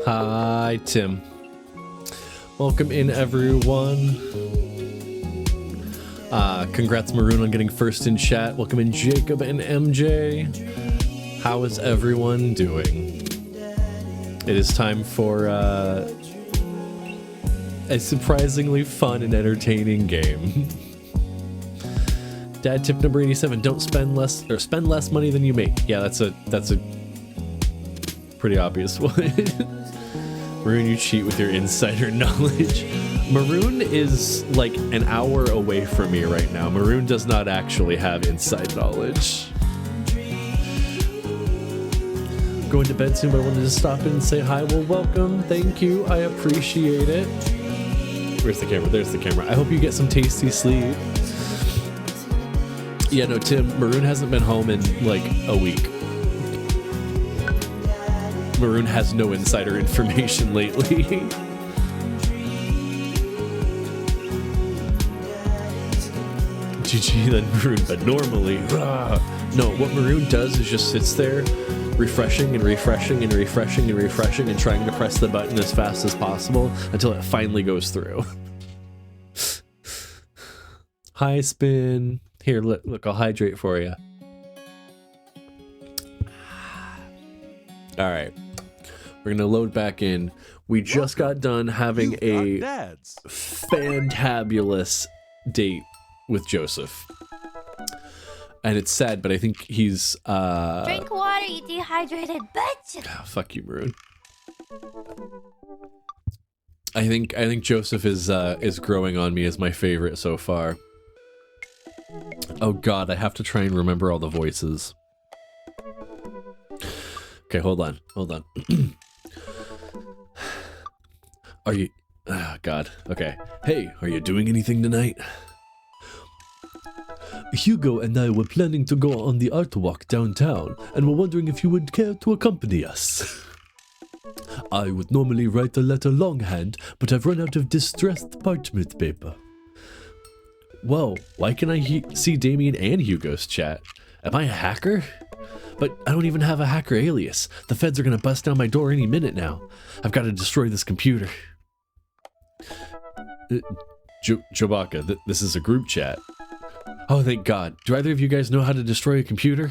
Hi, Tim. Welcome in, everyone. Congrats, Maroon, on getting first in chat. Welcome in, Jacob and MJ. How is everyone doing? It is time for a surprisingly fun and entertaining game. Dad tip number 87: don't spend less money than you make. Yeah, that's a pretty obvious one. Maroon, you cheat with your insider knowledge. Maroon is like an hour away from me right now. Maroon does not actually have inside knowledge. Going to bed soon, but I wanted to stop in and say hi. Well, welcome. Thank you. I appreciate it. Where's the camera? There's the camera. I hope you get some tasty sleep. Yeah, no, Tim, Maroon hasn't been home in like a week. Maroon has no insider information lately. GG, then Maroon, but normally, no, what Maroon does is just sits there, refreshing and refreshing and refreshing and refreshing and trying to press the button as fast as possible until it finally goes through. Hi, Spin. Here, look, I'll hydrate for you. All right. We're going to load back in. We just got done having a fantabulous date with Joseph. And it's sad, but I think he's Drink water, you dehydrated bitch. Oh, fuck you, Maroon. I think Joseph is growing on me as my favorite so far. Oh god, I have to try and remember all the voices. Okay, hold on. Are you... Oh, God. Okay. Hey, are you doing anything tonight? Hugo and I were planning to go on the art walk downtown, and were wondering if you would care to accompany us. I would normally write a letter longhand, but I've run out of distressed parchment paper. Whoa, why can I see Damien and Hugo's chat? Am I a hacker? But I don't even have a hacker alias. The feds are gonna bust down my door any minute now. I've got to destroy this computer. Chewbacca, this is a group chat. Oh, thank God. Do either of you guys know how to destroy a computer?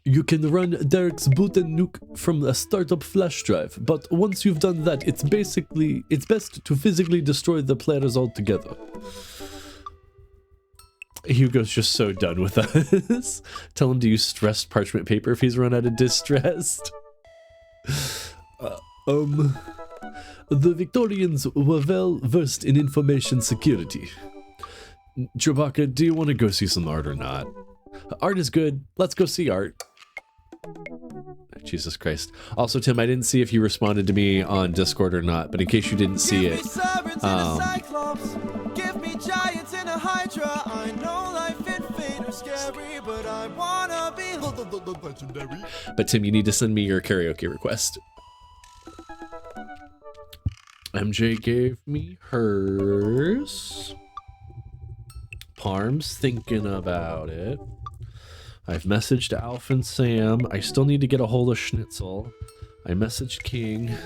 You can run Derek's boot and nuke from a startup flash drive, but once you've done that, it's best to physically destroy the players altogether. Hugo's just so done with us. Tell him to use stressed parchment paper if he's run out of distressed. The Victorians were well versed in information security. Chewbacca, do you want to go see some art or not? Art is good. Let's go see art. Jesus Christ. Also, Tim, I didn't see if you responded to me on Discord or not, but in case you didn't see it, give me giants in a hydra. I know life in fate is scary, but I wanna be legendary. But Tim, you need to send me your karaoke request. MJ gave me hers. Parm's thinking about it. I've messaged Alf and Sam. I still need to get a hold of Schnitzel. I messaged King.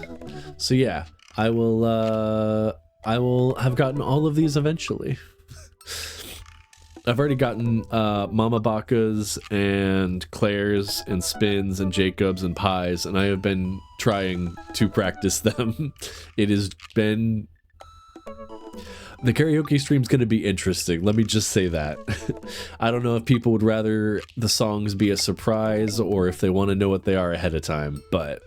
So yeah, I will have gotten all of these eventually. I've already gotten Mama Baka's and Claire's and Spins and Jacob's and Pies, and I have been trying to practice them. It has been... The karaoke stream's going to be interesting, let me just say that. I don't know if people would rather the songs be a surprise or if they want to know what they are ahead of time, but...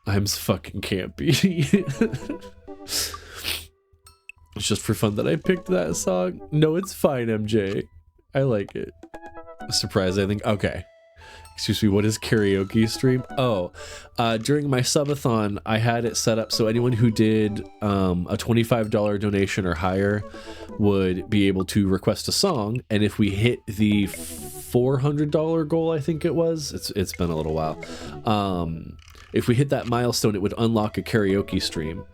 I'm fucking campy. It's just for fun that I picked that song. No, it's fine, MJ. I like it. Surprise, I think. Okay. Excuse me, what is karaoke stream? Oh, during my subathon, I had it set up so anyone who did a $25 donation or higher would be able to request a song, and if we hit the $400 goal, I think it was, it's been a little while, if we hit that milestone, it would unlock a karaoke stream.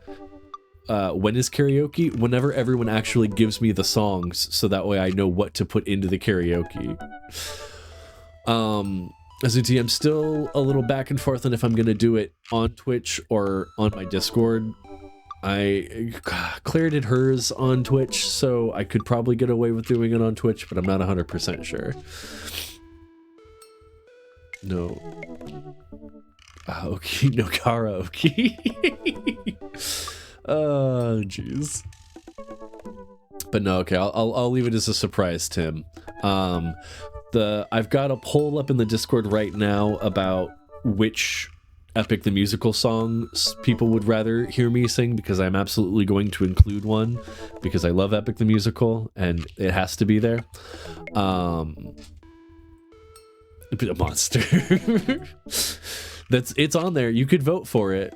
when is karaoke? Whenever everyone actually gives me the songs, so that way I know what to put into the karaoke. As a TM, still a little back and forth on if I'm gonna do it on Twitch or on my Discord. Claire did hers on Twitch, so I could probably get away with doing it on Twitch, but I'm not 100% sure. No. Okay, no karaoke. Oh, jeez. But no, okay, I'll leave it as a surprise, Tim. I've got a poll up in the Discord right now about which Epic the Musical songs people would rather hear me sing, because I'm absolutely going to include one because I love Epic the Musical and it has to be there. A monster. It's on there. You could vote for it.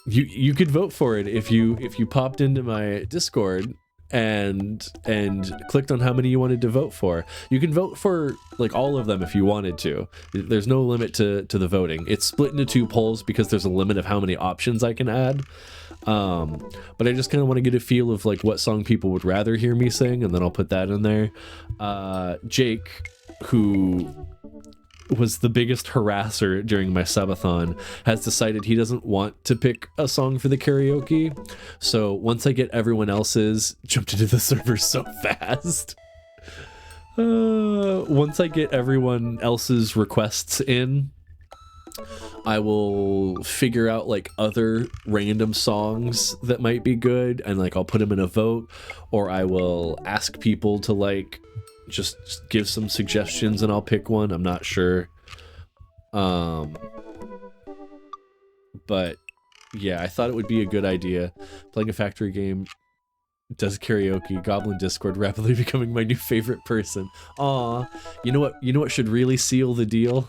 You could vote for it if you popped into my Discord and clicked on how many you wanted to vote for. You can vote for like all of them if you wanted to. There's no limit to the voting. It's split into 2 polls because there's a limit of how many options I can add. But I just kind of want to get a feel of like what song people would rather hear me sing, and then I'll put that in there. Jake, who was the biggest harasser during my subathon, has decided he doesn't want to pick a song for the karaoke. So once I get everyone else's, jumped into the server so fast. Once I get everyone else's requests in, I will figure out like other random songs that might be good, and like I'll put them in a vote, or I will ask people to like just give some suggestions and I'll pick one. I'm not sure. But yeah, I thought it would be a good idea. Playing a factory game, does karaoke, Goblin Discord, rapidly becoming my new favorite person. Aw, you know what should really seal the deal?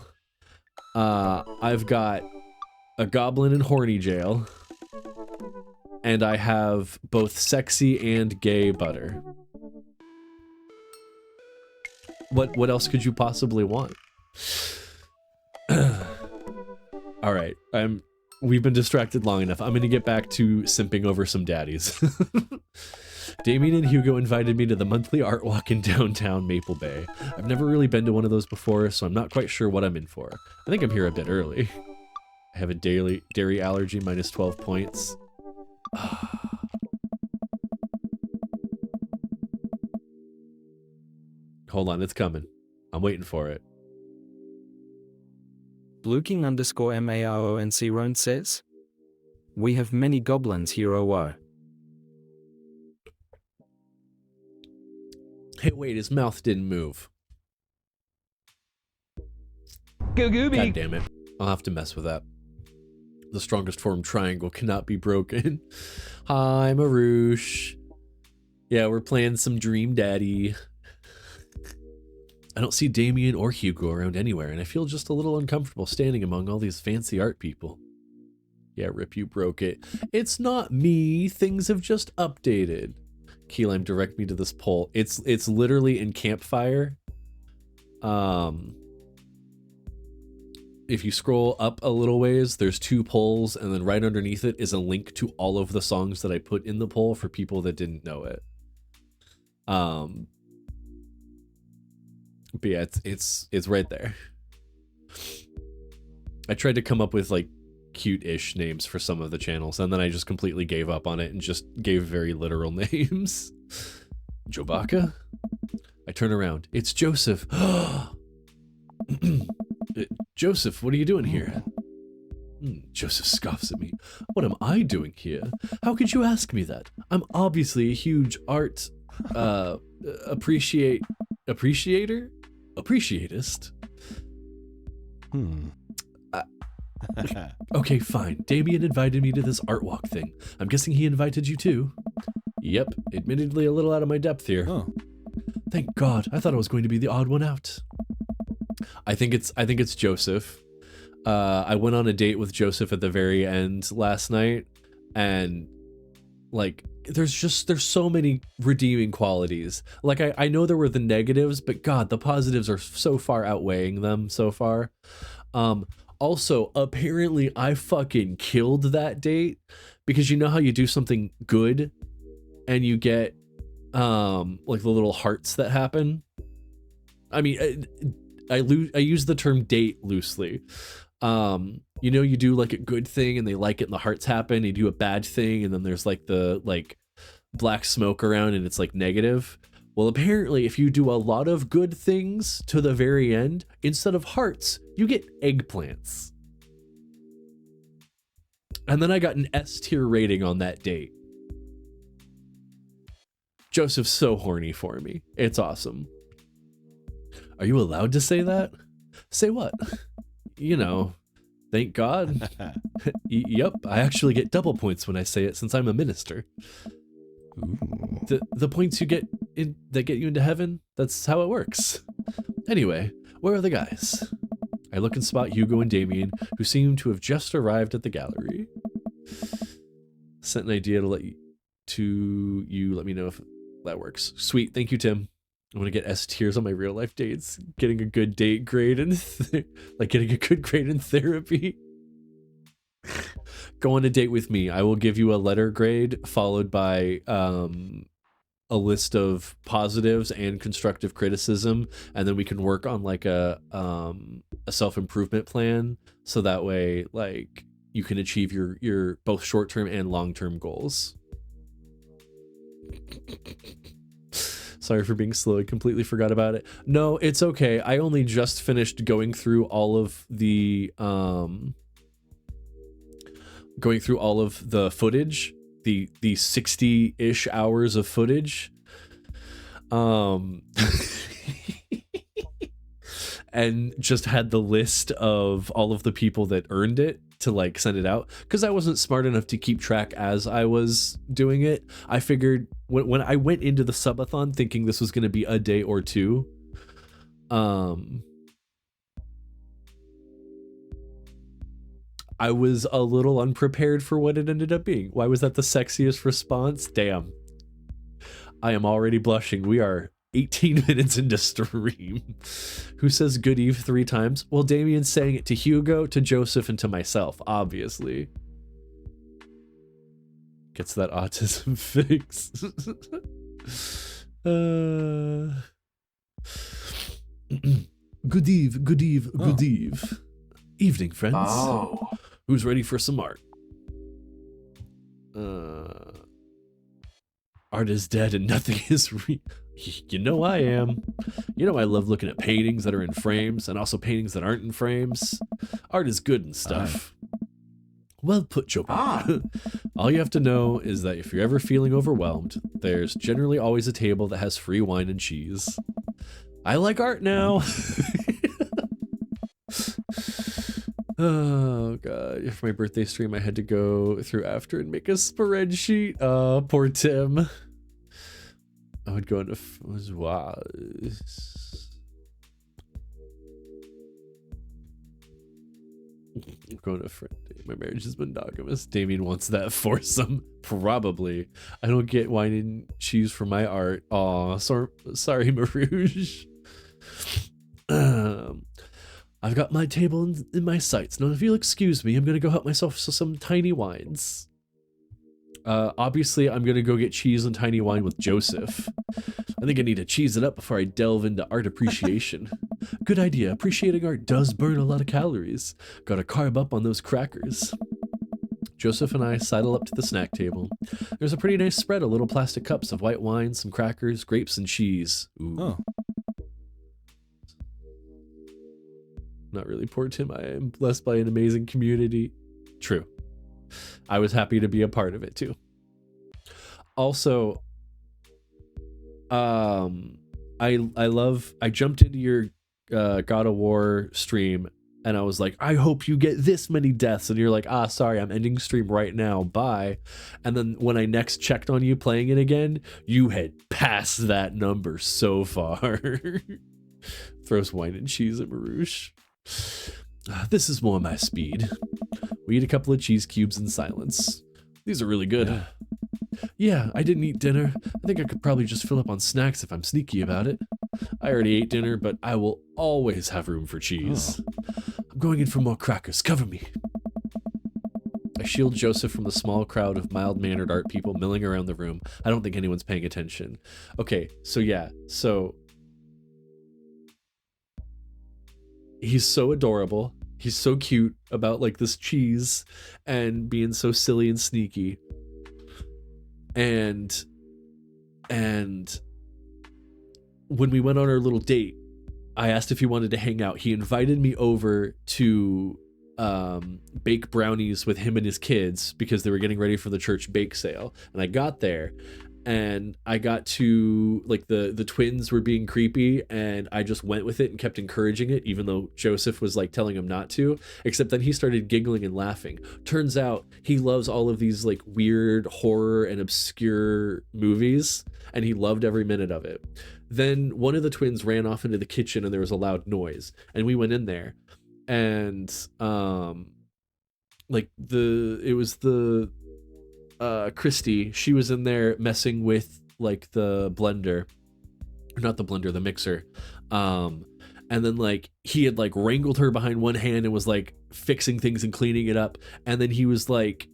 I've got a Goblin in horny jail, and I have both sexy and gay butter. What else could you possibly want? All right, we've been distracted long enough. I'm gonna get back to simping over some daddies. Damien and Hugo invited me to the monthly art walk in downtown Maple Bay. I've never really been to one of those before, so I'm not quite sure what I'm in for. I think I'm here a bit early. I have a dairy allergy, minus 12 points. Hold on, it's coming. I'm waiting for it. Blueking_MARONC Roan says, "We have many goblins here, oh." Hey, wait, his mouth didn't move. Go Gooby! God damn it. I'll have to mess with that. The strongest form triangle cannot be broken. Hi, Marouche. Yeah, we're playing some Dream Daddy. I don't see Damien or Hugo around anywhere, and I feel just a little uncomfortable standing among all these fancy art people. Yeah, Rip, you broke it. It's not me. Things have just updated. Keylime, direct me to this poll. It's literally in Campfire. If you scroll up a little ways, there's 2 polls, and then right underneath it is a link to all of the songs that I put in the poll for people that didn't know it. But yeah, it's right there. I tried to come up with like cute-ish names for some of the channels, and then I just completely gave up on it and just gave very literal names. Jobaka? I turn around. It's Joseph. Joseph, what are you doing here? Joseph scoffs at me. What am I doing here? How could you ask me that? I'm obviously a huge art appreciatist. Okay, fine. Damien invited me to this art walk thing. I'm guessing he invited you too. Yep, admittedly a little out of my depth here. Oh. Thank God. I thought I was going to be the odd one out. I think it's Joseph. I went on a date with Joseph at the very end last night, and like there's so many redeeming qualities. Like I know there were the negatives, but God, the positives are so far outweighing them so far. Also, apparently I fucking killed that date because you know how you do something good and you get like the little hearts that happen. I mean, I use the term date loosely. You know, you do like a good thing and they like it and the hearts happen. You do a bad thing and then there's like the black smoke around and it's like negative. Well, apparently if you do a lot of good things to the very end, instead of hearts, you get eggplants. And then I got an S tier rating on that date. Joseph's so horny for me. It's awesome. Are you allowed to say that? Say what? You know, thank God. Yep, I actually get double points when I say it since I'm a minister. The points you get that get you into heaven, that's how it works. Anyway, where are the guys? I look and spot Hugo and Damien, who seem to have just arrived at the gallery. Sent an idea to let me know if that works. Sweet, thank you, Tim. I'm gonna get S tiers on my real life dates. Getting a good date grade and like getting a good grade in therapy. Go on a date with me. I will give you a letter grade followed by a list of positives and constructive criticism, and then we can work on like a self-improvement plan so that way like you can achieve your both short-term and long-term goals. Sorry for being slow. I completely forgot about it. No, it's okay. I only just finished going through all of the footage, the 60-ish hours of footage. And just had the list of all of the people that earned it to like send it out, because I wasn't smart enough to keep track as I was doing it. I figured when I went into the subathon thinking this was going to be a day or two, I was a little unprepared for what it ended up being. Why was that the sexiest response? Damn. I am already blushing. We are 18 minutes into stream. Who says good eve 3 times? Well, Damien's saying it to Hugo, to Joseph, and to myself, obviously. Gets that autism fix. Good eve, good eve, good eve. Evening, friends. Oh. Who's ready for some art? Art is dead and nothing is real. You know I am. You know I love looking at paintings that are in frames and also paintings that aren't in frames. Art is good and stuff. Well put, Joe. All you have to know is that if you're ever feeling overwhelmed, there's generally always a table that has free wine and cheese. I like art now. Oh god, for my birthday stream I had to go through after and make a spreadsheet. Poor Tim. I would go into wow. I'm going to friend. My marriage is monogamous. Damien wants that foursome. Probably. I don't get wine and cheese for my art. Aw, sorry, Marouge. I've got my table in my sights. Now, if you'll excuse me, I'm going to go help myself to some tiny wines. Obviously, I'm going to go get cheese and tiny wine with Joseph. I think I need to cheese it up before I delve into art appreciation. Good idea. Appreciating art does burn a lot of calories. Gotta carb up on those crackers. Joseph and I sidle up to the snack table. There's a pretty nice spread of little plastic cups of white wine, some crackers, grapes, and cheese. Ooh. Oh. Not really, poor Tim. I am blessed by an amazing community. True. I was happy to be a part of it too. Also, I jumped into your God of War stream and I was like, I hope you get this many deaths, and you're like, sorry, I'm ending stream right now, bye. And then when I next checked on you playing it again, you had passed that number so far. Throws wine and cheese at Marouche. This is more my speed. We eat a couple of cheese cubes in silence. These are really good. Yeah, I didn't eat dinner. I think I could probably just fill up on snacks if I'm sneaky about it. I already ate dinner, but I will always have room for cheese. I'm going in for more crackers. Cover me. I shield Joseph from the small crowd of mild-mannered art people milling around the room. I don't think anyone's paying attention. Okay, so yeah, so... he's so adorable. He's so cute about, like, this cheese and being so silly and sneaky. And when we went on our little date, I asked if he wanted to hang out. He invited me over to bake brownies with him and his kids because they were getting ready for the church bake sale. And I got there and I got to, like, the twins were being creepy and I just went with it and kept encouraging it, even though Joseph was, like, telling him not to, except then he started giggling and laughing. Turns out he loves all of these, like, weird horror and obscure movies, and he loved every minute of it. Then one of the twins ran off into the kitchen and there was a loud noise, and we went in there, and like it was the Christy, she was in there messing with, like, the blender, not the blender, the mixer, and then, like, he had, like, wrangled her behind one hand and was, like, fixing things and cleaning it up, and then he was like,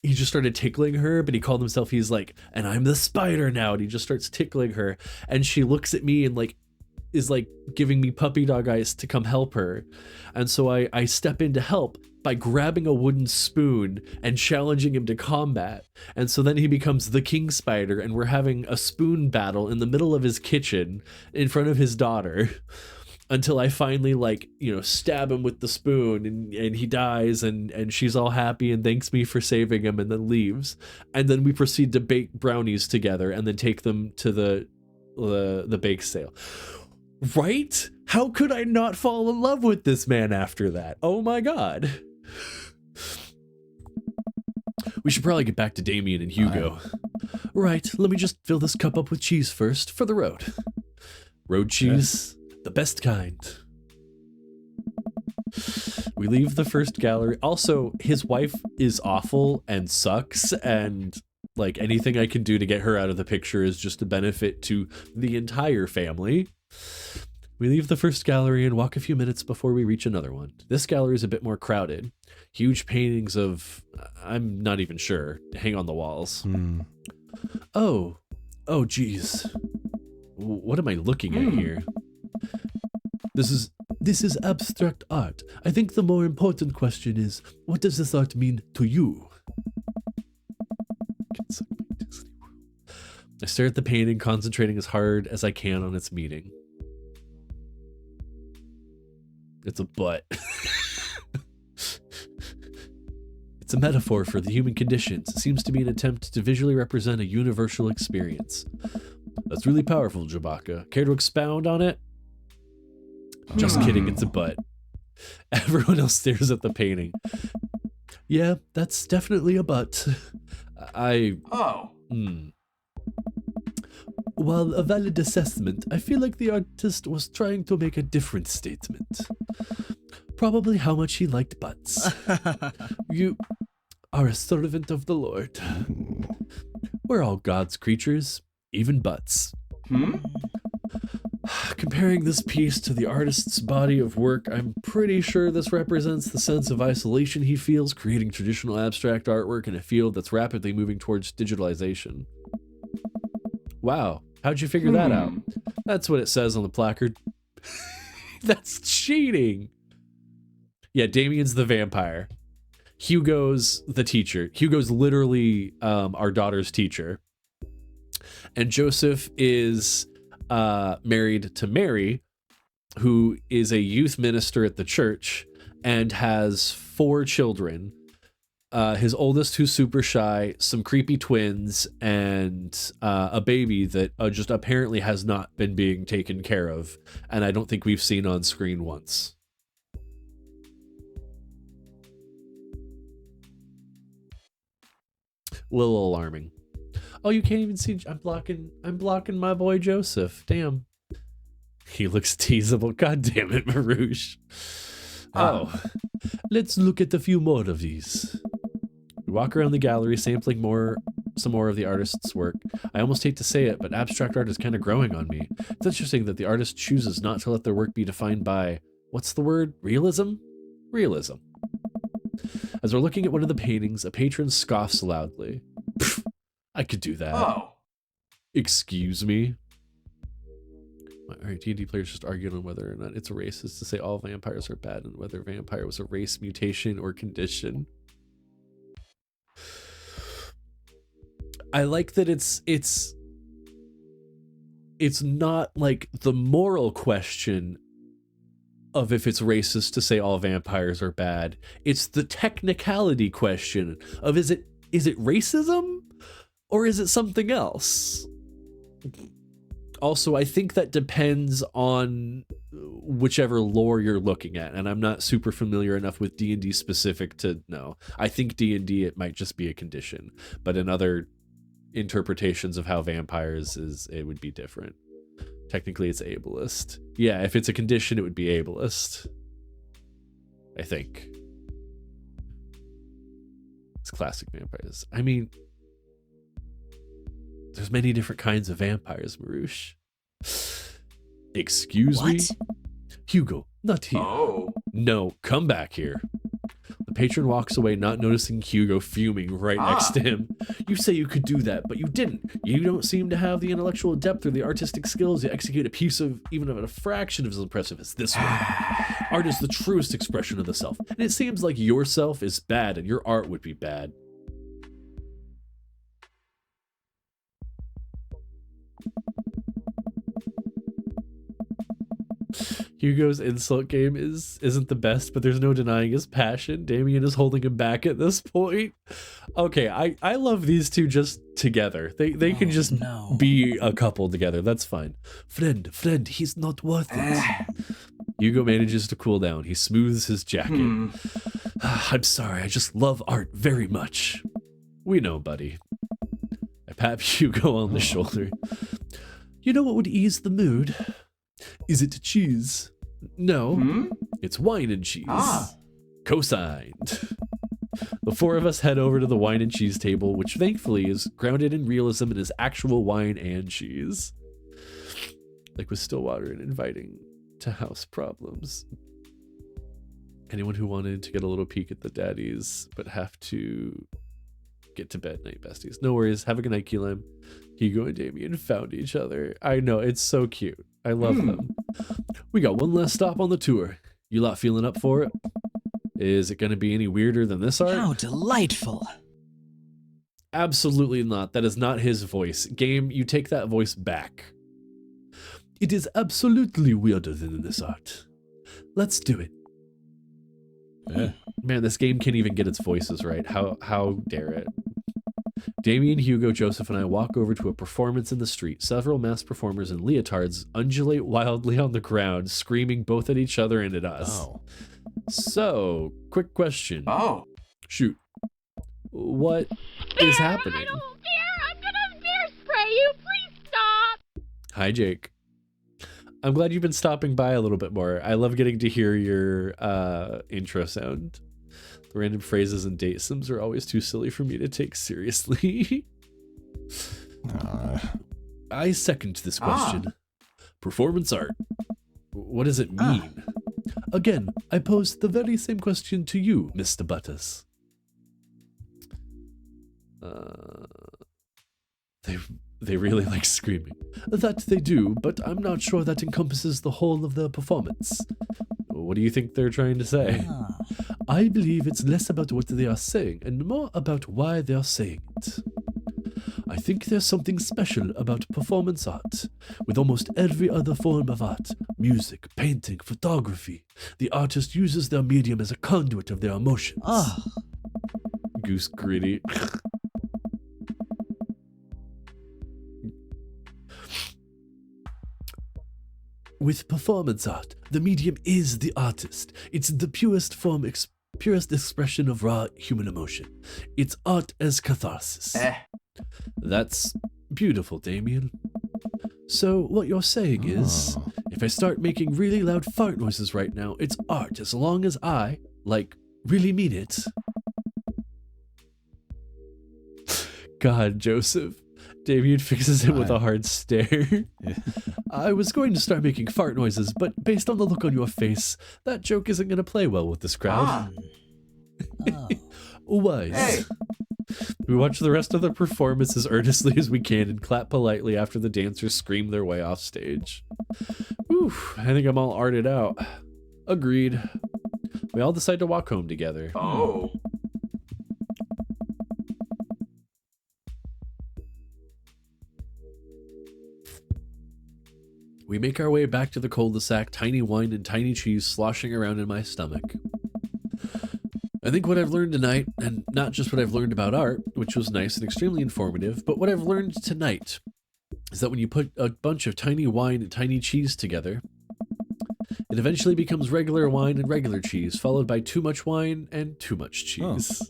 he just started tickling her, but he called himself, he's like, and I'm the spider now, and he just starts tickling her, and she looks at me and, like, is, like, giving me puppy dog eyes to come help her. And so I step in to help by grabbing a wooden spoon and challenging him to combat. And so then he becomes the king spider, and we're having a spoon battle in the middle of his kitchen in front of his daughter, until I finally, like, you know, stab him with the spoon, and he dies, and she's all happy and thanks me for saving him, and then leaves. And then we proceed to bake brownies together and then take them to the bake sale. Right? How could I not fall in love with this man after that? Oh my god. We should probably get back to Damien and Hugo. Right, let me just fill this cup up with cheese first for the road. Road cheese, the best kind. We leave the first gallery. Also, his wife is awful and sucks, and, like, anything I can do to get her out of the picture is just a benefit to the entire family. We leave the first gallery and walk a few minutes before we reach another one. This gallery is a bit more crowded. Huge paintings of, I'm not even sure, hang on the walls. Oh, geez. What am I looking at here? This is abstract art. I think the more important question is, what does this art mean to you? I stare at the painting, concentrating as hard as I can on its meaning. It's a butt. It's a metaphor for the human conditions. It seems to be an attempt to visually represent a universal experience. That's really powerful, Jabaka. Care to expound on it? Just kidding, it's a butt. Everyone else stares at the painting. Yeah, that's definitely a butt. While a valid assessment, I feel like the artist was trying to make a different statement. Probably how much he liked butts. You are a servant of the Lord. We're all God's creatures, even butts. Comparing this piece to the artist's body of work, I'm pretty sure this represents the sense of isolation he feels creating traditional abstract artwork in a field that's rapidly moving towards digitalization. Wow, how'd you figure that out? That's what it says on the placard. That's cheating. Yeah, Damien's the vampire. Hugo's the teacher. Hugo's literally our daughter's teacher. And Joseph is married to Mary, who is a youth minister at the church and has 4 children. His oldest, who's super shy, some creepy twins, and a baby that just apparently has not been being taken care of, and I don't think we've seen on screen once. A little alarming. Oh, you can't even see. I'm blocking my boy Joseph. Damn. He looks teasable. God damn it, Marouche. Oh, let's look at a few more of these. We walk around the gallery, sampling some more of the artist's work. I almost hate to say it, but abstract art is kind of growing on me. It's interesting that the artist chooses not to let their work be defined by, what's the word? Realism? Realism. As we're looking at one of the paintings, a patron scoffs loudly. Pfft, I could do that. Oh. Excuse me? Alright, D&D players just arguing on whether or not it's racist to say all vampires are bad and whether vampire was a race, mutation, or condition. I like that it's not like the moral question of if it's racist to say all vampires are bad. It's the technicality question of is it racism or is it something else? Also, I think that depends on whichever lore you're looking at, and I'm not super familiar enough with D&D specific to know. I think D&D, it might just be a condition, but in other interpretations of how vampires is, it would be different. Technically, it's ableist. Yeah, if it's a condition, it would be ableist. I think. It's classic vampires. I mean, there's many different kinds of vampires, Marush. Excuse me? Hugo, not here. Oh. No, come back here. The patron walks away, not noticing Hugo fuming right next to him. You say you could do that, but you didn't. You don't seem to have the intellectual depth or the artistic skills to execute a piece of even of a fraction of as impressive as this one. Art is the truest expression of the self, and it seems like your self is bad and your art would be bad. Hugo's insult game isn't the best, but there's no denying his passion. Damien is holding him back at this point. Okay, I love these two just together. They can just be a couple together. That's fine. Friend, he's not worth it. Hugo manages to cool down. He smooths his jacket. I'm sorry, I just love art very much. We know, buddy. I pat Hugo on the shoulder. You know what would ease the mood? Is it cheese? No, it's wine and cheese. Co-signed. The four of us head over to the wine and cheese table, which thankfully is grounded in realism and is actual wine and cheese. Like with Stillwater and inviting to house problems. Anyone who wanted to get a little peek at the daddies, but have to get to bed, night besties. No worries, have a good night, Keelam. Hugo and Damien found each other. I know, it's so cute. I love them. We got one last stop on the tour. You lot feeling up for it? Is it going to be any weirder than this art? How delightful. Absolutely not. That is not his voice. Game, you take that voice back. It is absolutely weirder than this art. Let's do it. Man, this game can't even get its voices right. How dare it? Damien, Hugo, Joseph, and I walk over to a performance in the street. Several masked performers in leotards undulate wildly on the ground, screaming both at each other and at us. Oh. So, quick question. Oh. Shoot. What is happening? I don't dare! I'm gonna dare spray you! Please stop! Hi, Jake. I'm glad you've been stopping by a little bit more. I love getting to hear your intro sound. The random phrases and date sims are always too silly for me to take seriously. I second this question. Performance art. What does it mean? Again, I posed the very same question to you, Mr. Butters. They really like screaming. That they do, but I'm not sure that encompasses the whole of their performance. What do you think they're trying to say? I believe it's less about what they are saying and more about why they are saying it. I think there's something special about performance art. With almost every other form of art, music, painting, photography, the artist uses their medium as a conduit of their emotions. Goose gritty. With performance art, the medium is the artist. It's the purest form, purest expression of raw human emotion. It's art as catharsis. That's beautiful, Damien. So what you're saying is, if I start making really loud fart noises right now, it's art as long as I, really mean it. God, Joseph. Damien fixes it with a Fine. hard stare. I was going to start making fart noises, but based on the look on your face, that joke isn't going to play well with this crowd. Oh. Wise. Hey. We watch the rest of the performance as earnestly as we can and clap politely after the dancers scream their way off stage. Oof, I think I'm all arted out. Agreed. We all decide to walk home together. Oh. We make our way back to the cul-de-sac, tiny wine and tiny cheese sloshing around in my stomach. I think what I've learned tonight, and not just what I've learned about art, which was nice and extremely informative, but what I've learned tonight is that when you put a bunch of tiny wine and tiny cheese together, it eventually becomes regular wine and regular cheese, followed by too much wine and too much cheese.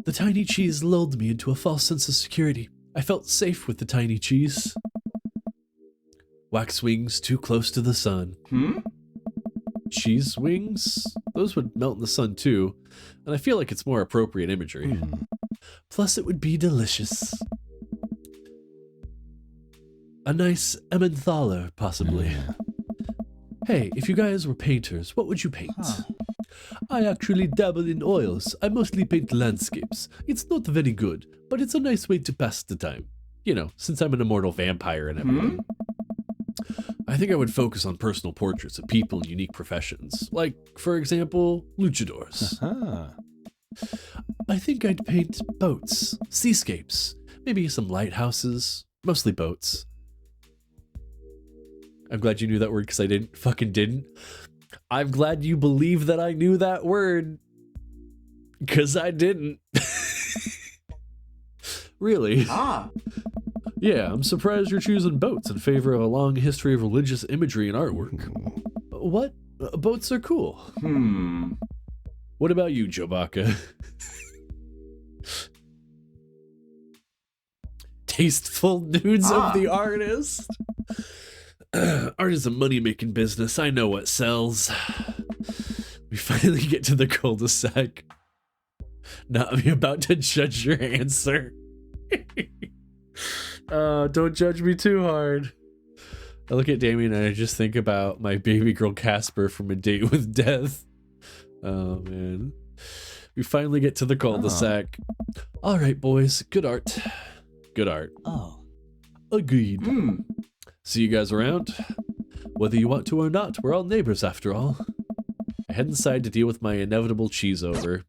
The tiny cheese lulled me into a false sense of security. I felt safe with the tiny cheese. Wax wings too close to the sun. Cheese wings? Those would melt in the sun too, and I feel like it's more appropriate imagery. Plus it would be delicious. A nice Emmentaler, possibly. Hey, if you guys were painters, what would you paint? I actually dabble in oils. I mostly paint landscapes. It's not very good, but it's a nice way to pass the time. You know, since I'm an immortal vampire and everything. I think I would focus on personal portraits of people in unique professions. Like, for example, luchadors. I think I'd paint boats, seascapes, maybe some lighthouses, mostly boats. I'm glad you knew that word because I didn't. I'm glad you believe that I knew that word because I didn't. Really? Yeah, I'm surprised you're choosing boats in favor of a long history of religious imagery and artwork. What? Boats are cool. What about you, Chewbacca? Tasteful nudes of the artist. Art is a money-making business. I know what sells. We finally get to the cul-de-sac. Now I'm about to judge your answer. Don't judge me too hard. I look at Damien and I just think about my baby girl Casper from A Date with Death. Oh, man. We finally get to the cul-de-sac. All right, boys. Good art. Good art. Agreed. See you guys around. Whether you want to or not, we're all neighbors after all. I head inside to deal with my inevitable cheese over.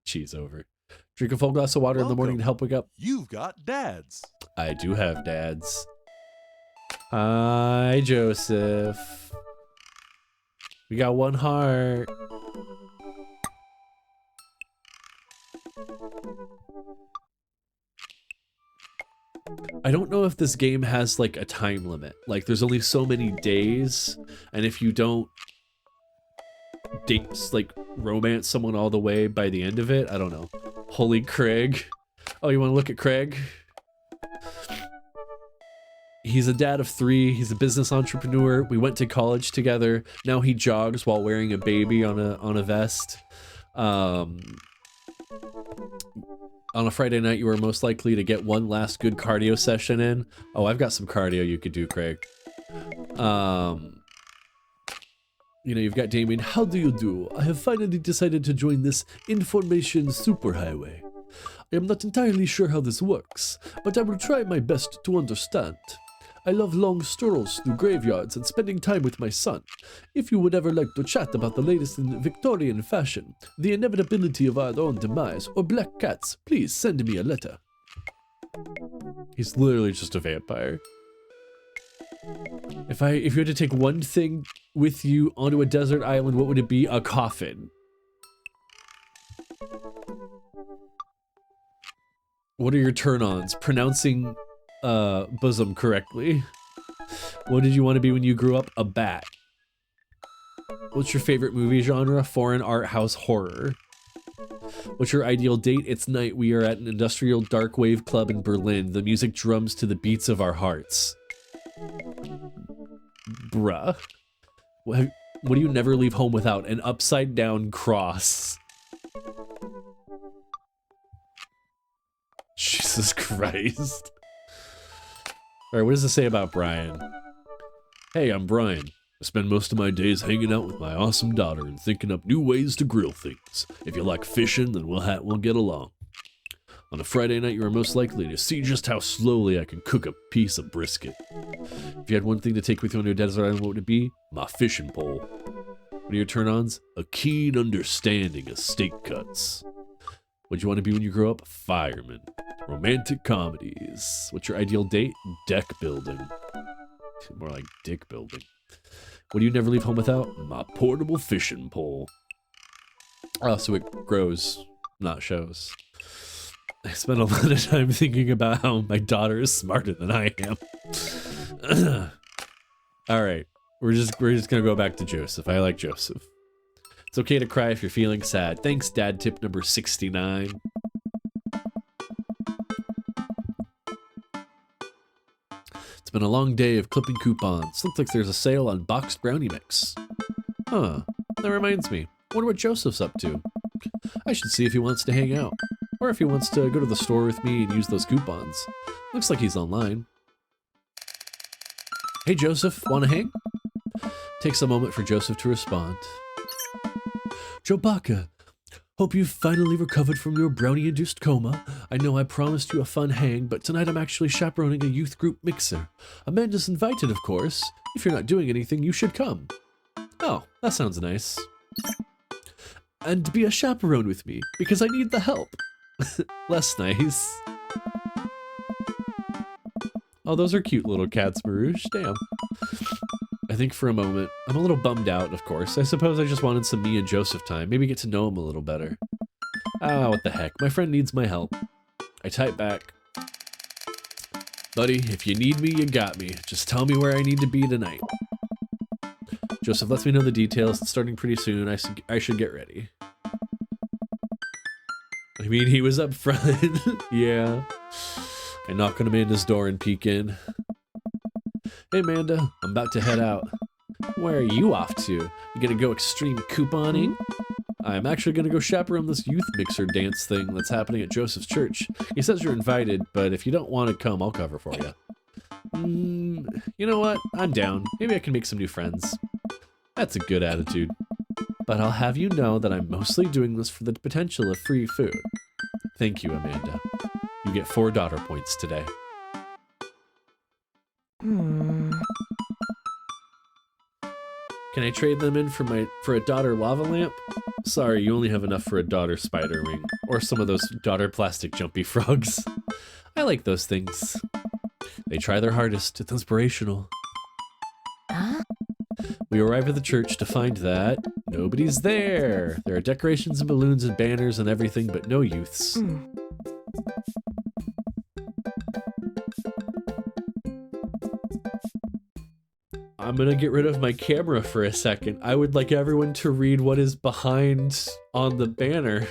Cheese over. Drink a full glass of water in the morning to help wake up. You've got dads. I do have dads. Hi, Joseph. We got one heart. I don't know if this game has like a time limit. Like there's only so many days, and if you don't date, like romance someone all the way by the end of it, I don't know. Holy Craig. Oh, you want to look at Craig? He's a dad of 3. He's a business entrepreneur. We went to college together. Now he jogs while wearing a baby on a vest. On a Friday night, you are most likely to get one last good cardio session in. Oh, I've got some cardio you could do, Craig. You know, you've got Damien. How do you do? I have finally decided to join this information superhighway. I am not entirely sure how this works, but I will try my best to understand. I love long strolls through graveyards and spending time with my son. If you would ever like to chat about the latest in Victorian fashion, the inevitability of our own demise, or black cats, please send me a letter. He's literally just a vampire. If you had to take one thing with you onto a desert island, what would it be? A coffin. What are your turn-ons? Pronouncing bosom correctly. What did you want to be when you grew up? A bat. What's your favorite movie genre? Foreign art house horror. What's your ideal date? It's night. We are at an industrial dark wave club in Berlin. The music drums to the beats of our hearts. Bruh. What do you never leave home without? An upside down cross. Jesus Christ. Alright, what does it say about Brian? Hey, I'm Brian. I spend most of my days hanging out with my awesome daughter and thinking up new ways to grill things. If you like fishing, then we'll get along. On a Friday night, you are most likely to see just how slowly I can cook a piece of brisket. If you had one thing to take with you on your desert island, what would it be? My fishing pole. What are your turn-ons? A keen understanding of steak cuts. What do you want to be when you grow up? Fireman. Romantic comedies. What's your ideal date? Deck building. More like dick building. What do you never leave home without? My portable fishing pole. Oh, so it grows, not shows. I spent a lot of time thinking about how my daughter is smarter than I am. All right, we're just gonna go back to Joseph. I like Joseph. It's okay to cry if you're feeling sad. Thanks, Dad. Tip number 69. It's been a long day of clipping coupons. Looks like there's a sale on boxed brownie mix. Huh. That reminds me. I wonder what Joseph's up to. I should see if he wants to hang out. Or if he wants to go to the store with me and use those coupons. Looks like he's online. Hey Joseph, wanna hang? Takes a moment for Joseph to respond. Joe Baca, hope you've finally recovered from your brownie-induced coma. I know I promised you a fun hang, but tonight I'm actually chaperoning a youth group mixer. Amanda's invited, of course. If you're not doing anything, you should come. Oh, that sounds nice. And be a chaperone with me, because I need the help. Less nice. Oh, those are cute little cats, Marouche. Damn. I think for a moment, I'm a little bummed out, of course. I suppose I just wanted some me and Joseph time. Maybe get to know him a little better. Ah, what the heck. My friend needs my help. I type back. Buddy, if you need me, you got me. Just tell me where I need to be tonight. Joseph lets me know the details. It's starting pretty soon. I should get ready. I mean, he was up front. Yeah. I knock on Amanda's door and peek in. Hey, Amanda. I'm about to head out. Where are you off to? You gonna go extreme couponing? I'm actually gonna go chaperone this youth mixer dance thing that's happening at Joseph's church. He says you're invited, but if you don't want to come, I'll cover for you. You know what? I'm down. Maybe I can make some new friends. That's a good attitude. But I'll have you know that I'm mostly doing this for the potential of free food. Thank you, Amanda. You get 4 daughter points today. Can I trade them in for a daughter lava lamp? Sorry, you only have enough for a daughter spider wing. Or some of those daughter plastic jumpy frogs. I like those things. They try their hardest. It's inspirational. We arrive at the church to find that nobody's there. There are decorations and balloons and banners and everything, but no youths. I'm gonna get rid of my camera for a second. I would like everyone to read what is behind on the banner.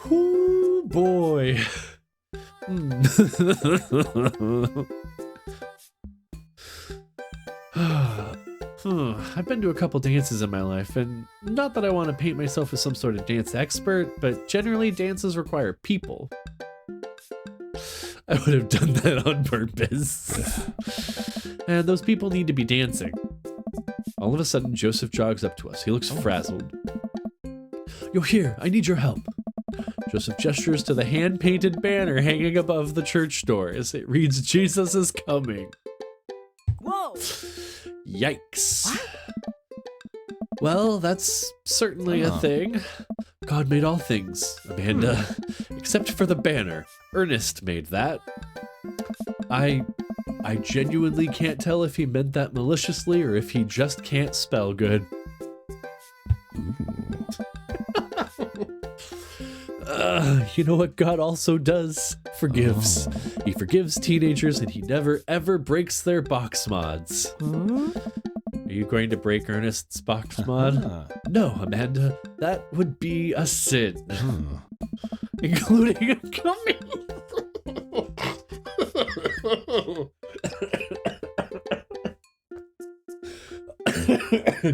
Ooh, boy. I've been to a couple dances in my life, and not that I want to paint myself as some sort of dance expert, but generally dances require people. I would have done that on purpose. And those people need to be dancing. All of a sudden, Joseph jogs up to us. He looks frazzled. You're here. I need your help. Joseph gestures to the hand-painted banner hanging above the church door as it reads, Jesus is coming. Whoa! Yikes. Well, that's certainly a thing. God made all things, Amanda, except for the banner. Ernest made that. I genuinely can't tell if he meant that maliciously or if he just can't spell good. You know what God also does? Forgives. He forgives teenagers and he never ever breaks their box mods. Are you going to break Ernest's box mod? No, Amanda. That would be a sin. Including a gummy.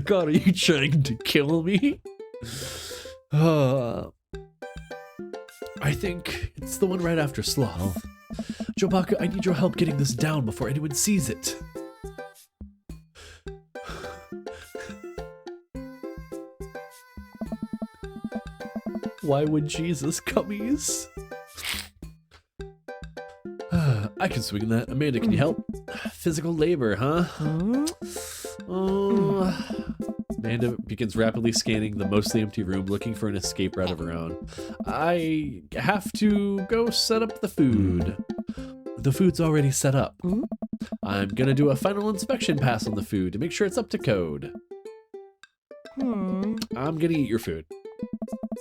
God, are you trying to kill me? I think it's the one right after Sloth. Chewbacca, I need your help getting this down before anyone sees it. Why would Jesus cummies? I can swing that. Amanda, can you help? Physical labor, huh? Oh. Amanda begins rapidly scanning the mostly empty room, looking for an escape route of her own. I have to go set up the food. The food's already set up. I'm gonna do a final inspection pass on the food to make sure it's up to code. I'm gonna eat your food.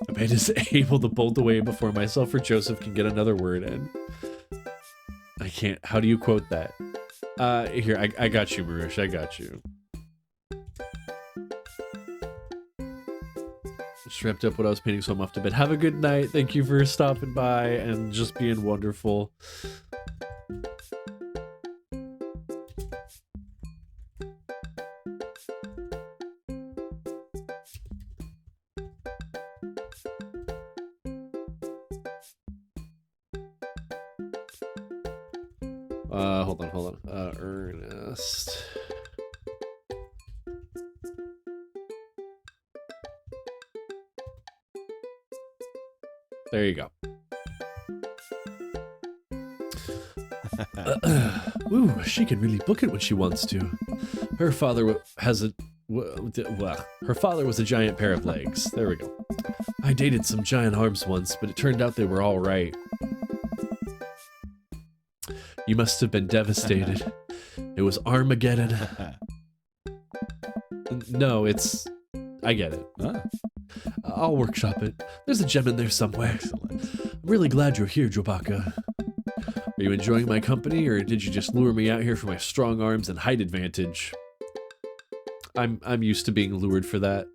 Amanda's able to bolt away before myself or Joseph can get another word in. I can't. How do you quote that? Here, I got you, Marush. I got you. Just wrapped up what I was painting, so I'm off to bed. Have a good night. Thank you for stopping by and just being wonderful. Hold on. Ernest. There you go. Ooh, she can really book it when she wants to. Her father her father was a giant pair of legs. There we go. I dated some giant arms once, but it turned out they were all right. You must have been devastated. It was Armageddon. No, it's... I get it. I'll workshop it. There's a gem in there somewhere. Excellent. I'm really glad you're here, Chewbacca. Are you enjoying my company, or did you just lure me out here for my strong arms and height advantage? I'm used to being lured for that.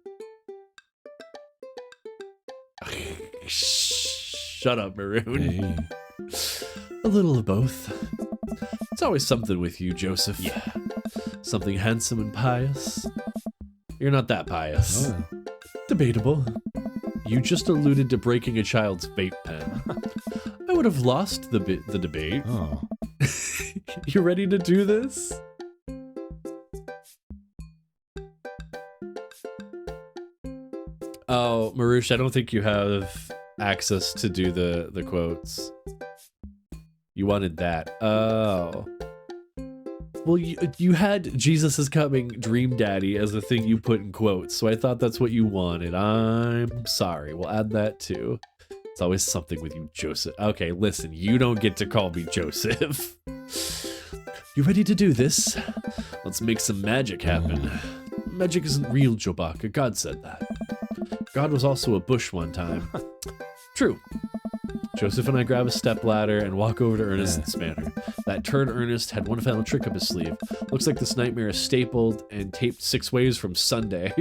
Shut up, Maroon. Hey. A little of both. It's always something with you, Joseph. Yeah. Something handsome and pious. You're not that pious. Oh. Debatable. You just alluded to breaking a child's vape pen. I would have lost the debate. Oh. You ready to do this? Oh, Marush, I don't think you have access to do the quotes. You wanted that. Oh. Well, you had Jesus is coming, Dream Daddy as the thing you put in quotes, so I thought that's what you wanted. I'm sorry. We'll add that too. It's always something with you, Joseph. Okay, listen, you don't get to call me Joseph. You ready to do this? Let's make some magic happen. Magic isn't real, Chewbacca. God said that. God was also a bush one time. True. Joseph and I grab a stepladder and walk over to Ernest's manor. That turd Ernest had one final trick up his sleeve. Looks like this nightmare is stapled and taped 6 ways from Sunday.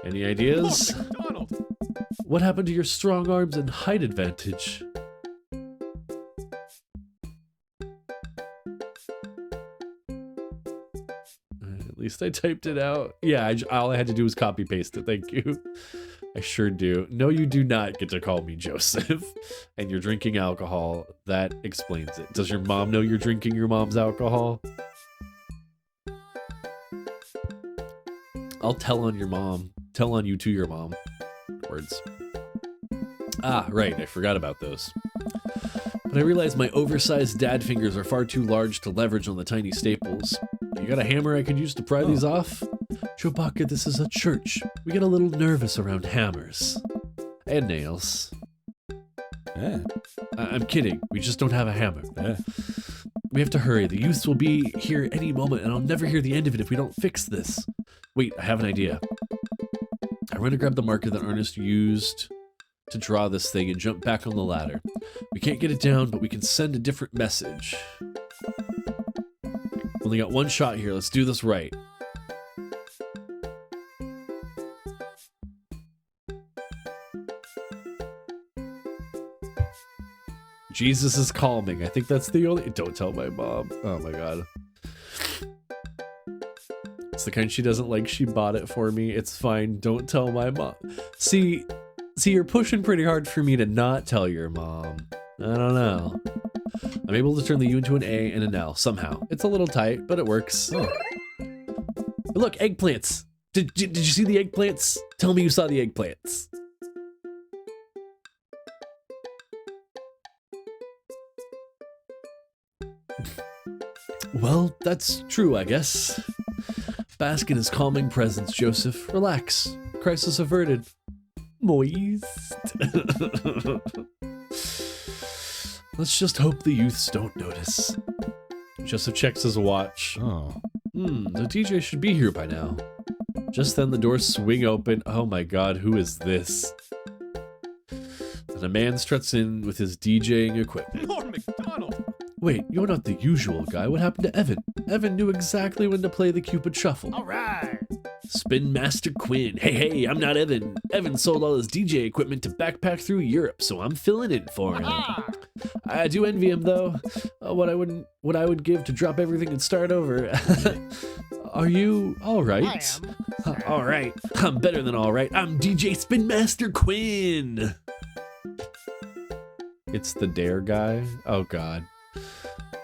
Any ideas? Look, what happened to your strong arms and height advantage? At least I typed it out. Yeah, all I had to do was copy paste it. Thank you. I sure do. No, you do not get to call me Joseph. And you're drinking alcohol. That explains it. Does your mom know you're drinking your mom's alcohol? I'll tell on your mom. Tell on you to your mom. Words. Ah, right. I forgot about those. But I realized my oversized dad fingers are far too large to leverage on the tiny staples. You got a hammer I could use to pry these off? Chewbacca, this is a church. We get a little nervous around hammers. And nails. Yeah. I'm kidding. We just don't have a hammer. Yeah. We have to hurry. The youths will be here any moment, and I'll never hear the end of it if we don't fix this. Wait, I have an idea. I run to grab the marker that Ernest used to draw this thing and jump back on the ladder. We can't get it down, but we can send a different message. Only got one shot here. Let's do this right. Jesus is calming. I think that's the only... Don't tell my mom. Oh my god. It's the kind she doesn't like. She bought it for me. It's fine. Don't tell my mom. See, you're pushing pretty hard for me to not tell your mom. I don't know. I'm able to turn the U into an A and an L somehow. It's a little tight, but it works. Oh. Look, eggplants. Did you see the eggplants? Tell me you saw the eggplants. Well, that's true, I guess. Bask in his calming presence, Joseph. Relax. Crisis averted. Moist. Let's just hope the youths don't notice. Joseph checks his watch. Oh. The DJ should be here by now. Just then the doors swing open. Oh my god, who is this? And a man struts in with his DJing equipment. Norm McDonald! Wait, you're not the usual guy. What happened to Evan? Evan knew exactly when to play the Cupid Shuffle. Alright! Spin Master Quinn. Hey, I'm not Evan. Evan sold all his DJ equipment to backpack through Europe, so I'm filling in for him. I do envy him, though. What I would give to drop everything and start over. Are you all right? I am. All right. I'm better than all right. I'm DJ Spin Master Quinn. It's the Dare guy. Oh God.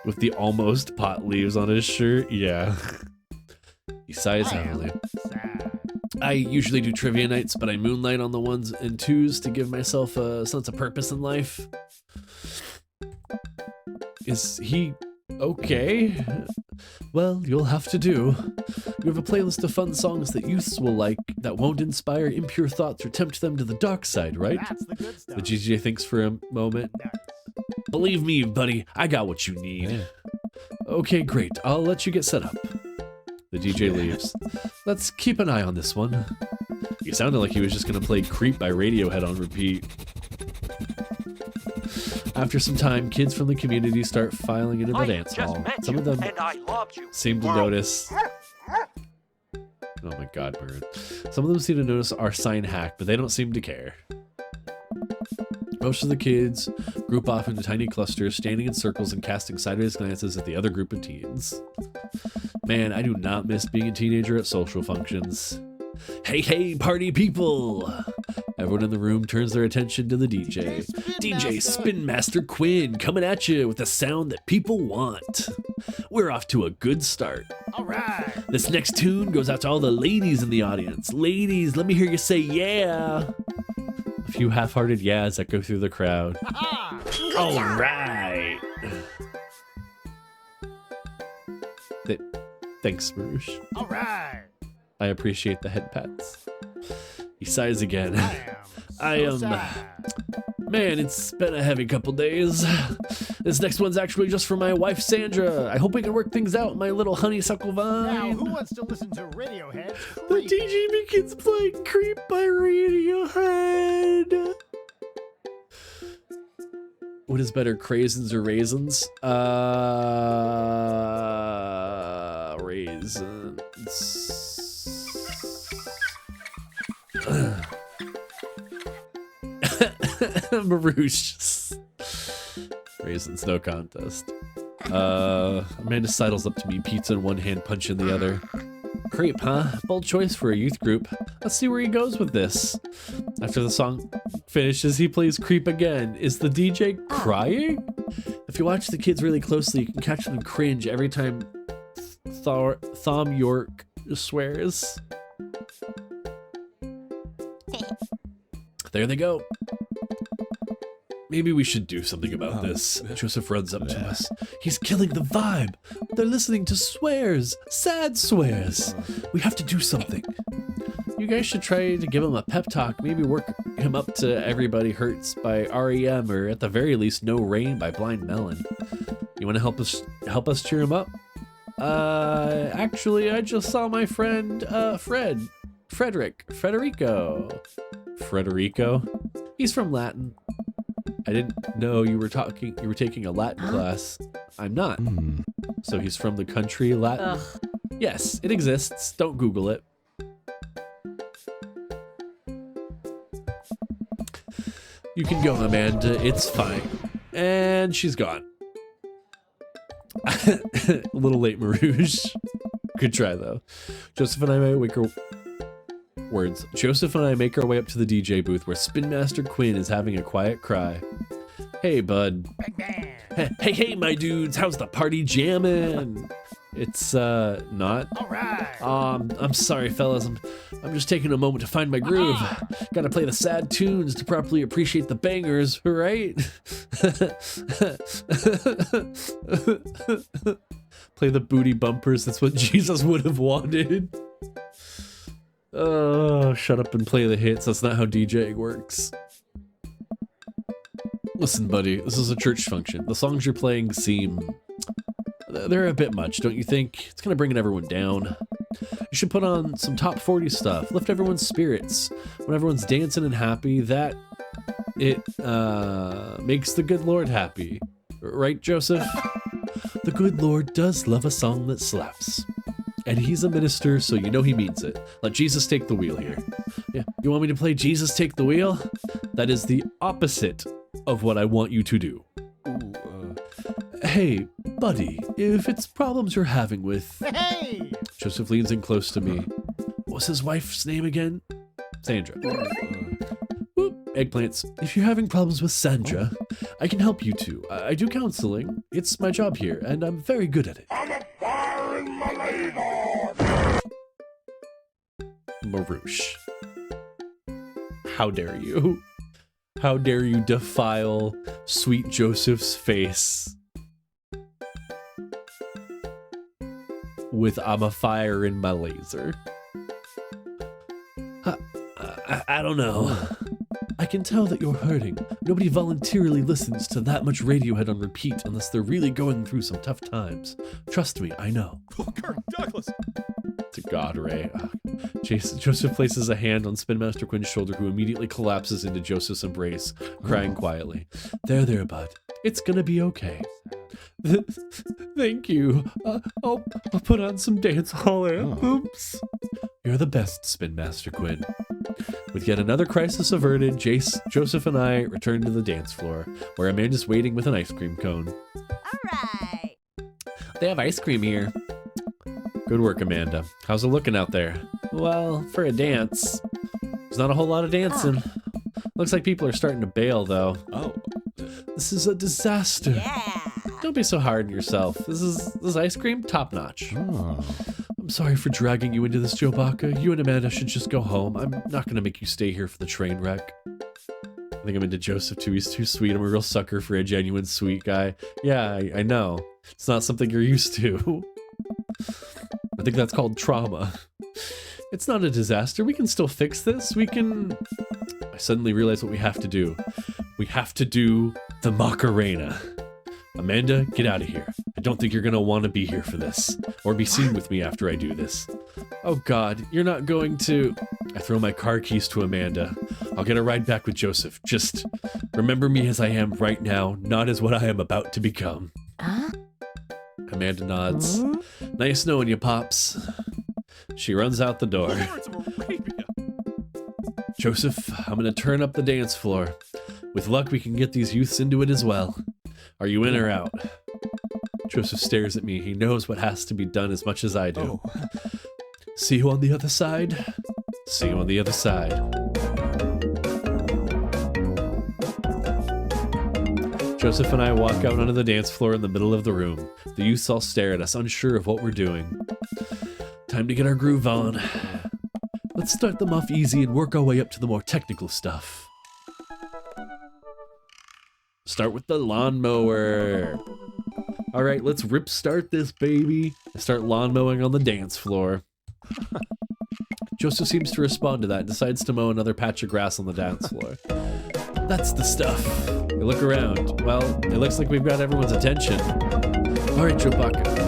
With the almost pot leaves on his shirt. Yeah. He sighs heavily. I usually do trivia nights, but I moonlight on the 1s and 2s to give myself a sense of purpose in life. Is he okay? Well, you'll have to do. You have a playlist of fun songs that youths will like that won't inspire impure thoughts or tempt them to the dark side, right? That's the good stuff. The GJ thinks for a moment. Believe me, buddy, I got what you need. Yeah. Okay, great. I'll let you get set up. The DJ leaves. Let's keep an eye on this one. He sounded like he was just gonna play Creep by Radiohead on repeat. After some time, kids from the community start filing into the dance hall. Some of them seem to notice. Oh my god, Bird. Some of them seem to notice our sign hack, but they don't seem to care. Most of the kids group off into tiny clusters, standing in circles and casting sideways glances at the other group of teens. Man, I do not miss being a teenager at social functions. Hey, party people! Everyone in the room turns their attention to the DJ. DJ Spin Master Quinn coming at you with a sound that people want. We're off to a good start. Alright! This next tune goes out to all the ladies in the audience. Ladies, let me hear you say yeah. A few half-hearted yeahs that go through the crowd. All right. Thanks, Marouche. Alright! I appreciate the head pats. He sighs again. I am. Man, it's been a heavy couple days. This next one's actually just for my wife, Sandra. I hope we can work things out, my little honeysuckle vine. Now, who wants to listen to Radiohead? The DJ begins playing Creep by Radiohead. What is better, craisins or raisins? Raisins. Marouche. Raisins, no contest. Amanda sidles up to me, pizza in one hand, punch in the other. Creep, huh? Bold choice for a youth group. Let's see where he goes with this. After the song finishes, he plays Creep again. Is the DJ crying? If you watch the kids really closely, you can catch them cringe every time Thom York swears. There they go. Maybe we should do something about this. Joseph runs up to us. He's killing the vibe. They're listening to swears. Sad swears. We have to do something. You guys should try to give him a pep talk. Maybe work him up to Everybody Hurts by REM, or at the very least, No Rain by Blind Melon. You want to help us cheer him up? Actually, I just saw my friend, Federico. He's from Latin. I didn't know you were taking a Latin class. I'm not. So he's from the country Latin? Ugh. Yes, it exists. Don't Google it. You can go, Amanda. It's fine. And she's gone. A little late, Marouche. Good try, though. Joseph and I make our words. Joseph and I make our way up to the DJ booth where Spin Master Quinn is having a quiet cry. Hey, bud. Hey, my dudes. How's the party jammin'? It's, not. All right. I'm sorry, fellas. I'm just taking a moment to find my groove. Gotta play the sad tunes to properly appreciate the bangers, right? Play the booty bumpers. That's what Jesus would have wanted. Oh, shut up and play the hits. That's not how DJing works. Listen, buddy, this is a church function. The songs you're playing seem... they're a bit much, don't you think? It's kind of bringing everyone down. You should put on some top 40 stuff. Lift everyone's spirits. When everyone's dancing and happy, it makes the good Lord happy. Right, Joseph? The good Lord does love a song that slaps. And he's a minister, so you know he means it. Let Jesus take the wheel here. Yeah, you want me to play Jesus Take the Wheel? That is the opposite of what I want you to do. Hey, buddy, if it's problems you're having with... Hey! Joseph leans in close to me. What's his wife's name again? Sandra. Eggplants. If you're having problems with Sandra, I can help you too. I do counseling. It's my job here, and I'm very good at it. I'm a fire in my ladle. Marouche. How dare you? How dare you defile sweet Joseph's face with "I'm a fire in my laser"? I don't know. I can tell that you're hurting. Nobody voluntarily listens to that much Radiohead on repeat unless they're really going through some tough times. Trust me, I know. Kirk Douglas. To God, Ray. Joseph places a hand on Spin Master Quinn's shoulder, who immediately collapses into Joseph's embrace, crying quietly. There, bud. It's gonna be okay. Thank you. I'll put on some dance hall anthems. You're the best, Spin Master Quinn. With yet another crisis averted, Joseph and I return to the dance floor, where Amanda's waiting with an ice cream cone. All right. They have ice cream here. Good work, Amanda. How's it looking out there? Well, for a dance, there's not a whole lot of dancing. Looks like people are starting to bail, though. Oh, this is a disaster. Yeah. Don't be so hard on yourself. This ice cream, top notch. Oh. I'm sorry for dragging you into this, Joe Baca. You and Amanda should just go home. I'm not gonna make you stay here for the train wreck. I think I'm into Joseph too. He's too sweet. I'm a real sucker for a genuine sweet guy. Yeah, I know. It's not something you're used to. I think that's called trauma. It's not a disaster. We can still fix this. I suddenly realize what we have to do. We have to do the Macarena. Amanda, get out of here. I don't think you're gonna want to be here for this, or be seen with me after I do this. Oh God, you're not going to... I throw my car keys to Amanda. I'll get a ride back with Joseph. Just remember me as I am right now, not as what I am about to become. Amanda nods. Nice knowing you, Pops. She runs out the door. Joseph, I'm gonna turn up the dance floor. With luck, we can get these youths into it as well. Are you in or out? Joseph stares at me. He knows what has to be done as much as I do. See you on the other side? See you on the other side. Joseph and I walk out onto the dance floor in the middle of the room. The youths all stare at us, unsure of what we're doing. Time to get our groove on. Let's start them off easy and work our way up to the more technical stuff. Start with the lawnmower. All right, let's start this, baby. And start lawn mowing on the dance floor. Joseph seems to respond to that and decides to mow another patch of grass on the dance floor. That's the stuff. We look around. Well, it looks like we've got everyone's attention. All right, Joe Baca.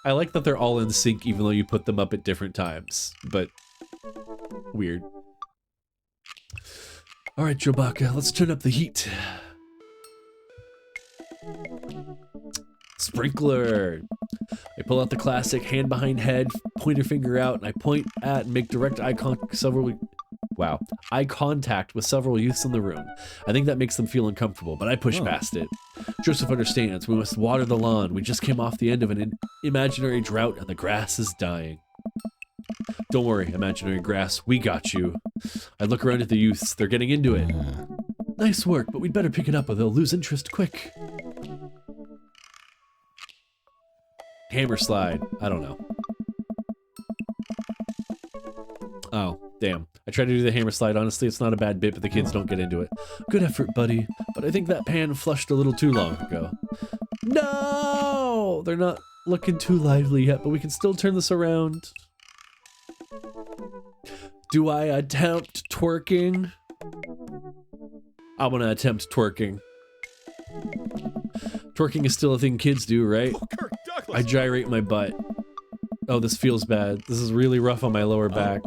I like that they're all in sync even though you put them up at different times, but weird. All right, Joe Baca, let's turn up the heat. Sprinkler. I pull out the classic hand behind head, pointer finger out, and I point at and make direct eye contact several... wow, eye contact with several youths in the room. I think that makes them feel uncomfortable, but I push past it. Joseph understands. We must water the lawn. We just came off the end of an imaginary drought and the grass is dying. Don't worry, imaginary grass. We got you. I look around at the youths. They're getting into it. Nice work, but we'd better pick it up or they'll lose interest quick. Hammer slide. I don't know. Oh, damn. I tried to do the hammer slide. Honestly, it's not a bad bit, but the kids don't get into it. Good effort, buddy. But I think that pan flushed a little too long ago. No! They're not looking too lively yet, but we can still turn this around. Do I attempt twerking? I want to attempt twerking. Twerking is still a thing kids do, right? I gyrate my butt. Oh, this feels bad. This is really rough on my lower back.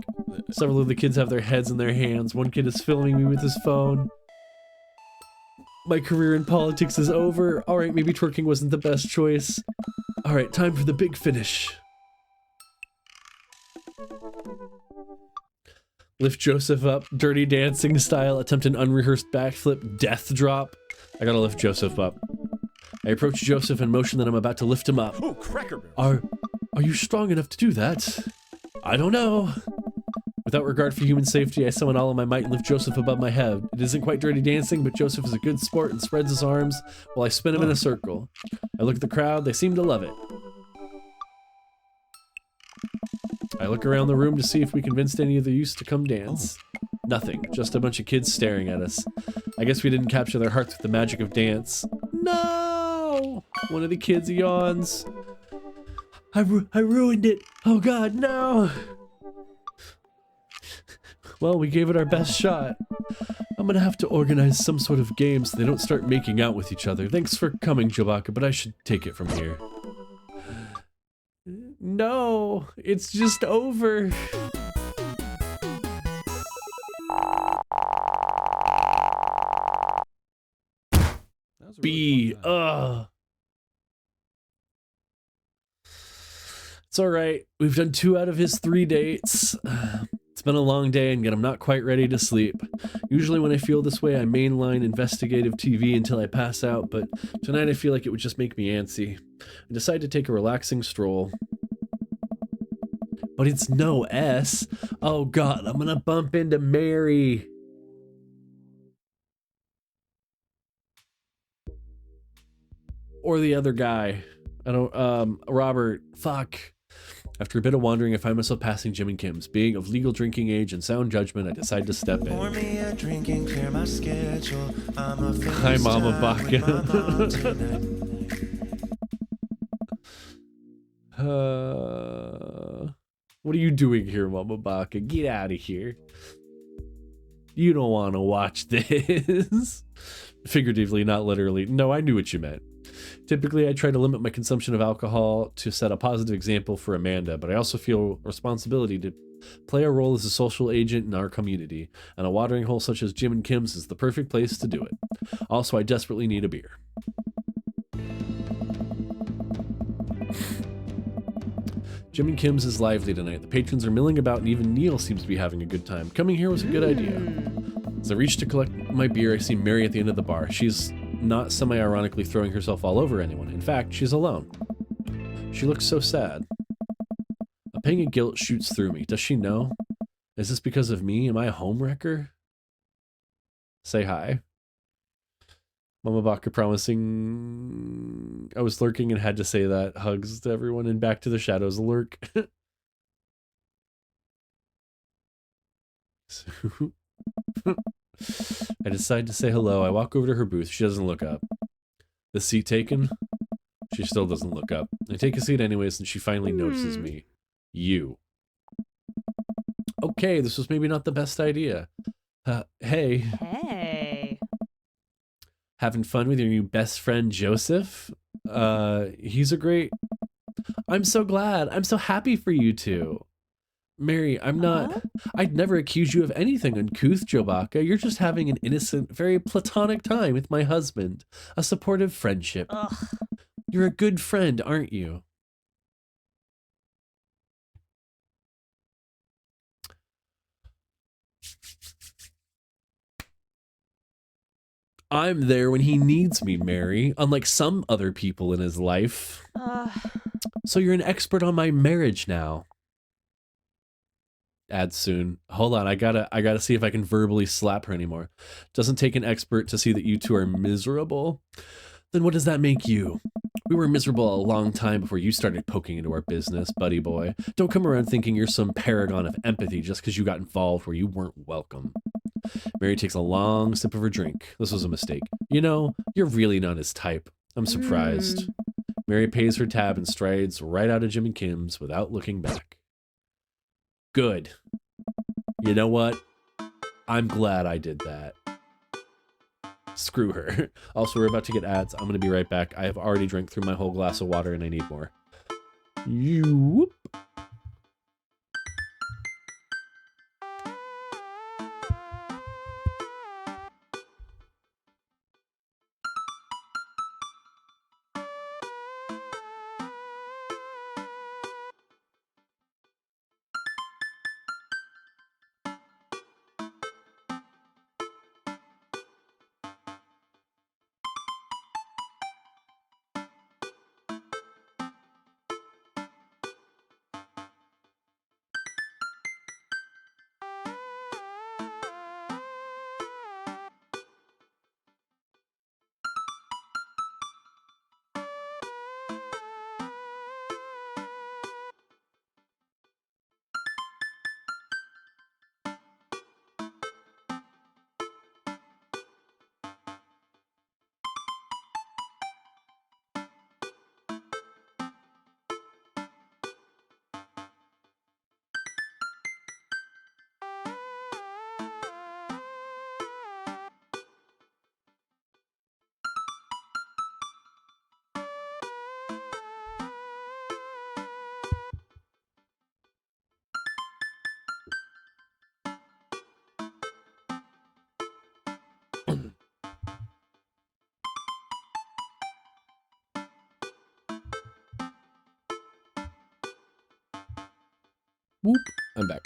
Several of the kids have their heads in their hands. One kid is filming me with his phone. My career in politics is over. Alright, maybe twerking wasn't the best choice. Alright, time for the big finish. Lift Joseph up, Dirty Dancing style, attempt an unrehearsed backflip, death drop. I gotta lift Joseph up. I approach Joseph and motion that I'm about to lift him up. Oh, cracker barrels. Are you strong enough to do that? I don't know. Without regard for human safety, I summon all of my might and lift Joseph above my head. It isn't quite Dirty Dancing, but Joseph is a good sport and spreads his arms while I spin him in a circle. I look at the crowd, they seem to love it. I look around the room to see if we convinced any of the youths to come dance. Nothing, just a bunch of kids staring at us. I guess we didn't capture their hearts with the magic of dance. No! One of the kids yawns. I ruined it. Oh God, no! Well, we gave it our best shot. I'm gonna have to organize some sort of game so they don't start making out with each other. Thanks for coming, Chewbacca, but I should take it from here. No, it's just over. B, It's alright. We've done 2 out of his 3 dates. It's been a long day and yet I'm not quite ready to sleep. Usually when I feel this way, I mainline investigative TV until I pass out, but tonight I feel like it would just make me antsy. I decide to take a relaxing stroll. But it's no S. Oh God, I'm gonna bump into Mary. Or the other guy. Robert. Fuck. After a bit of wandering, I find myself passing Jim and Kim's. Being of legal drinking age and sound judgment, I decide to step in. Hi, Mama Baka. What are you doing here, Mama Baka? Get out of here. You don't want to watch this. Figuratively, not literally. No, I knew what you meant. Typically, I try to limit my consumption of alcohol to set a positive example for Amanda, but I also feel a responsibility to play a role as a social agent in our community, and a watering hole such as Jim and Kim's is the perfect place to do it. Also, I desperately need a beer. Jim and Kim's is lively tonight. The patrons are milling about and even Neil seems to be having a good time. Coming here was a good idea. As I reach to collect my beer, I see Mary at the end of the bar. She's not semi-ironically throwing herself all over anyone. In fact, she's alone. She looks so sad. A pang of guilt shoots through me. Does she know? Is this because of me? Am I a homewrecker? Say hi. Mama Baka promising I was lurking and had to say that. Hugs to everyone and back to the shadows lurk. I decide to say hello. I walk over to her booth. She doesn't look up. The seat taken? She still doesn't look up. I take a seat anyways and she finally notices me. You. Okay, this was maybe not the best idea. Hey. Hey. Having fun with your new best friend, Joseph? He's a great... I'm so glad. I'm so happy for you two. Mary, I'm not... I'd never accuse you of anything uncouth, Chewbacca. You're just having an innocent, very platonic time with my husband. A supportive friendship. Ugh. You're a good friend, aren't you? I'm there when he needs me, Mary, unlike some other people in his life. So you're an expert on my marriage now. Add soon. Hold on, I gotta see if I can verbally slap her anymore. Doesn't take an expert to see that you two are miserable. Then what does that make you? We were miserable a long time before you started poking into our business, buddy boy. Don't come around thinking you're some paragon of empathy just because you got involved where you weren't welcome. Mary takes a long sip of her drink. This was a mistake. You know, you're really not his type. I'm surprised. Mary pays her tab and strides right out of Jim and Kim's without looking back. Good. You know what? I'm glad I did that. Screw her. Also, we're about to get ads. I'm going to be right back. I have already drank through my whole glass of water and I need more. You. Whoop. I'm back.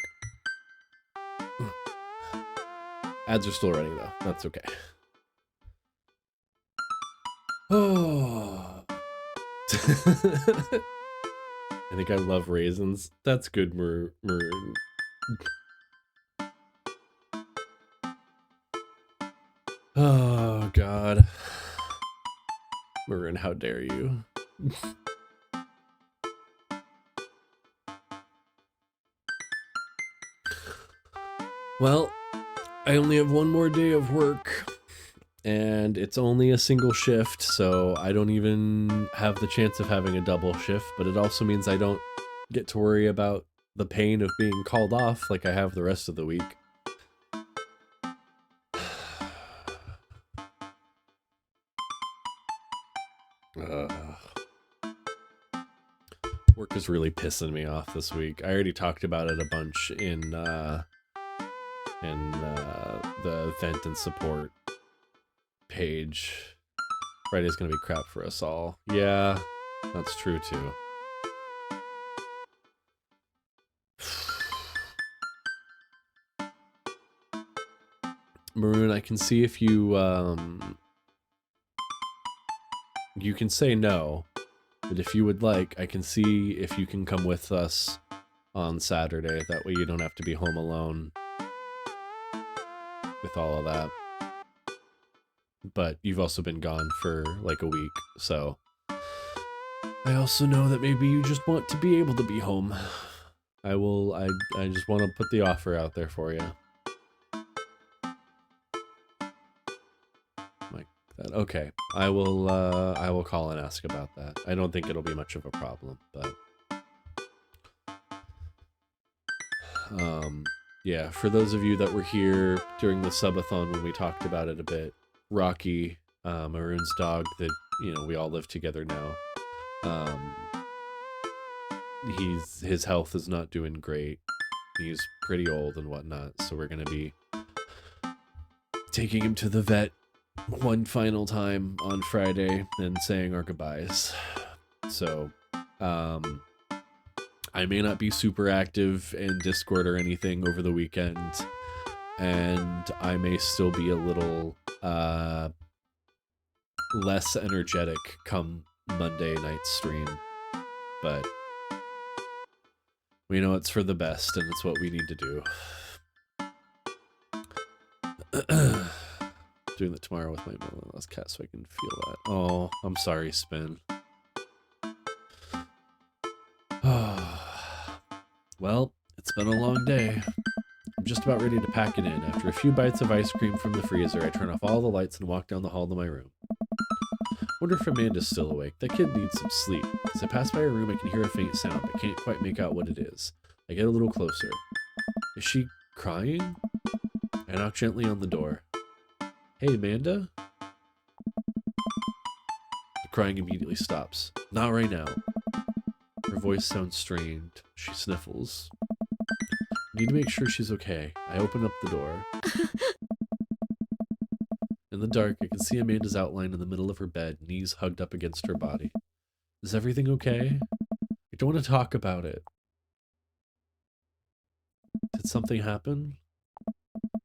Ads are still running though. That's okay. Oh. I think I love raisins. That's good, Maroon. Oh, God. Maroon, how dare you? Well, I only have one more day of work, and it's only a single shift, so I don't even have the chance of having a double shift, but it also means I don't get to worry about the pain of being called off like I have the rest of the week. Work is really pissing me off this week. I already talked about it a bunch in the event and support page. Friday's gonna be crap for us all. Yeah, that's true too. Maroon, I can see if you you can say no, but if you would like, I can see if you can come with us on Saturday. That way you don't have to be home alone with all of that. But you've also been gone for like a week, so I also know that maybe you just want to be able to be home. I just want to put the offer out there for you. Like that. Okay. I will call and ask about that. I don't think it'll be much of a problem, but yeah, for those of you that were here during the subathon when we talked about it a bit, Rocky, Maroon's dog that, you know, we all live together now. His health is not doing great. He's pretty old and whatnot, so we're gonna be taking him to the vet one final time on Friday and saying our goodbyes. So, I may not be super active in Discord or anything over the weekend, and I may still be a little less energetic come Monday night stream, but we know it's for the best and it's what we need to do. Doing that tomorrow with my mother-in-law's cat so I can feel that. Oh, I'm sorry, Spin. Well, it's been a long day. I'm just about ready to pack it in. After a few bites of ice cream from the freezer, I turn off all the lights and walk down the hall to my room. Wonder if Amanda's still awake. That kid needs some sleep. As I pass by her room, I can hear a faint sound, but can't quite make out what it is. I get a little closer. Is she crying? I knock gently on the door. Hey, Amanda? The crying immediately stops. Not right now. Her voice sounds strained. She sniffles. I need to make sure she's okay. I open up the door. In the dark, I can see Amanda's outline in the middle of her bed, knees hugged up against her body. Is everything okay? I don't want to talk about it. Did something happen?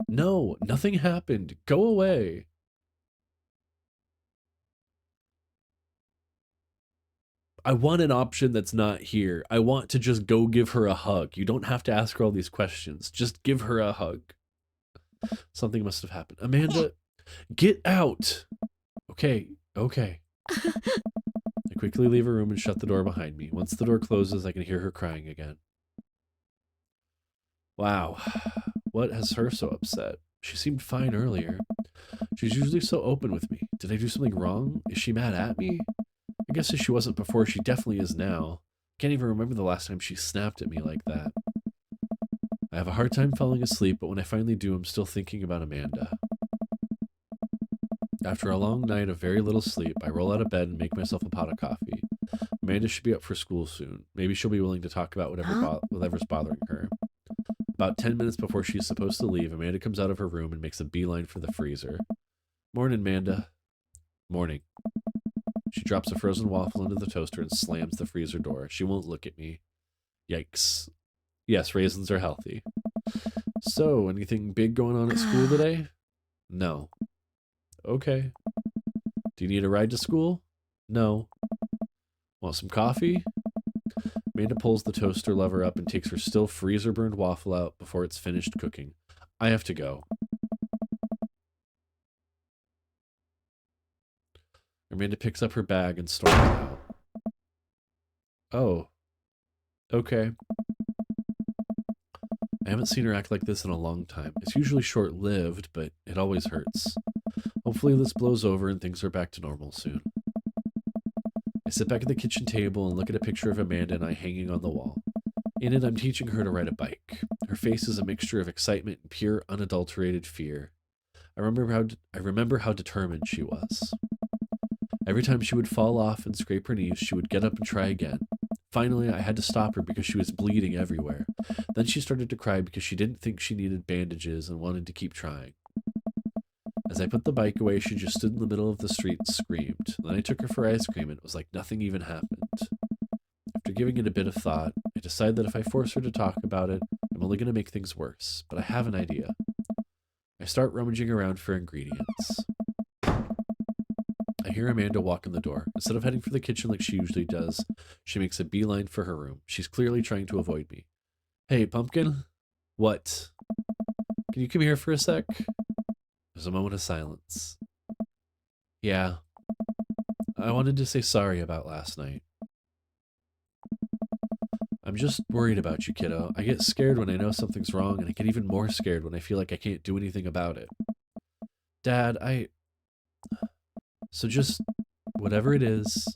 No, nothing happened. Go away. I want an option that's not here. I want to just go give her a hug. You don't have to ask her all these questions. Just give her a hug. Something must have happened. Amanda, get out. Okay, okay. I quickly leave her room and shut the door behind me. Once the door closes, I can hear her crying again. Wow. What has her so upset? She seemed fine earlier. She's usually so open with me. Did I do something wrong? Is she mad at me? I guess if she wasn't before, she definitely is now. Can't even remember the last time she snapped at me like that. I have a hard time falling asleep, but when I finally do, I'm still thinking about Amanda. After a long night of very little sleep, I roll out of bed and make myself a pot of coffee. Amanda should be up for school soon. Maybe she'll be willing to talk about whatever's bothering her. About 10 minutes before she's supposed to leave, Amanda comes out of her room and makes a beeline for the freezer. Morning, Amanda. Morning. She drops a frozen waffle into the toaster and slams the freezer door. She won't look at me. Yikes. Yes, raisins are healthy. So, anything big going on at school today? No. Okay. Do you need a ride to school? No. Want some coffee? Amanda pulls the toaster lever up and takes her still freezer-burned waffle out before it's finished cooking. I have to go. Amanda picks up her bag and storms out. Oh. Okay. I haven't seen her act like this in a long time. It's usually short-lived, but it always hurts. Hopefully this blows over and things are back to normal soon. I sit back at the kitchen table and look at a picture of Amanda and I hanging on the wall. In it, I'm teaching her to ride a bike. Her face is a mixture of excitement and pure, unadulterated fear. I remember how determined she was. Every time she would fall off and scrape her knees, she would get up and try again. Finally, I had to stop her because she was bleeding everywhere. Then she started to cry because she didn't think she needed bandages and wanted to keep trying. As I put the bike away, she just stood in the middle of the street and screamed. Then I took her for ice cream and it was like nothing even happened. After giving it a bit of thought, I decide that if I force her to talk about it, I'm only going to make things worse. But I have an idea. I start rummaging around for ingredients. I hear Amanda walk in the door. Instead of heading for the kitchen like she usually does, she makes a beeline for her room. She's clearly trying to avoid me. Hey, Pumpkin? What? Can you come here for a sec? There's a moment of silence. Yeah. I wanted to say sorry about last night. I'm just worried about you, kiddo. I get scared when I know something's wrong, and I get even more scared when I feel like I can't do anything about it. Dad, So just, whatever it is,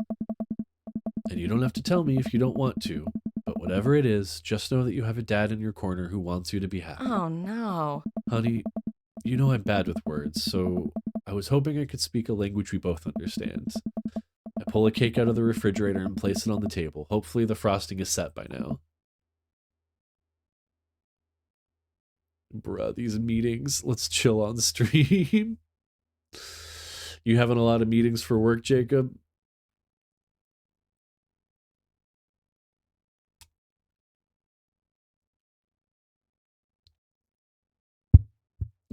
and you don't have to tell me if you don't want to, but whatever it is, just know that you have a dad in your corner who wants you to be happy. Oh, no. Honey, you know I'm bad with words, so I was hoping I could speak a language we both understand. I pull a cake out of the refrigerator and place it on the table. Hopefully the frosting is set by now. Bruh, these meetings. Let's chill on stream. You having a lot of meetings for work, Jacob?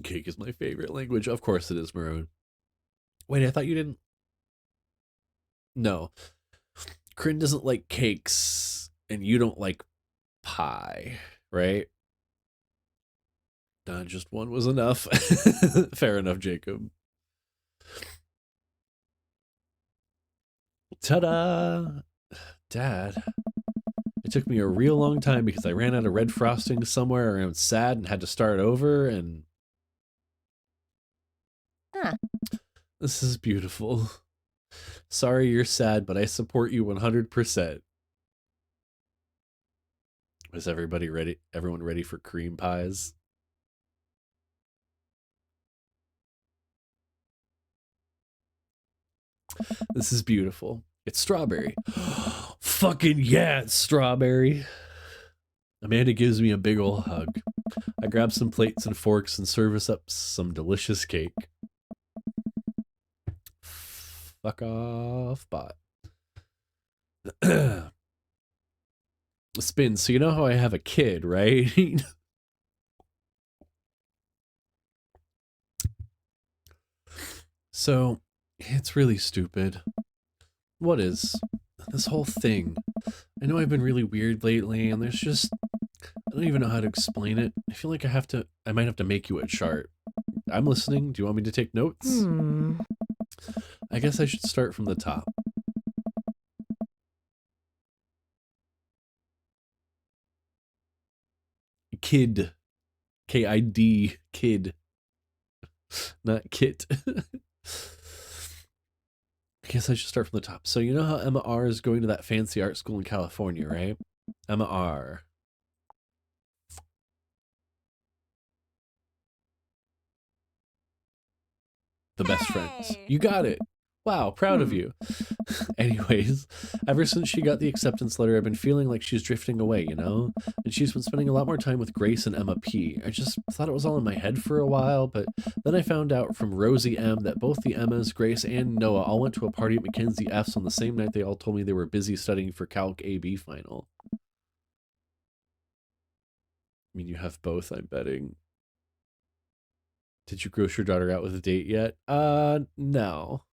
Cake is my favorite language. Of course it is, Maroon. Wait, I thought you didn't... No. Corinne doesn't like cakes, and you don't like pie, right? Just one was enough. Fair enough, Jacob. Ta-da! Dad. It took me a real long time because I ran out of red frosting somewhere and I was sad and had to start over and... Huh. This is beautiful. Sorry you're sad, but I support you 100%. Is everybody ready? Everyone ready for cream pies? This is beautiful. It's strawberry. Fucking yeah, it's strawberry. Amanda gives me a big ol' hug. I grab some plates and forks and serve us up some delicious cake. Fuck off, bot. Spin, so you know how I have a kid, right? So, it's really stupid. What is? This whole thing. I know I've been really weird lately, and there's just... I don't even know how to explain it. I feel like I might have to make you a chart. I'm listening. Do you want me to take notes? I guess I should start from the top. Kid. K-I-D. Kid. Not kit. I guess I should start from the top. So you know how Emma R is going to that fancy art school in California, right? Emma R. The best friends. You got it. Wow, proud of you. Anyways, ever since she got the acceptance letter, I've been feeling like she's drifting away, you know? And she's been spending a lot more time with Grace and Emma P. I just thought it was all in my head for a while, but then I found out from Rosie M that both the Emmas, Grace, and Noah all went to a party at Mackenzie F's on the same night they all told me they were busy studying for Calc AB final. I mean, you have both, I'm betting. Did you gross your daughter out with a date yet? No.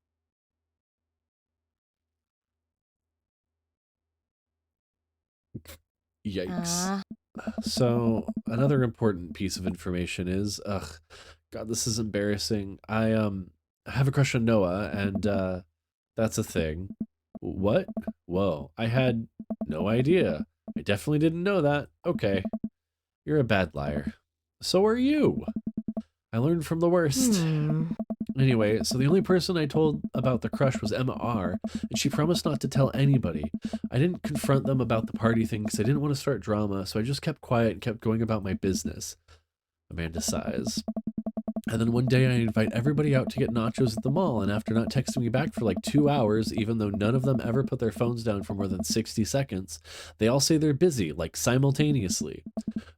Yikes. So, another important piece of information is, God, this is embarrassing. I have a crush on Noah, and, that's a thing. What? Whoa, I had no idea. I definitely didn't know that. Okay. You're a bad liar. So are you. I learned from the worst. Anyway, so the only person I told about the crush was Emma R, and she promised not to tell anybody. I didn't confront them about the party thing because I didn't want to start drama, so I just kept quiet and kept going about my business. Amanda sighs. And then one day I invite everybody out to get nachos at the mall, and after not texting me back for like 2 hours, even though none of them ever put their phones down for more than 60 seconds, they all say they're busy, like simultaneously.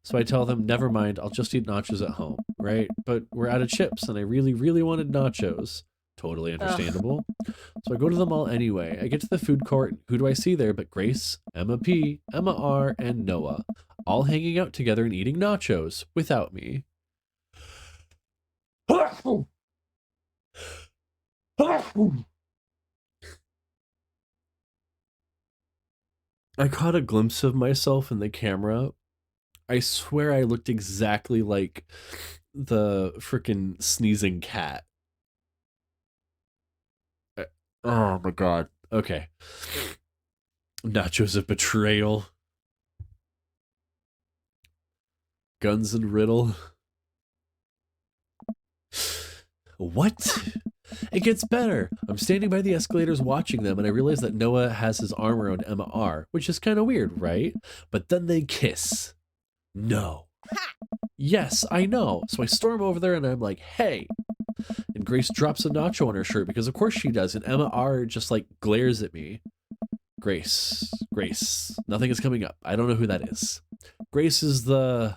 So I tell them, never mind, I'll just eat nachos at home, right? But we're out of chips, and I really, really wanted nachos. Totally understandable. So I go to the mall anyway. I get to the food court. Who do I see there but Grace, Emma P, Emma R, and Noah, all hanging out together and eating nachos without me. I caught a glimpse of myself in the camera. I swear I looked exactly like the frickin' sneezing cat. Oh my god. Okay. Nachos of betrayal. Guns and riddle. What? It gets better. I'm standing by the escalators watching them, and I realize that Noah has his arm around Emma R, which is kind of weird, right? But then they kiss. No. Yes, I know. So I storm over there and I'm like, hey. And Grace drops a nacho on her shirt because of course she does. And Emma R just like glares at me. Grace. Nothing is coming up. I don't know who that is. Grace is the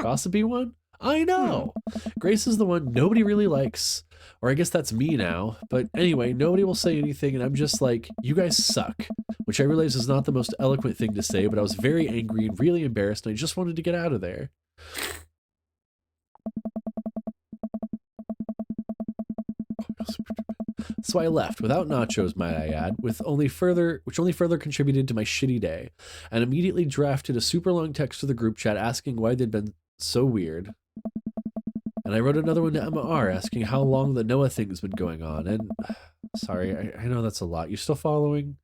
gossipy one? I know. Grace is the one nobody really likes. Or I guess that's me now. But anyway, nobody will say anything, and I'm just like, you guys suck. Which I realize is not the most eloquent thing to say, but I was very angry and really embarrassed, and I just wanted to get out of there. So I left without nachos, might I add, which only further contributed to my shitty day, and immediately drafted a super long text to the group chat asking why they'd been so weird. And I wrote another one to Emma R asking how long the Noah thing's been going on. And sorry, I know that's a lot. You still following?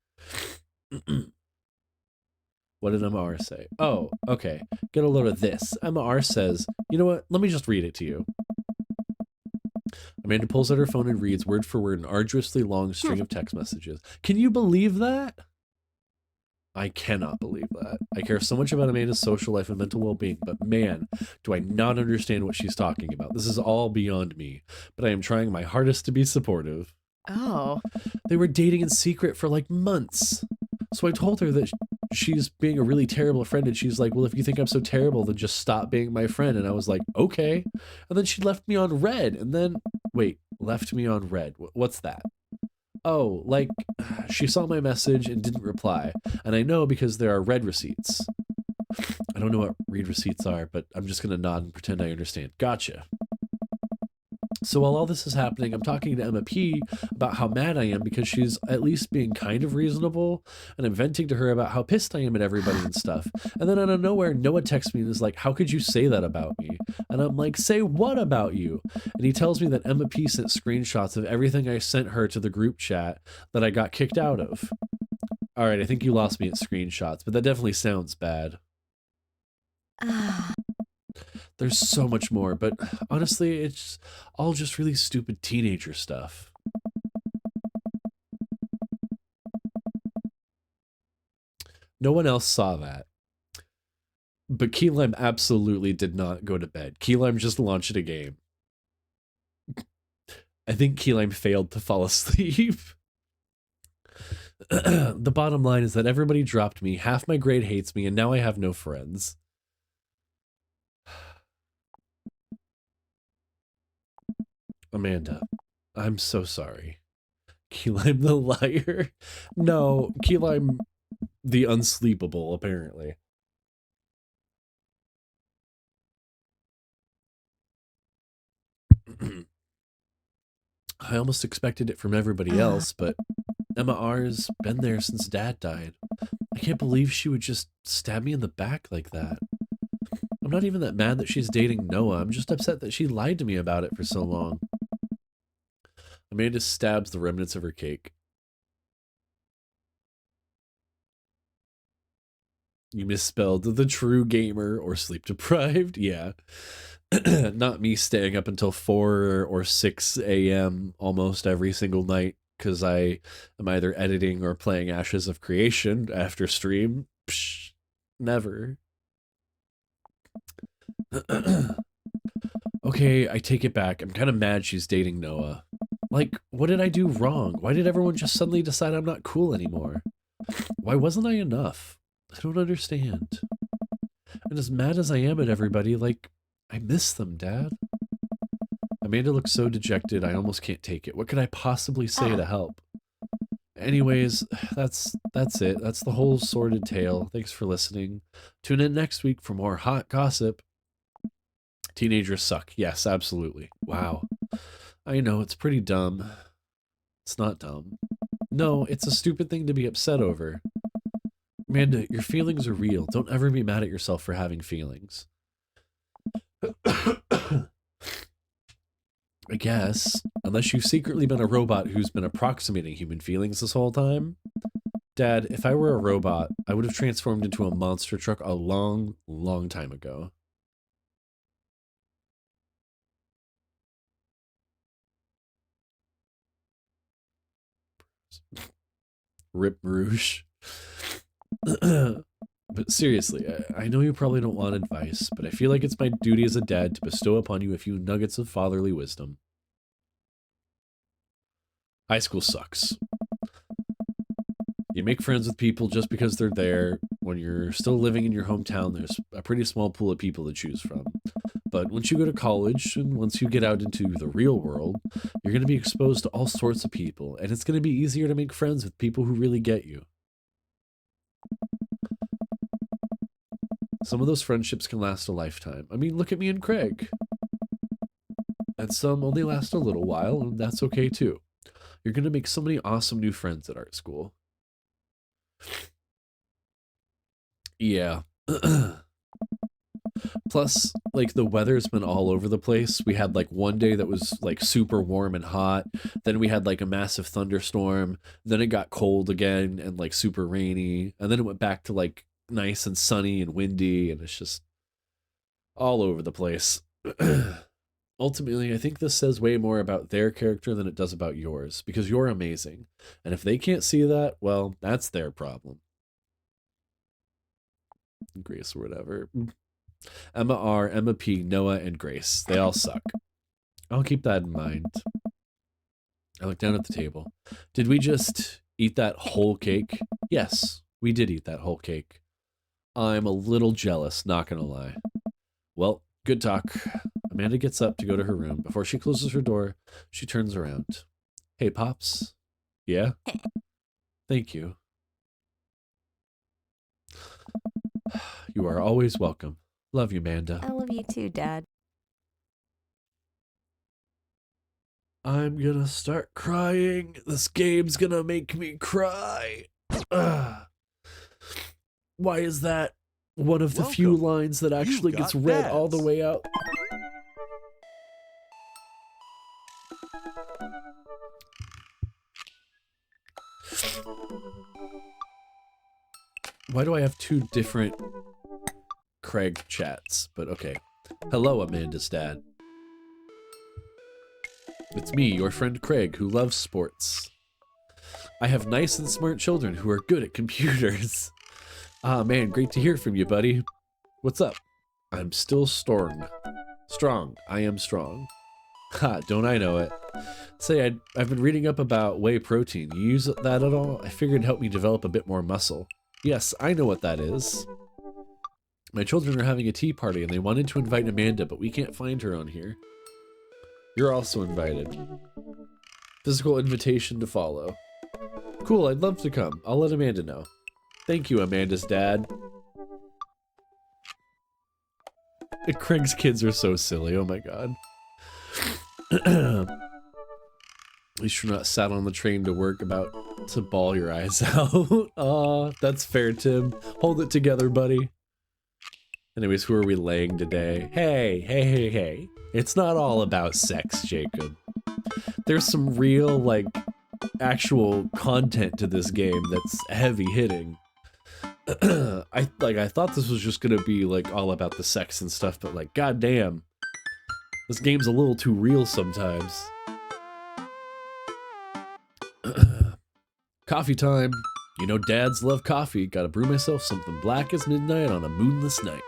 What did Emma R say? Oh, okay. Get a load of this. Emma R says, you know what? Let me just read it to you. Amanda pulls out her phone and reads word for word an arduously long string of text messages. Can you believe that? I cannot believe that. I care so much about Amanda's social life and mental well-being, but man, do I not understand what she's talking about. This is all beyond me, but I am trying my hardest to be supportive. Oh. They were dating in secret for like months. So I told her that she's being a really terrible friend, and she's like, well, if you think I'm so terrible, then just stop being my friend. And I was like, okay. And then she left me on red, and then, wait, left me on red. What's that? Oh, like, she saw my message and didn't reply. And I know because there are read receipts. I don't know what read receipts are, but I'm just going to nod and pretend I understand. Gotcha. So while all this is happening, I'm talking to Emma P about how mad I am because she's at least being kind of reasonable, and I'm venting to her about how pissed I am at everybody and stuff. And then out of nowhere, Noah texts me and is like, how could you say that about me? And I'm like, say what about you? And he tells me that Emma P sent screenshots of everything I sent her to the group chat that I got kicked out of. All right, I think you lost me at screenshots, but that definitely sounds bad. There's so much more, but honestly, it's all just really stupid teenager stuff. No one else saw that. But Key Lime absolutely did not go to bed. Key Lime just launched a game. I think Key Lime failed to fall asleep. The bottom line is that everybody dropped me, half my grade hates me, and now I have no friends. Amanda, I'm so sorry. Key Lime the liar? No, Key Lime the unsleepable, apparently. I almost expected it from everybody else, but Emma R's been there since Dad died. I can't believe she would just stab me in the back like that. I'm not even that mad that she's dating Noah. I'm just upset that she lied to me about it for so long. Amanda stabs the remnants of her cake. You misspelled the true gamer or sleep deprived. Yeah. Not me staying up until 4 or 6 a.m. almost every single night because I am either editing or playing Ashes of Creation after stream. Psh, never. Okay, I take it back. I'm kind of mad she's dating Noah. Like, what did I do wrong? Why did everyone just suddenly decide I'm not cool anymore? Why wasn't I enough? I don't understand. And as mad as I am at everybody, like, I miss them, Dad. Amanda looks so dejected, I almost can't take it. What could I possibly say to help? Anyways, that's it. That's the whole sordid tale. Thanks for listening. Tune in next week for more hot gossip. Teenagers suck. Yes, absolutely. Wow. I know, it's pretty dumb. It's not dumb. No, it's a stupid thing to be upset over. Amanda, your feelings are real. Don't ever be mad at yourself for having feelings. I guess, unless you've secretly been a robot who's been approximating human feelings this whole time. Dad, if I were a robot, I would have transformed into a monster truck a long, long time ago. Rip Rouge. But seriously, I know you probably don't want advice, but I feel like it's my duty as a dad to bestow upon you a few nuggets of fatherly wisdom. High school sucks. You make friends with people just because they're there. When you're still living in your hometown, there's a pretty small pool of people to choose from. But once you go to college, and once you get out into the real world, you're going to be exposed to all sorts of people, and it's going to be easier to make friends with people who really get you. Some of those friendships can last a lifetime. I mean, look at me and Craig. And some only last a little while, and that's okay too. You're going to make so many awesome new friends at art school. Yeah. Plus, like, the weather's been all over the place. We had, like, one day that was, like, super warm and hot. Then we had, like, a massive thunderstorm. Then it got cold again and, like, super rainy. And then it went back to, like, nice and sunny and windy. And it's just all over the place. Ultimately, I think this says way more about their character than it does about yours. Because you're amazing. And if they can't see that, well, that's their problem. Grace or whatever. Emma R, Emma P, Noah, and Grace. They all suck. I'll keep that in mind. I look down at the table. Did we just eat that whole cake? Yes, we did eat that whole cake. I'm a little jealous, not gonna lie. Well, good talk. Amanda gets up to go to her room. Before she closes her door, she turns around. Hey, Pops. Yeah? Thank you. You are always welcome. Love you, Amanda. I love you too, Dad. I'm gonna start crying. This game's gonna make me cry. Why is that one of the few lines that actually gets read all the way out? Why do I have two different Craig chats? But okay. Hello, Amanda's dad. It's me, your friend Craig, who loves sports. I have nice and smart children who are good at computers. Ah, man, great to hear from you, buddy. What's up? I'm still strong. Strong. I am strong. Ha, don't I know it. Say, I've been reading up about whey protein. You use that at all? I figured it'd help me develop a bit more muscle. Yes, I know what that is. My children are having a tea party and they wanted to invite Amanda, but we can't find her on here. You're also invited. Physical invitation to follow. Cool, I'd love to come. I'll let Amanda know. Thank you, Amanda's dad. Craig's kids are so silly, oh my god. At least you're not sat on the train to work about to bawl your eyes out. Aw, that's fair, Tim. Hold it together, buddy. Anyways, who are we laying today? Hey. It's not all about sex, Jacob. There's some real, like, actual content to this game that's heavy hitting. I thought this was just gonna be, like, all about the sex and stuff, but, like, goddamn. This game's a little too real sometimes. Coffee time. You know dads love coffee. Gotta brew myself something black as midnight on a moonless night.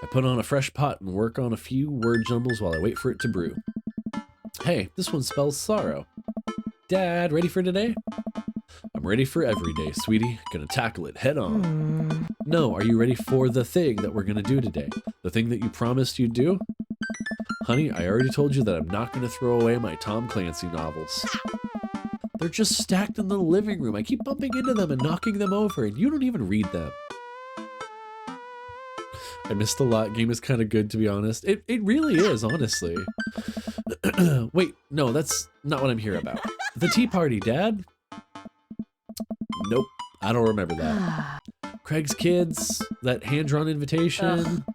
I put on a fresh pot and work on a few word jumbles while I wait for it to brew. Hey, this one spells sorrow. Dad, ready for today? I'm ready for every day, sweetie. Gonna tackle it head on. No, are you ready for the thing that we're gonna do today? The thing that you promised you'd do? Honey, I already told you that I'm not gonna throw away my Tom Clancy novels. They're just stacked in the living room. I keep bumping into them and knocking them over, and you don't even read them. I missed a lot. Game is kind of good, to be honest. It really is, honestly. Wait, no, that's not what I'm here about. The tea party, Dad? Nope, I don't remember that. Craig's kids, that hand-drawn invitation.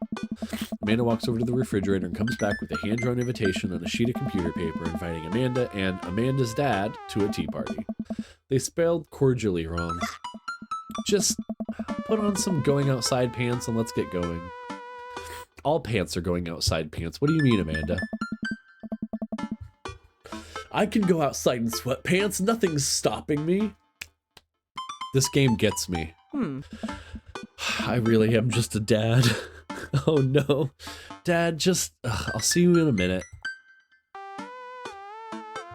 Amanda walks over to the refrigerator and comes back with a hand-drawn invitation on a sheet of computer paper inviting Amanda and Amanda's dad to a tea party. They spelled cordially wrong. Just put on some going outside pants and let's get going. All pants are going outside pants. What do you mean, Amanda? I can go outside in sweatpants. Nothing's stopping me. This game gets me. I really am just a dad. Oh no. Dad, just... I'll see you in a minute.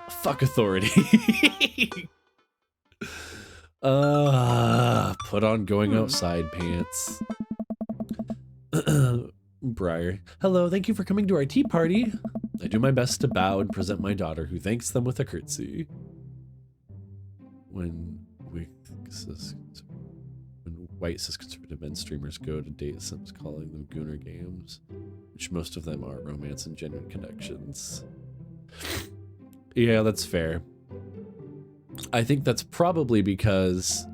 Fuck authority. Put on going outside pants. Briar. Hello, thank you for coming to our tea party. I do my best to bow and present my daughter, who thanks them with a curtsy. When white cis conservative men streamers go to date sims calling them gooner games, which most of them are romance and genuine connections. Yeah, that's fair. I think that's probably because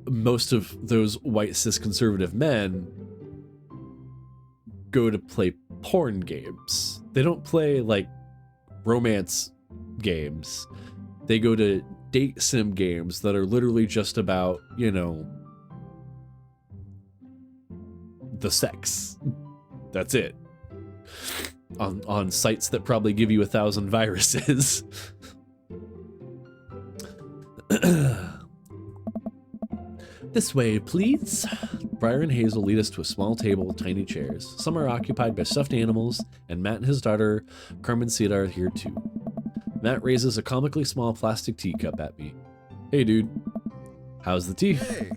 most of those white cis conservative men go to play porn games. They don't play like romance games. They go to date sim games that are literally just about, you know, the sex. That's it. On sites that probably give you 1,000 viruses. This way, please. Briar and Hazel lead us to a small table with tiny chairs. Some are occupied by stuffed animals, and Matt and his daughter, Carmencita, are here too. Matt raises a comically small plastic teacup at me. Hey, dude. How's the tea? Hey.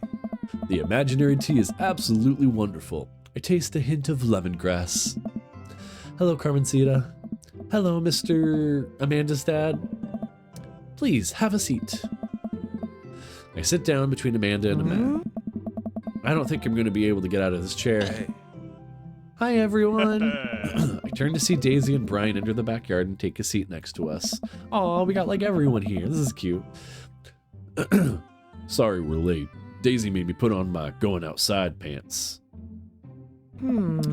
The imaginary tea is absolutely wonderful. I taste a hint of lemongrass. Hello, Carmencita. Hello, Mr. Amanda's dad. Please, have a seat. I sit down between Amanda and Matt. I don't think I'm going to be able to get out of this chair. Hey. Hi, everyone. I turn to see Daisy and Brian enter the backyard and take a seat next to us. Aw, we got like everyone here. This is cute. Sorry we're late. Daisy made me put on my going outside pants.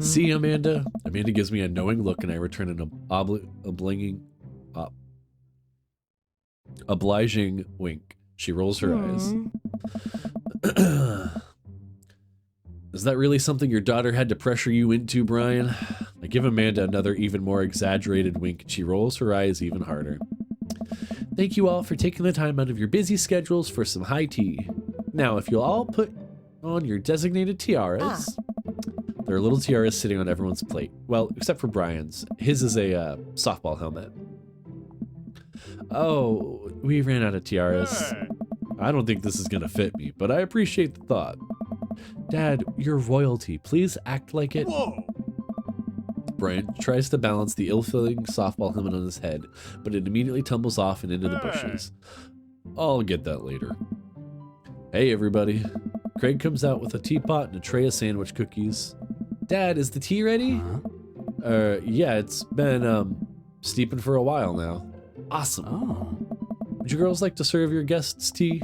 See, Amanda? Amanda gives me a knowing look and I return an obliging wink. She rolls her eyes. Is that really something your daughter had to pressure you into, Brian? I give Amanda another even more exaggerated wink and she rolls her eyes even harder. Thank you all for taking the time out of your busy schedules for some high tea. Now, if you'll all put on your designated tiaras. There are little tiaras sitting on everyone's plate. Well, except for Brian's. His is a softball helmet. Oh, we ran out of tiaras. I don't think this is gonna fit me, but I appreciate the thought. Dad, you're royalty. Please act like it. Whoa! Brian tries to balance the ill-fitting softball helmet on his head, but it immediately tumbles off and into the bushes. I'll get that later. Hey, everybody. Craig comes out with a teapot and a tray of sandwich cookies. Dad, is the tea ready? Yeah, it's been, steeping for a while now. Awesome. Oh. Would you girls like to serve your guests tea?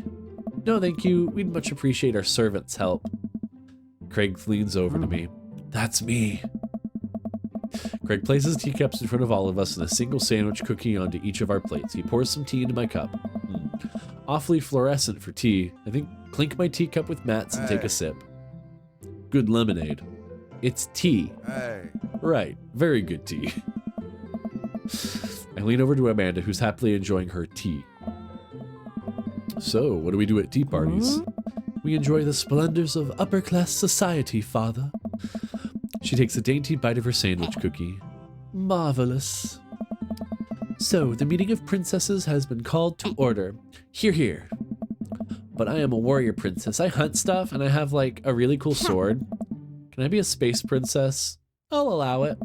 No, thank you. We'd much appreciate our servants' help. Craig leans over to me. That's me. Craig places teacups in front of all of us and a single sandwich cookie onto each of our plates. He pours some tea into my cup. Awfully fluorescent for tea. I think clink my teacup with Matt's and take a sip. Good lemonade. It's tea. Hey. Right. Very good tea. I lean over to Amanda, who's happily enjoying her tea. So, what do we do at tea parties? We enjoy the splendors of upper-class society, Father. She takes a dainty bite of her sandwich cookie. Marvelous. So, the meeting of princesses has been called to order. Hear, hear. But I am a warrior princess. I hunt stuff, and I have, like, a really cool sword. Can I be a space princess? I'll allow it.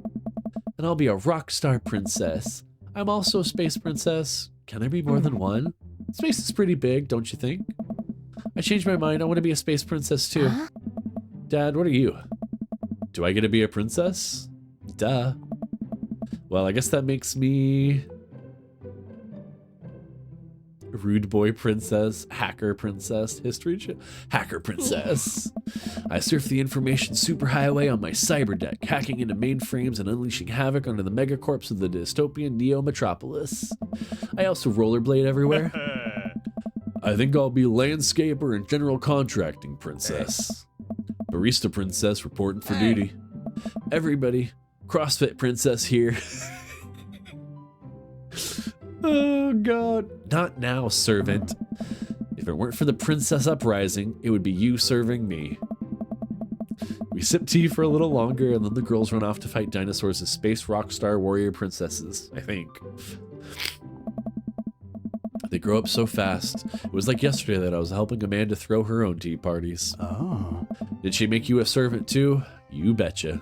And I'll be a rock star princess. I'm also a space princess. Can there be more than one? Space is pretty big, don't you think? I changed my mind. I want to be a space princess, too. Dad, what are you? Do I get to be a princess? Duh. Well, I guess that makes me... Rude boy princess, hacker princess, hacker princess. I surf the information superhighway on my cyber deck, hacking into mainframes and unleashing havoc onto the megacorps of the dystopian neo-metropolis. I also rollerblade everywhere. I think I'll be landscaper and general contracting princess. Barista princess reporting for duty. Everybody, CrossFit princess here. Oh god. Not now, servant. If it weren't for the princess uprising, it would be you serving me. We sip tea for a little longer, and then the girls run off to fight dinosaurs as space rock star warrior princesses, I think. They grow up so fast. It was like yesterday that I was helping Amanda throw her own tea parties. Oh. Did she make you a servant too? You betcha.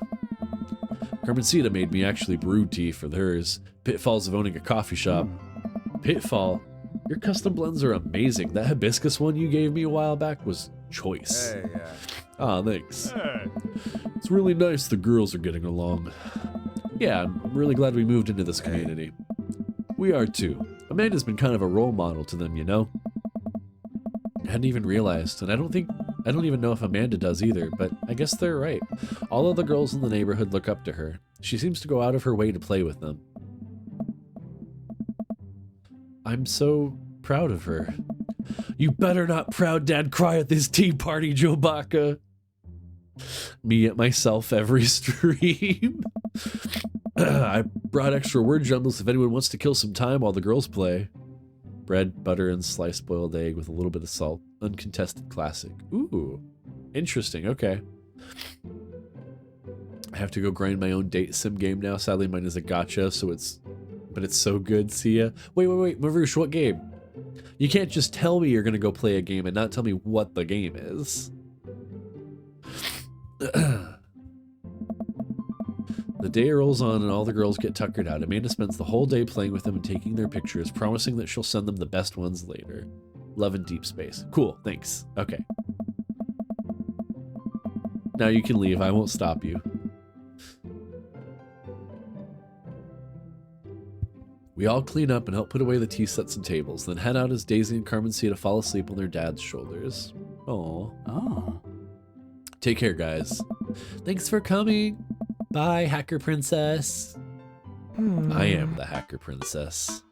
Carmencita made me actually brew tea for hers. Pitfalls of owning a coffee shop. Pitfall? Your custom blends are amazing. That hibiscus one you gave me a while back was choice. Hey, yeah. Ah, thanks. It's really nice the girls are getting along. Yeah, I'm really glad we moved into this community. We are too. Amanda's been kind of a role model to them, you know? I hadn't even realized, and I don't even know if Amanda does either, but I guess they're right. All of the girls in the neighborhood look up to her. She seems to go out of her way to play with them. I'm so proud of her. You better not proud dad cry at this tea party, Joe Baca. Me at myself every stream. I brought extra word jumbles if anyone wants to kill some time while the girls play. Bread, butter, and sliced boiled egg with a little bit of salt. Uncontested classic. Ooh, interesting. Okay. I have to go grind my own date sim game now. Sadly, mine is a gacha, but it's so good. See ya. Wait, Marush, what game? You can't just tell me you're gonna go play a game and not tell me what the game is. The day rolls on and all the girls get tuckered out. Amanda spends the whole day playing with them and taking their pictures, promising that she'll send them the best ones later. Love in deep space. Cool, thanks. Okay. Now you can leave. I won't stop you. We all clean up and help put away the tea sets and tables, then head out as Daisy and Carmen see to fall asleep on their dad's shoulders. Aww. Oh. Take care, guys. Thanks for coming. Bye, Hacker Princess. I am the Hacker Princess.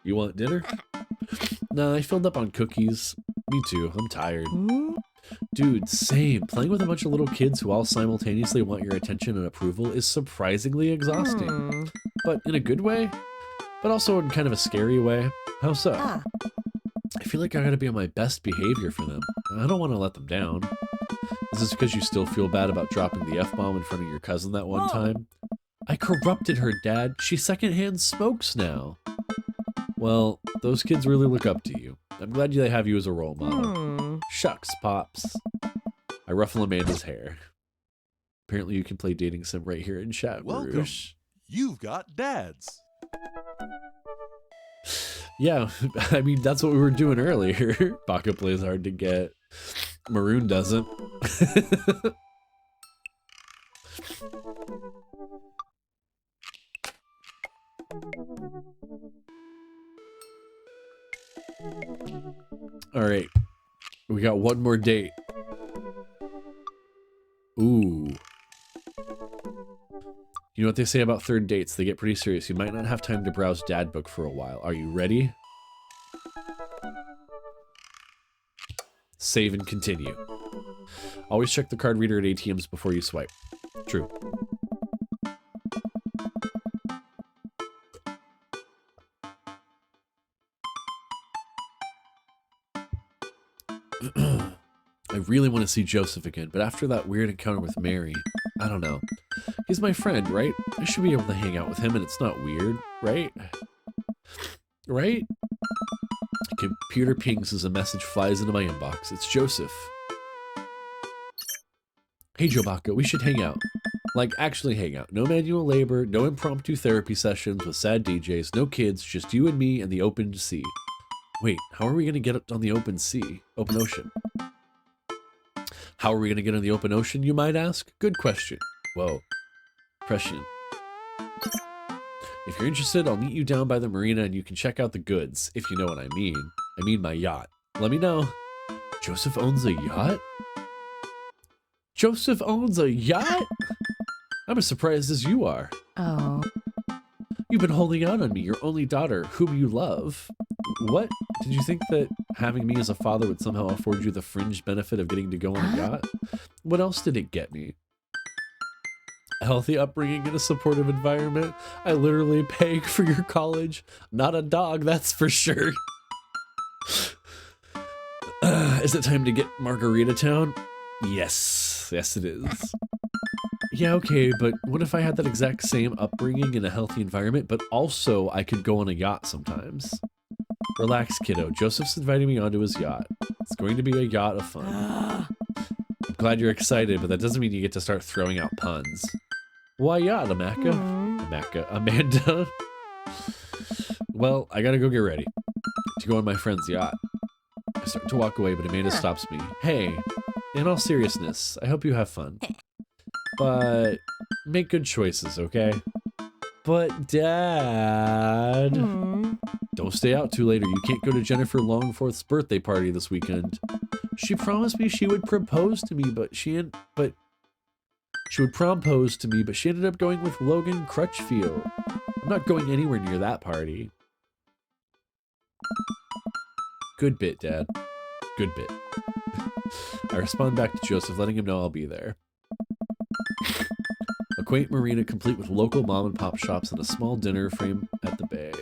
You want dinner? Nah, I filled up on cookies. Me too. I'm tired. Dude, same. Playing with a bunch of little kids who all simultaneously want your attention and approval is surprisingly exhausting. But in a good way? But also in kind of a scary way. How so? I feel like I gotta be on my best behavior for them. I don't want to let them down. Is this because you still feel bad about dropping the F-bomb in front of your cousin that one time? I corrupted her, Dad. She secondhand smokes now. Well, those kids really look up to you. I'm glad they have you as a role model. Shucks, Pops. I ruffle Amanda's hair. Apparently you can play dating sim right here in chat. Welcome. Baruch. You've got dads. Yeah, I mean, that's what we were doing earlier. Baka plays hard to get. Maroon doesn't. All right, we got one more date. Ooh. You know what they say about third dates? They get pretty serious. You might not have time to browse dad book for a while. Are you ready? Save and continue. Always check the card reader at ATMs before you swipe. True. I really want to see Joseph again, but after that weird encounter with Mary, I don't know. He's my friend, right? I should be able to hang out with him and it's not weird, right? Right? Computer pings as a message flies into my inbox. It's Joseph. Hey, Joe Baca, we should hang out. Like, actually hang out. No manual labor, no impromptu therapy sessions with sad DJs, no kids, just you and me and the open sea. Wait, how are we going to get on the open sea? Open ocean. How are we going to get on the open ocean, you might ask? Good question. Whoa. Prescient. If you're interested, I'll meet you down by the marina and you can check out the goods, if you know what I mean. I mean my yacht. Let me know. Joseph owns a yacht? Joseph owns a yacht? I'm as surprised as you are. Oh. You've been holding out on me, your only daughter, whom you love. What? Did you think that having me as a father would somehow afford you the fringe benefit of getting to go on a yacht? What else did it get me? A healthy upbringing in a supportive environment. I literally pay for your college. Not a dog, that's for sure. Is it time to get Margarita Town? Yes. Yes, it is. Yeah, okay, but what if I had that exact same upbringing in a healthy environment, but also I could go on a yacht sometimes? Relax, kiddo. Joseph's inviting me onto his yacht. It's going to be a yacht of fun. I'm glad you're excited, but that doesn't mean you get to start throwing out puns. Why yacht, Amanda? Well, I gotta go get ready to go on my friend's yacht. I start to walk away, but Amanda stops me. Hey, in all seriousness, I hope you have fun. But make good choices, okay? But Dad... Don't stay out too late or you can't go to Jennifer Longforth's birthday party this weekend. She promised me she would propose to me, but she would propose to me, but she ended up going with Logan Crutchfield. I'm not going anywhere near that party. Good bit, Dad. Good bit. I respond back to Joseph, letting him know I'll be there. A quaint marina complete with local mom and pop shops and a small dinner frame at the bay.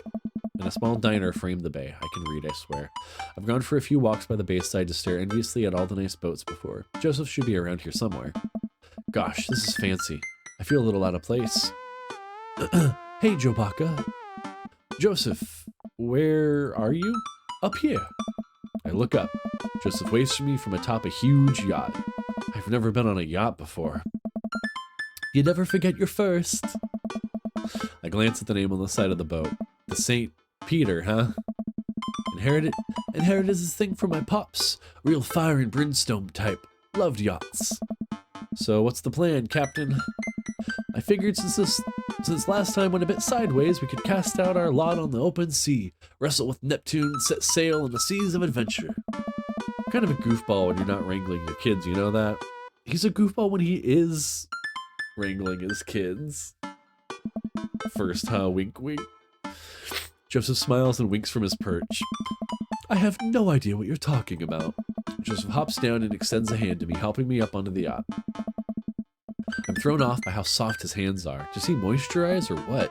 And a small diner framed the bay. I can read, I swear. I've gone for a few walks by the bayside to stare enviously at all the nice boats before. Joseph should be around here somewhere. Gosh, this is fancy. I feel a little out of place. Hey, Jobaka. Joseph, where are you? Up here. I look up. Joseph waves for me from atop a huge yacht. I've never been on a yacht before. You never forget your first. I glance at the name on the side of the boat. The St. Peter, huh? Inherited this thing from my pops. Real fire and brimstone type. Loved yachts. So what's the plan, Captain? I figured since last time went a bit sideways, we could cast out our lot on the open sea, wrestle with Neptune, set sail on the seas of adventure. Kind of a goofball when you're not wrangling your kids, you know that? He's a goofball when he is wrangling his kids. First, huh? Wink, wink. Joseph smiles and winks from his perch. I have no idea what you're talking about. Joseph hops down and extends a hand to me, helping me up onto the yacht. I'm thrown off by how soft his hands are. Does he moisturize or what?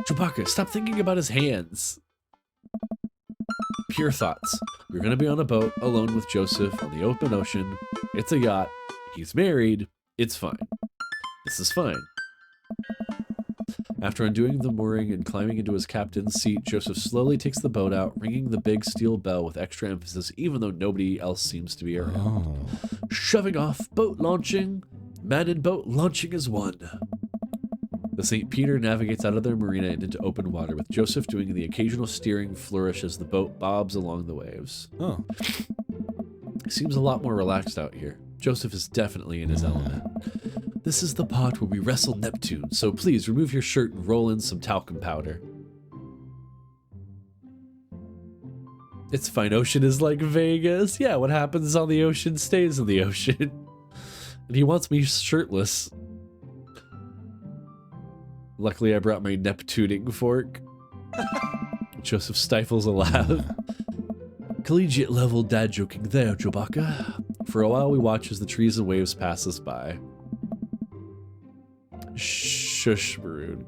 Chewbacca, stop thinking about his hands. Pure thoughts. We're gonna be on a boat, alone with Joseph, on the open ocean. It's a yacht. He's married. It's fine. This is fine. After undoing the mooring and climbing into his captain's seat, Joseph slowly takes the boat out, ringing the big steel bell with extra emphasis, even though nobody else seems to be around. Shoving off, boat launching. Man and boat launching as one. The St. Peter navigates out of their marina and into open water, with Joseph doing the occasional steering flourish as the boat bobs along the waves. Oh. It seems a lot more relaxed out here. Joseph is definitely in his element. This is the part where we wrestle Neptune, so please remove your shirt and roll in some talcum powder. It's fine. Ocean is like Vegas. Yeah, what happens on the ocean stays in the ocean. And he wants me shirtless. Luckily, I brought my Neptuning fork. Joseph stifles a laugh. Collegiate level dad joking there, Chewbacca. For a while, we watch as the trees and waves pass us by. Shush, Maroon.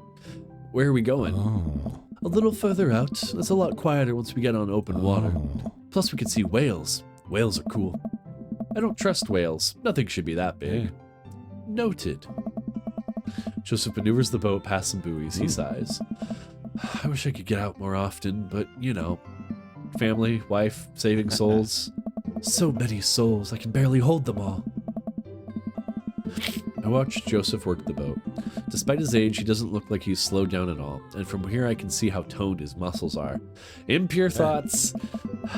Where are we going? Oh. A little further out. It's a lot quieter once we get on open water. Oh. Plus, we can see whales. Whales are cool. I don't trust whales. Nothing should be that big. Yeah. Noted. Joseph maneuvers the boat past some buoys. He sighs. I wish I could get out more often, but, you know. Family, wife, saving souls. So many souls, I can barely hold them all. I watched Joseph work the boat. Despite his age, he doesn't look like he's slowed down at all, and from here I can see how toned his muscles are. Impure thoughts.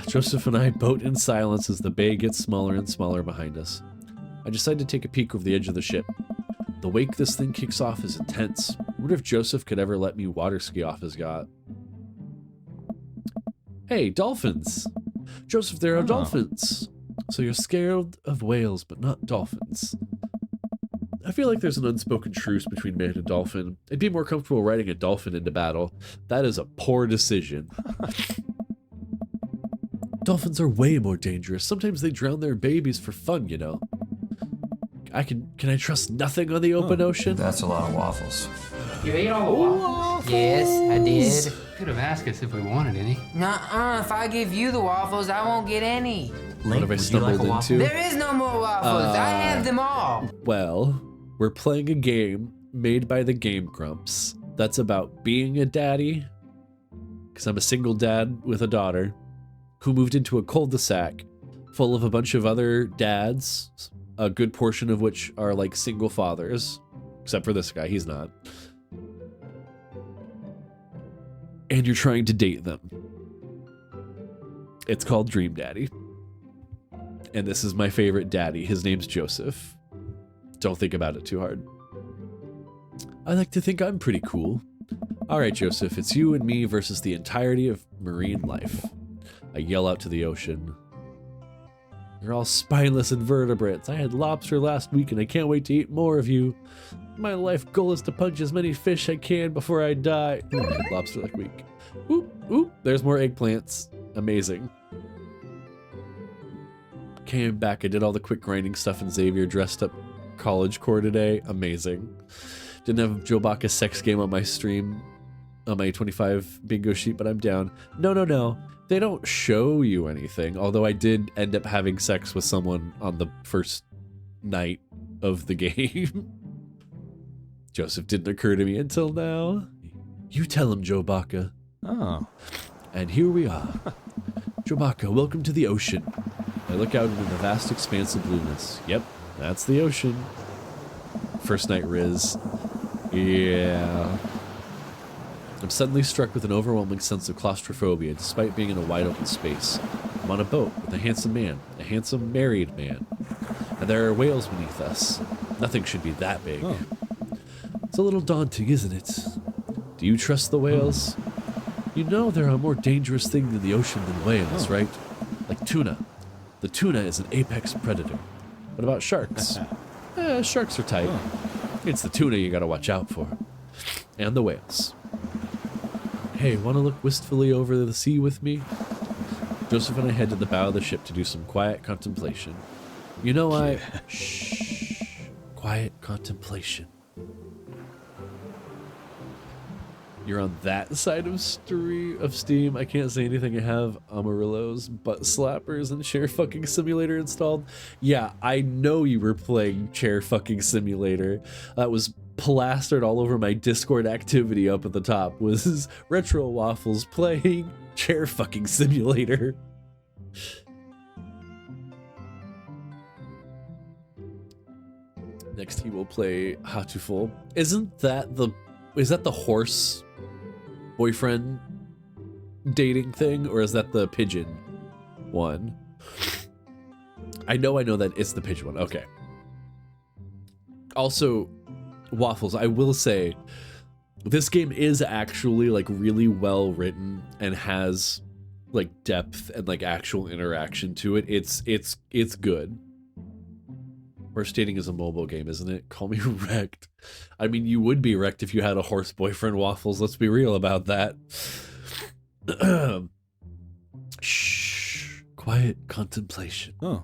Joseph and I boat in silence as the bay gets smaller and smaller behind us. I decide to take a peek over the edge of the ship. The wake this thing kicks off is intense. I wonder if Joseph could ever let me water ski off his yacht. Hey, dolphins! Joseph, there are dolphins! So you're scared of whales, but not dolphins. I feel like there's an unspoken truce between man and dolphin. I'd be more comfortable riding a dolphin into battle. That is a poor decision. Dolphins are way more dangerous. Sometimes they drown their babies for fun, you know. Can I trust nothing on the open ocean? That's a lot of waffles. You ate all the waffles? Yes, I did. Could have asked us if we wanted any. Nuh-uh, if I give you the waffles, I won't get any. What have I stumbled into? There is no more waffles. I have them all. Well, we're playing a game made by the Game Grumps that's about being a daddy, because I'm a single dad with a daughter who moved into a cul-de-sac full of a bunch of other dads, a good portion of which are like single fathers, except for this guy, he's not. And you're trying to date them. It's called Dream Daddy. And this is my favorite daddy. His name's Joseph. Don't think about it too hard. I like to think I'm pretty cool. All right, Joseph, it's you and me versus the entirety of marine life. I yell out to the ocean. You're all spineless invertebrates. I had lobster last week and I can't wait to eat more of you. My life goal is to punch as many fish I can before I die. I had lobster like week. Oop, oop, there's more eggplants. Amazing. Came back, I did all the quick grinding stuff in Xavier, dressed up college core today. Amazing. Didn't have Joe Baca's sex game on my stream, on my 25 bingo sheet, but I'm down. No. They don't show you anything, although I did end up having sex with someone on the first night of the game. Joseph didn't occur to me until now. You tell him, Joe Baca. Oh. And here we are. Joe Baca, welcome to the ocean. I look out into the vast expanse of blueness. Yep, that's the ocean. First night Riz. Yeah. I'm suddenly struck with an overwhelming sense of claustrophobia, despite being in a wide open space. I'm on a boat with a handsome man, a handsome married man. And there are whales beneath us. Nothing should be that big. Oh. It's a little daunting, isn't it? Do you trust the whales? You know there are more dangerous things in the ocean than whales, right? Like tuna. The tuna is an apex predator. What about sharks? Sharks are tight. It's the tuna you gotta watch out for. And the whales. Hey, wanna look wistfully over the sea with me? Joseph and I head to the bow of the ship to do some quiet contemplation. You know Shh. Quiet contemplation. You're on that side of Steam. I can't say anything. I have Amarillo's Butt Slappers and Chair Fucking Simulator installed. Yeah, I know you were playing Chair Fucking Simulator. That was plastered all over my Discord activity up at the top. Was Retro Waffles playing Chair Fucking Simulator. Next he will play Hatuful. Is that the horse boyfriend dating thing, or is that the pigeon one? I know that it's the pigeon one. Okay. Also, Waffles, I will say this game is actually like really well written and has like depth and like actual interaction to it. It's good. Worst dating is a mobile game, isn't it? Call me wrecked. I mean, you would be wrecked if you had a horse boyfriend, Waffles. Let's be real about that. Shh. Quiet contemplation. Oh.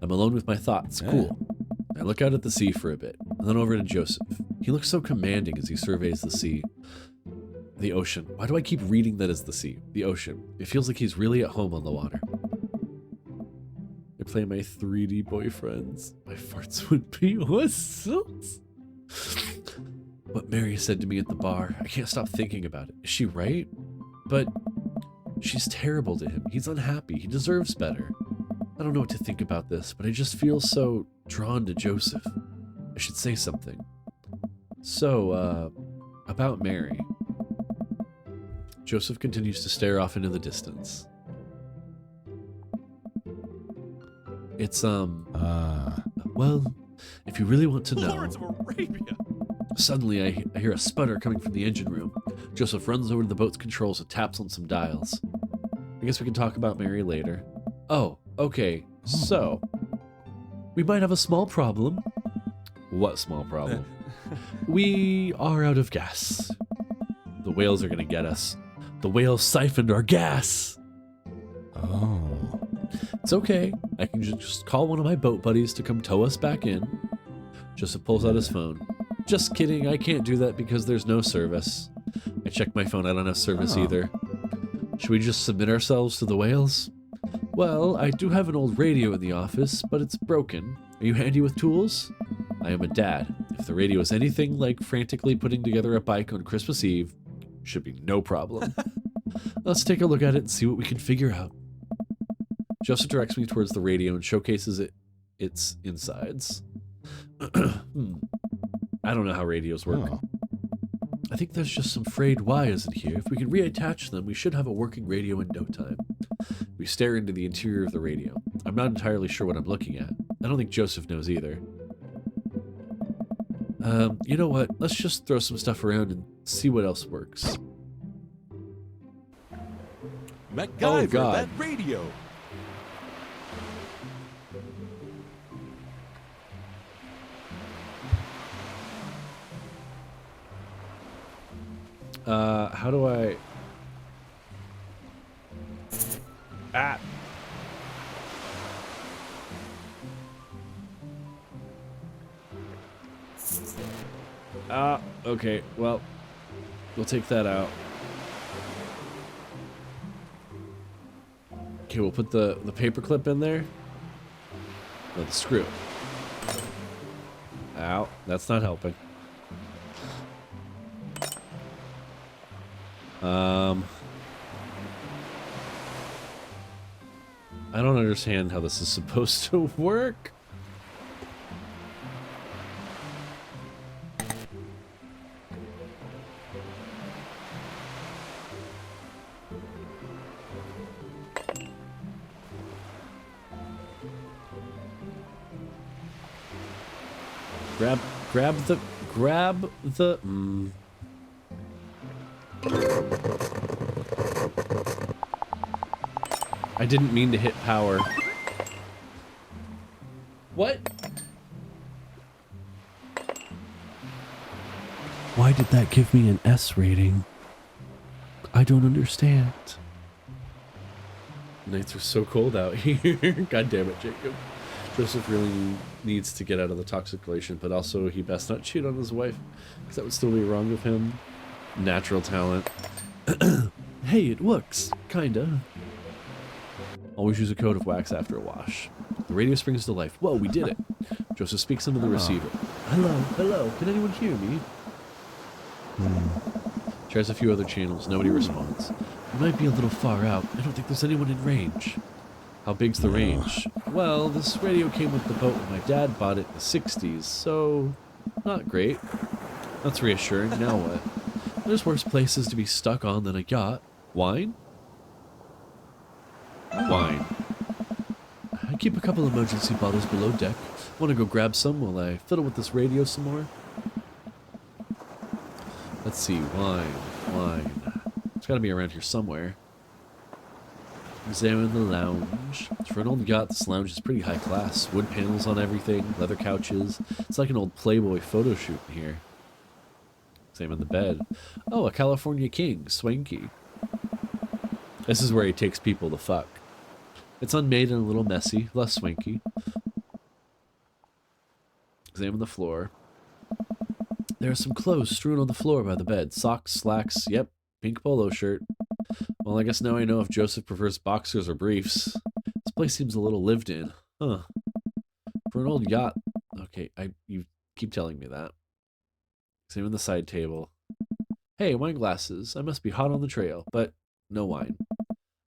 I'm alone with my thoughts. Yeah. Cool. I look out at the sea for a bit, and then over to Joseph. He looks so commanding as he surveys the sea. The ocean. Why do I keep reading that as the sea? The ocean. It feels like he's really at home on the water. I play my 3D boyfriends. My farts would be whistles. What Mary said to me at the bar. I can't stop thinking about it. Is she right? But she's terrible to him. He's unhappy. He deserves better. I don't know what to think about this, but I just feel so drawn to Joseph. I should say something. So, about Mary. Joseph continues to stare off into the distance. It's, well, if you really want to know... Lawrence of Arabia! Suddenly, I hear a sputter coming from the engine room. Joseph runs over to the boat's controls and taps on some dials. I guess we can talk about Mary later. Oh, okay, so... we might have a small problem. What small problem? We are out of gas. The whales are gonna get us. The whales siphoned our gas! Oh. It's okay. I can just call one of my boat buddies to come tow us back in. Joseph pulls out his phone. Just kidding, I can't do that because there's no service. I checked my phone, I don't have service either. Should we just submit ourselves to the whales? Well, I do have an old radio in the office, but it's broken. Are you handy with tools? I am a dad. If the radio is anything like frantically putting together a bike on Christmas Eve, should be no problem. Let's take a look at it and see what we can figure out. Joseph directs me towards the radio and showcases its insides. I don't know how radios work. Oh. I think there's just some frayed wires in here. If we can reattach them, we should have a working radio in no time. We stare into the interior of the radio. I'm not entirely sure what I'm looking at. I don't think Joseph knows either. You know what? Let's just throw some stuff around and see what else works. MacGyver, God. that radio. How do I... Ah! Okay, well, we'll take that out. Okay, we'll put the paper clip in there. No, the screw. Ow, that's not helping. I don't understand how this is supposed to work. Grab the. I didn't mean to hit power. What? Why did that give me an S rating? I don't understand. Nights are so cold out here. God damn it, Jacob. Joseph really needs to get out of the toxic relation, but also he best not cheat on his wife, because that would still be wrong of him. Natural talent. Hey, it works. Kinda. Always use a coat of wax after a wash. The radio springs to life. Whoa, we did it. Joseph speaks into the receiver. Hello, hello, can anyone hear me? Tries a few other channels, nobody responds. You might be a little far out. I don't think there's anyone in range. How big's the range? Well, this radio came with the boat when my dad bought it in the 60s, so not great. That's reassuring. Now what? There's worse places to be stuck on than a yacht. Wine? Wine. I keep a couple emergency bottles below deck. Want to go grab some while I fiddle with this radio some more? Let's see. Wine. It's got to be around here somewhere. Examine the lounge. For an old yacht, this lounge is pretty high class. Wood panels on everything, leather couches. It's like an old Playboy photo shoot in here. Examine the bed. Oh, a California king. Swanky. This is where he takes people to fuck. It's unmade and a little messy, less swanky. Examine the floor. There are some clothes strewn on the floor by the bed. Socks, slacks, yep, pink polo shirt. Well, I guess now I know if Joseph prefers boxers or briefs. This place seems a little lived in. Huh. For an old yacht. Okay, you keep telling me that. Examine the side table. Hey, wine glasses. I must be hot on the trail, but no wine.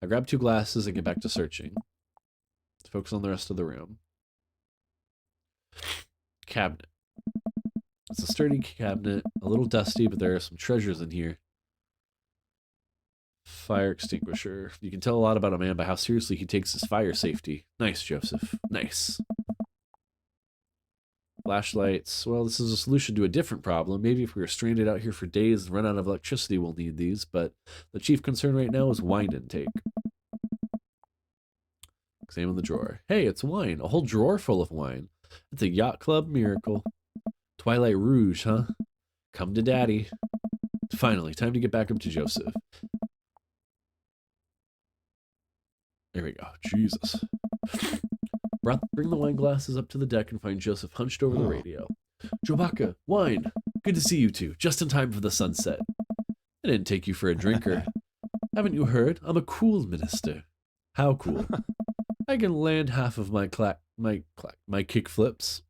I grab 2 glasses and get back to searching. Focus on the rest of the room. Cabinet. It's a sturdy cabinet, a little dusty, but there are some treasures in here. Fire extinguisher. You can tell a lot about a man by how seriously he takes his fire safety. Nice, Joseph. Nice. Flashlights. Well, this is a solution to a different problem. Maybe if we were stranded out here for days and run out of electricity, we'll need these, but the chief concern right now is wine intake. Examine the drawer. Hey, it's wine. A whole drawer full of wine. It's a yacht club miracle. Twilight Rouge, huh? Come to daddy. Finally, time to get back up to Joseph. There we go. Jesus. Bring the wine glasses up to the deck and find Joseph hunched over the radio. Jobaka, wine. Good to see you two. Just in time for the sunset. I didn't take you for a drinker. Haven't you heard? I'm a cool minister. How cool? I can land half of my kick flips.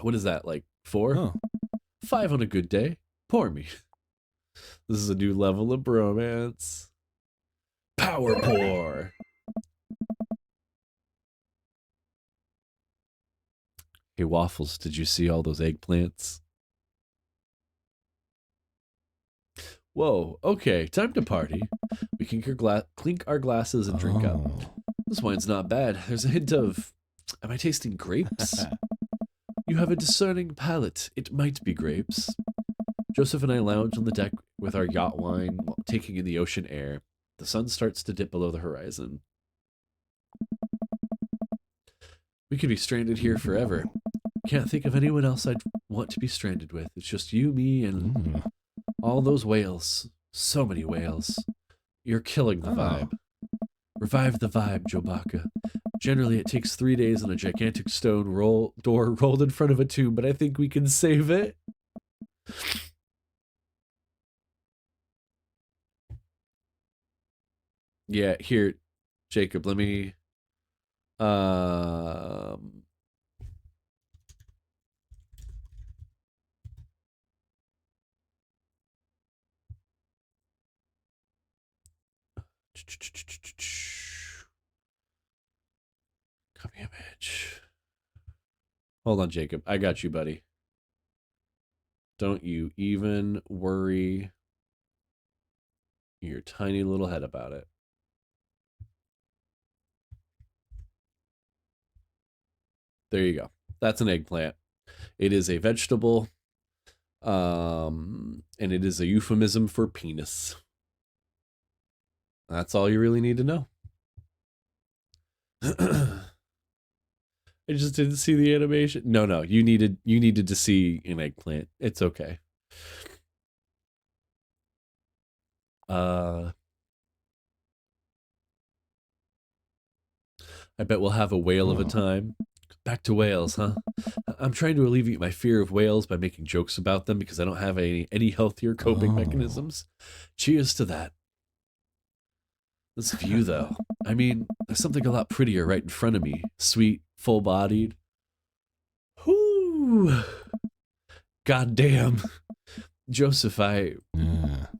What is that, like 4? Oh. 5 on a good day. Pour me. This is a new level of bromance. Power pour. Hey, Waffles, did you see all those eggplants? Whoa, okay, time to party. We can clink our glasses and drink up. This wine's not bad. There's a hint of... Am I tasting grapes? You have a discerning palate. It might be grapes. Joseph and I lounge on the deck with our yacht wine, while taking in the ocean air. The sun starts to dip below the horizon. We could be stranded here forever. Can't think of anyone else I'd want to be stranded with. It's just you, me, and all those whales. So many whales. You're killing the vibe. Revive the vibe, Jobaka. Generally, it takes 3 days on a gigantic stone door rolled in front of a tomb, but I think we can save it. Yeah, here, Jacob, let me... Copy image. Hold on, Jacob. I got you, buddy. Don't you even worry your tiny little head about it. There you go. That's an eggplant. It is a vegetable, and it is a euphemism for penis. That's all you really need to know. I just didn't see the animation. No, you needed to see an eggplant. It's okay. I bet we'll have a whale of a time. Back to whales, huh? I'm trying to alleviate my fear of whales by making jokes about them because I don't have any healthier coping mechanisms. Cheers to that. This view, though. I mean, there's something a lot prettier right in front of me. Sweet, full-bodied. Whoo! Goddamn. Joseph,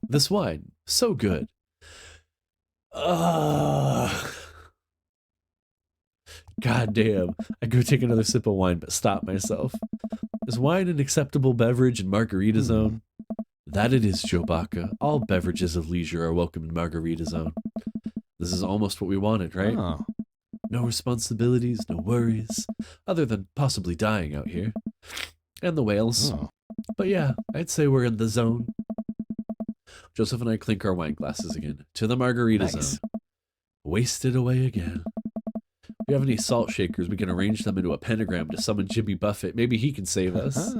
this wine, so good. Goddamn. I go take another sip of wine, but stop myself. Is wine an acceptable beverage in Margarita Zone? That it is, Jobaka. All beverages of leisure are welcome in Margarita Zone. This is almost what we wanted, right? No responsibilities, no worries, other than possibly dying out here. And the whales. But yeah, I'd say we're in the zone. Joseph and I clink our wine glasses again. To the Margarita Zone. Wasted away again. If we have any salt shakers, we can arrange them into a pentagram to summon Jimmy Buffett. Maybe he can save us.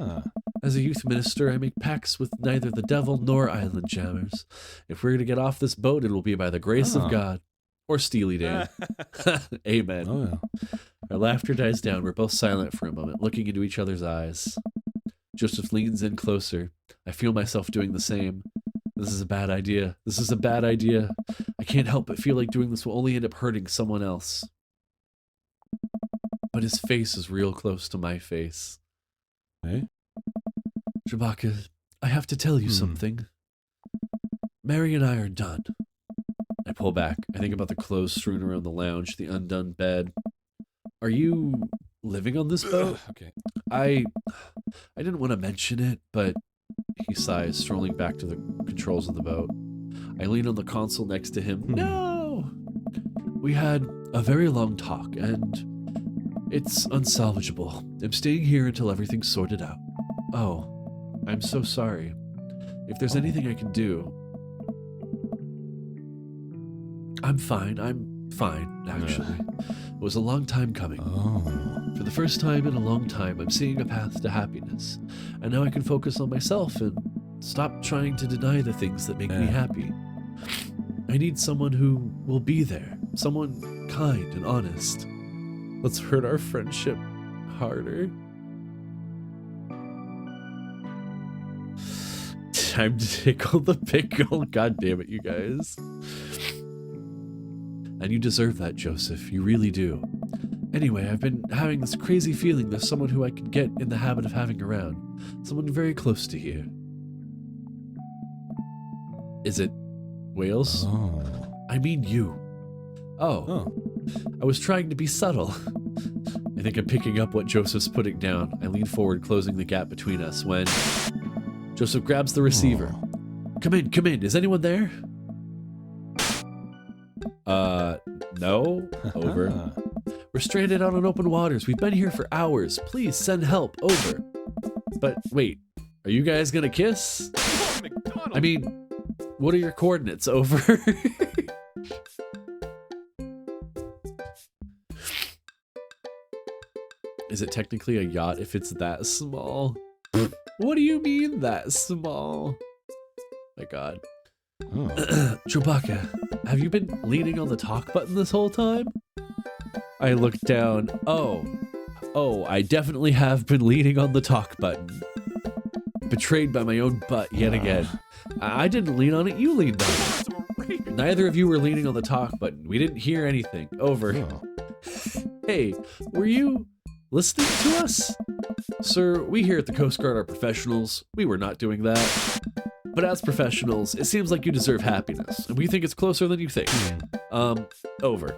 As a youth minister, I make pacts with neither the devil nor island jammers. If we're going to get off this boat, it will be by the grace of God. Or Steely Dan. Amen. Our laughter dies down. We're both silent for a moment, looking into each other's eyes. Joseph leans in closer. I feel myself doing the same. This is a bad idea. This is a bad idea. I can't help but feel like doing this will only end up hurting someone else. But his face is real close to my face. Hey? Jobaka, I have to tell you something. Mary and I are done. I pull back. I think about the clothes strewn around the lounge, the undone bed. Are you living on this boat? Okay. I didn't want to mention it, but he sighs, strolling back to the controls of the boat. I lean on the console next to him. No! We had a very long talk, and it's unsalvageable. I'm staying here until everything's sorted out. Oh, I'm so sorry. If there's anything I can do... I'm fine, actually. It was a long time coming. For the first time in a long time, I'm seeing a path to happiness. And now I can focus on myself and stop trying to deny the things that make me happy. I need someone who will be there. Someone kind and honest. Let's hurt our friendship harder. Time to tickle the pickle. God damn it, you guys. And you deserve that, Joseph. You really do. Anyway, I've been having this crazy feeling there's someone who I could get in the habit of having around. Someone very close to here. Is it whales? I mean you. Oh. I was trying to be subtle. I think I'm picking up what Joseph's putting down. I lean forward, closing the gap between us when Joseph grabs the receiver. Come in. Is anyone there? No. Over. We're stranded out on open waters. We've been here for hours. Please send help. Over. But wait, are you guys gonna kiss? I mean, what are your coordinates? Over. Is it technically a yacht if it's that small? What do you mean that small? My God. Oh. Chewbacca, have you been leaning on the talk button this whole time? I looked down. Oh, I definitely have been leaning on the talk button. Betrayed by my own butt yet again. I didn't lean on it, you leaned on it. Neither of you were leaning on the talk button. We didn't hear anything. Over. Oh. Hey, were you listening to us? Sir, we here at the Coast Guard are professionals. We were not doing that. But as professionals, it seems like you deserve happiness, and we think it's closer than you think. Over.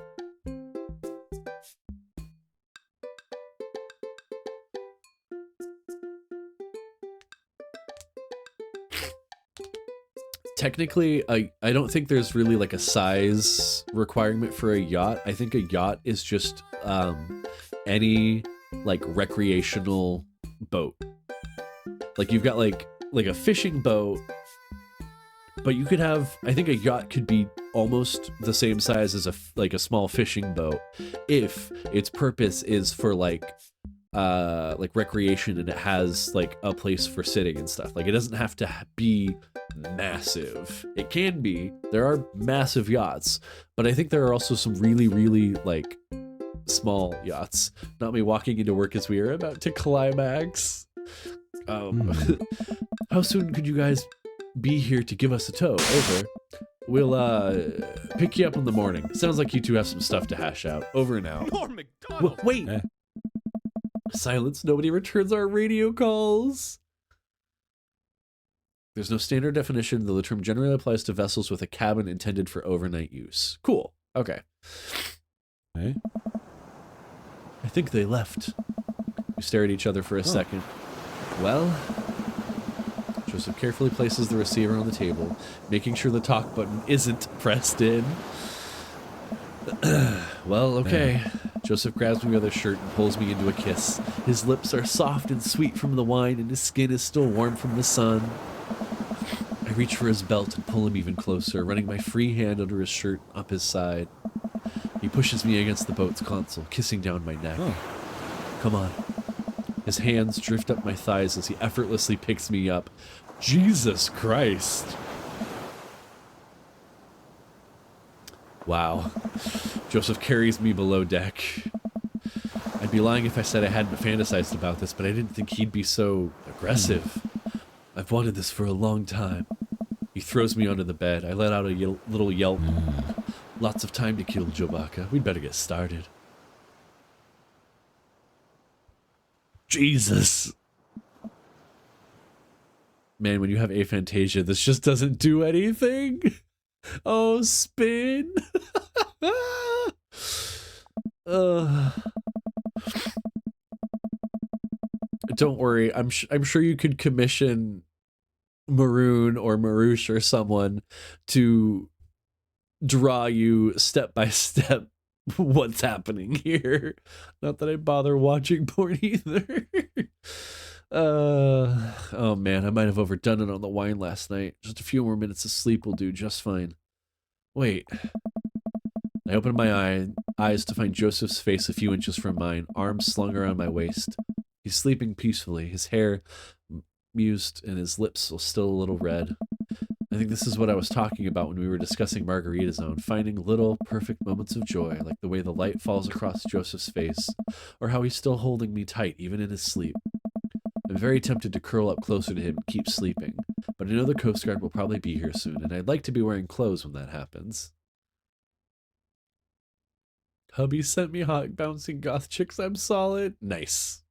Technically, I don't think there's really like a size requirement for a yacht. I think a yacht is just any like recreational boat. Like you've got like a fishing boat, but you could have, I think a yacht could be almost the same size as a small fishing boat if its purpose is for like recreation and it has like a place for sitting and stuff. Like it doesn't have to be massive. It can be. There are massive yachts, but I think there are also some really, really like small yachts. Not me walking into work as we are about to climax. How soon could you guys be here to give us a tow? Over. We'll pick you up in the morning. Sounds like you two have some stuff to hash out. Over now. Norm McDonald. Wait. Eh? Silence. Nobody returns our radio calls. There's no standard definition, though the term generally applies to vessels with a cabin intended for overnight use. Cool. Okay. Eh? I think they left. We stare at each other for a second. Well, Joseph carefully places the receiver on the table, making sure the talk button isn't pressed in. Well, okay. Joseph grabs me by the shirt and pulls me into a kiss. His lips are soft and sweet from the wine, and his skin is still warm from the sun. I reach for his belt and pull him even closer, running my free hand under his shirt up his side. He pushes me against the boat's console, kissing down my neck. Oh. Come on. His hands drift up my thighs as he effortlessly picks me up. Jesus Christ. Wow. Joseph carries me below deck. I'd be lying if I said I hadn't fantasized about this, but I didn't think he'd be so aggressive. I've wanted this for a long time. He throws me onto the bed. I let out a little yelp. Lots of time to kill, Chewbacca. We'd better get started. Jesus. Man, when you have aphantasia, this just doesn't do anything. Oh, spin. Don't worry. I'm sure you could commission Maroon or Marouche or someone to draw you step by step what's happening here. Not that I bother watching porn either. Oh man, I might have overdone it on the wine last night. Just a few more minutes of sleep will do just fine. Wait. I open my eyes to find Joseph's face a few inches from mine, arms slung around my waist. He's sleeping peacefully, his hair mused and his lips are still a little red. I think this is what I was talking about when we were discussing Margarita Zone, finding little perfect moments of joy, like the way the light falls across Joseph's face, or how he's still holding me tight even in his sleep. I'm very tempted to curl up closer to him and keep sleeping, but I know the Coast Guard will probably be here soon, and I'd like to be wearing clothes when that happens. Hubby sent me hot bouncing goth chicks, I'm solid. Nice.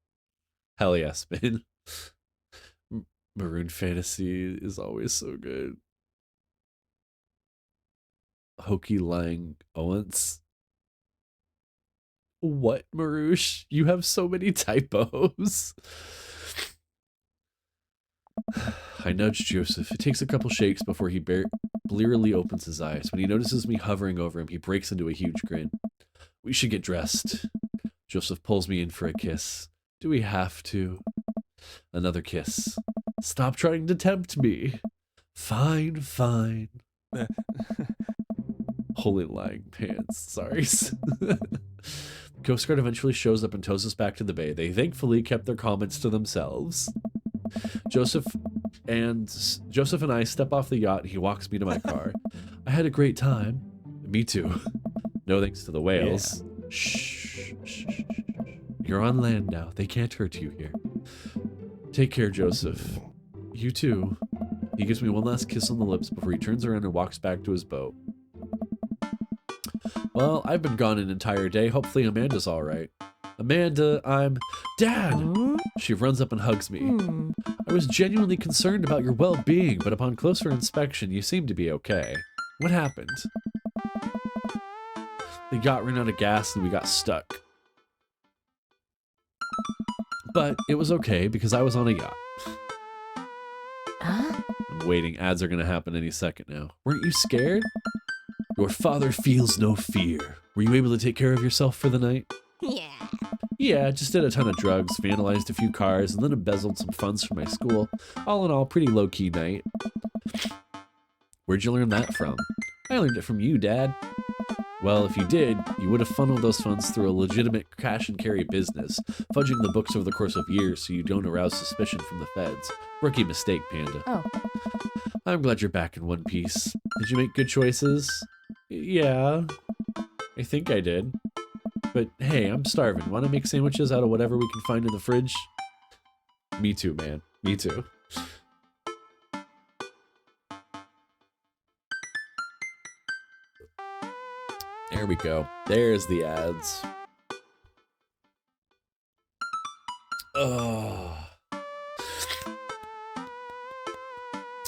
Hell yeah, Spin. Maroon Fantasy is always so good. Hokey Lang Owens. What, Marouche? You have so many typos. I nudge Joseph. It takes a couple shakes before he blearily opens his eyes. When he notices me hovering over him, he breaks into a huge grin. We should get dressed. Joseph pulls me in for a kiss. Do we have to? Another kiss. Stop trying to tempt me. Fine, fine. Holy lying pants. Sorry. Coast Guard eventually shows up and tows us back to the bay. They thankfully kept their comments to themselves. Joseph and I step off the yacht. He walks me to my car. I had a great time. Me too. No thanks to the whales. Yeah. Shh, shh, shh. You're on land now. They can't hurt you here. Take care, Joseph. You too. He gives me one last kiss on the lips before he turns around and walks back to his boat. Well, I've been gone an entire day. Hopefully Amanda's all right. Amanda, I'm... Dad! She runs up and hugs me. I was genuinely concerned about your well-being, but upon closer inspection, you seem to be okay. What happened? The yacht ran out of gas and we got stuck. But it was okay because I was on a yacht. Huh? I'm waiting. Ads are going to happen any second now. Weren't you scared? Your father feels no fear. Were you able to take care of yourself for the night? Yeah. Yeah, just did a ton of drugs, vandalized a few cars, and then embezzled some funds from my school. All in all, pretty low-key night. Where'd you learn that from? I learned it from you, Dad. Well, if you did, you would have funneled those funds through a legitimate cash and carry business, fudging the books over the course of years so you don't arouse suspicion from the feds. Rookie mistake, Panda. Oh. I'm glad you're back in one piece. Did you make good choices? Yeah, I think I did. But hey, I'm starving. Want to make sandwiches out of whatever we can find in the fridge? Me too, man. Me too. There we go. There's the ads. Oh.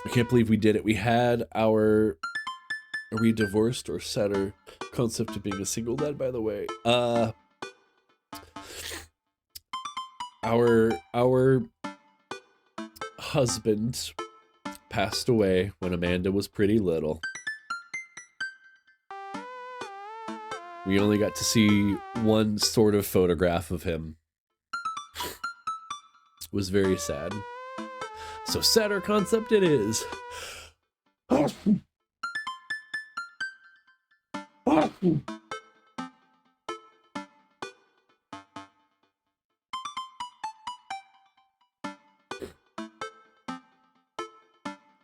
I can't believe we did it. We had our... Are we divorced or set our concept of being a single dad, by the way? Our husband passed away when Amanda was pretty little. We only got to see one sort of photograph of him. It was very sad. So set our concept it is.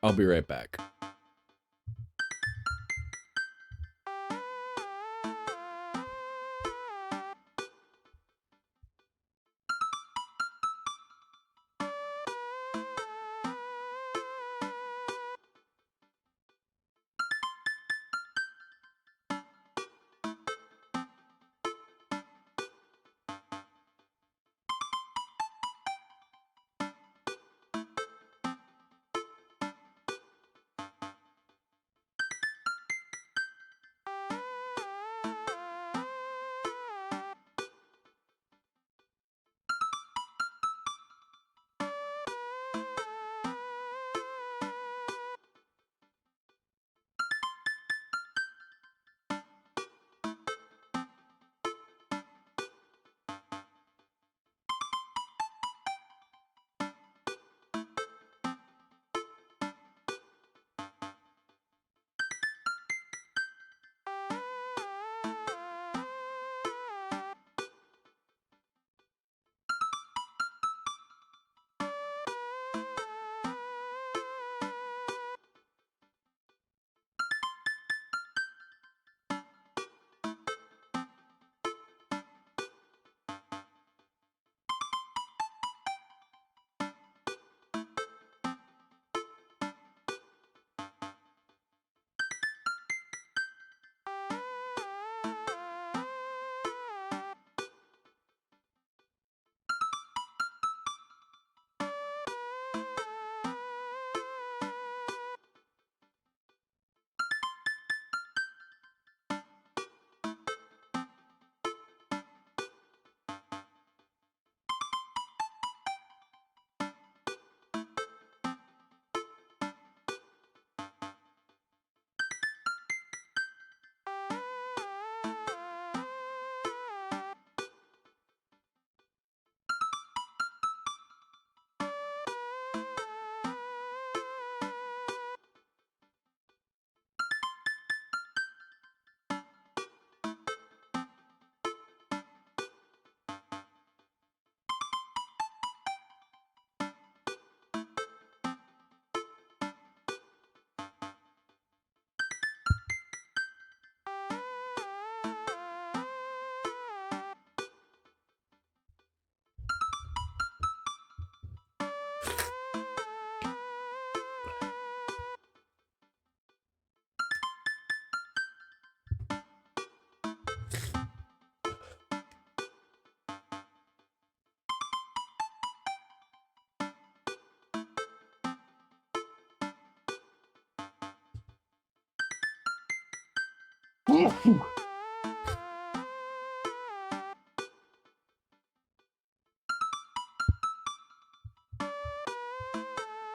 I'll be right back.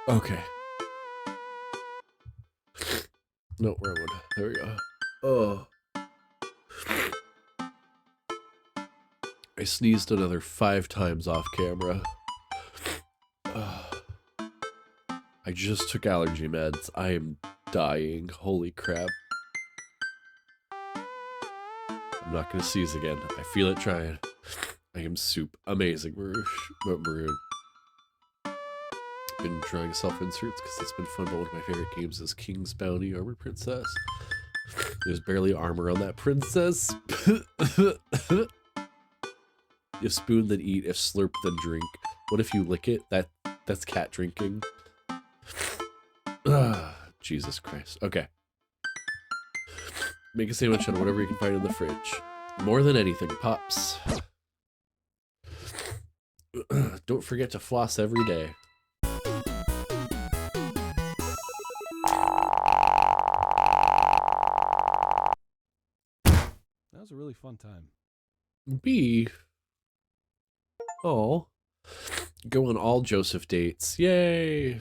Okay. No, wrong one. There we go. Oh. I sneezed another 5 times off camera. I just took allergy meds. I am dying. Holy crap. I'm not gonna sneeze again. I feel it trying. I am soup. Amazing, Maroon. Been trying self-inserts because it's been fun, but one of my favorite games is King's Bounty Armor Princess. There's barely armor on that princess. If spoon, then eat. If slurp, then drink. What if you lick it? That's cat drinking. Jesus Christ. Okay. Make a sandwich out of whatever you can find in the fridge. More than anything, Pops. Don't forget to floss every day. That was a really fun time. B. Oh. Go on all Joseph dates. Yay!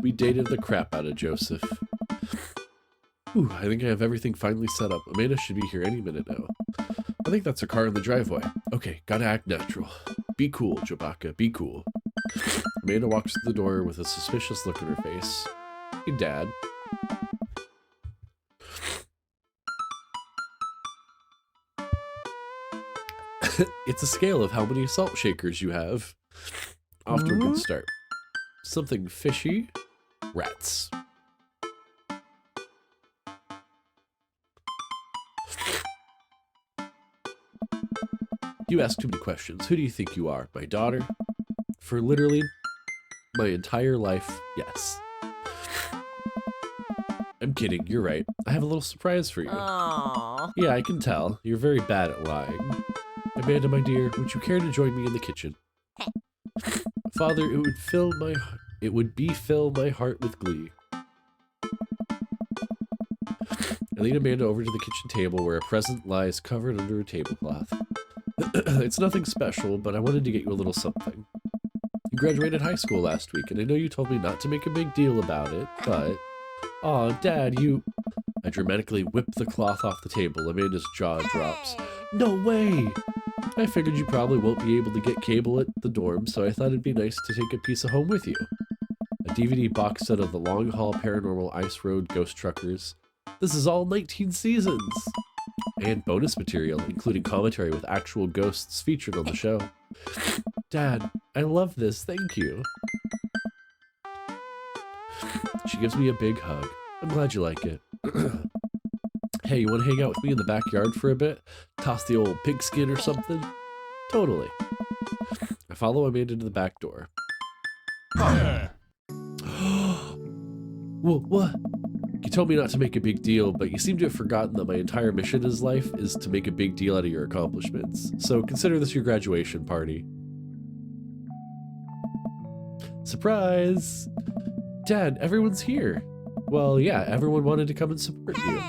We dated the crap out of Joseph. Ooh, I think I have everything finally set up. Amanda should be here any minute now. I think that's a car in the driveway. Okay, gotta act natural. Be cool, Chewbacca, be cool. Amanda walks to the door with a suspicious look on her face. Hey, Dad. It's a scale of how many salt shakers you have. Off to a good start. Something fishy? Rats. You ask too many questions. Who do you think you are? My daughter? For literally my entire life, yes. I'm kidding, you're right. I have a little surprise for you. Aww. Yeah, I can tell. You're very bad at lying. Amanda, my dear, would you care to join me in the kitchen? Father, it would fill my heart with glee. I lead Amanda over to the kitchen table where a present lies covered under a tablecloth. It's nothing special, but I wanted to get you a little something. You graduated high school last week, and I know you told me not to make a big deal about it, but... Aw, Dad, you... I dramatically whip the cloth off the table. Amanda's jaw drops. No way! I figured you probably won't be able to get cable at the dorm, so I thought it'd be nice to take a piece of home with you. A DVD box set of the Long Haul Paranormal Ice Road Ghost Truckers. This is all 19 seasons! And bonus material, including commentary with actual ghosts featured on the show. Dad, I love this, thank you. She gives me a big hug. I'm glad you like it. Hey, you want to hang out with me in the backyard for a bit? Toss the old pigskin or something? Totally. I follow Amanda to the back door. Whoa, what? You told me not to make a big deal, but you seem to have forgotten that my entire mission in life is to make a big deal out of your accomplishments. So consider this your graduation party. Surprise! Dad, everyone's here. Well, yeah, everyone wanted to come and support you.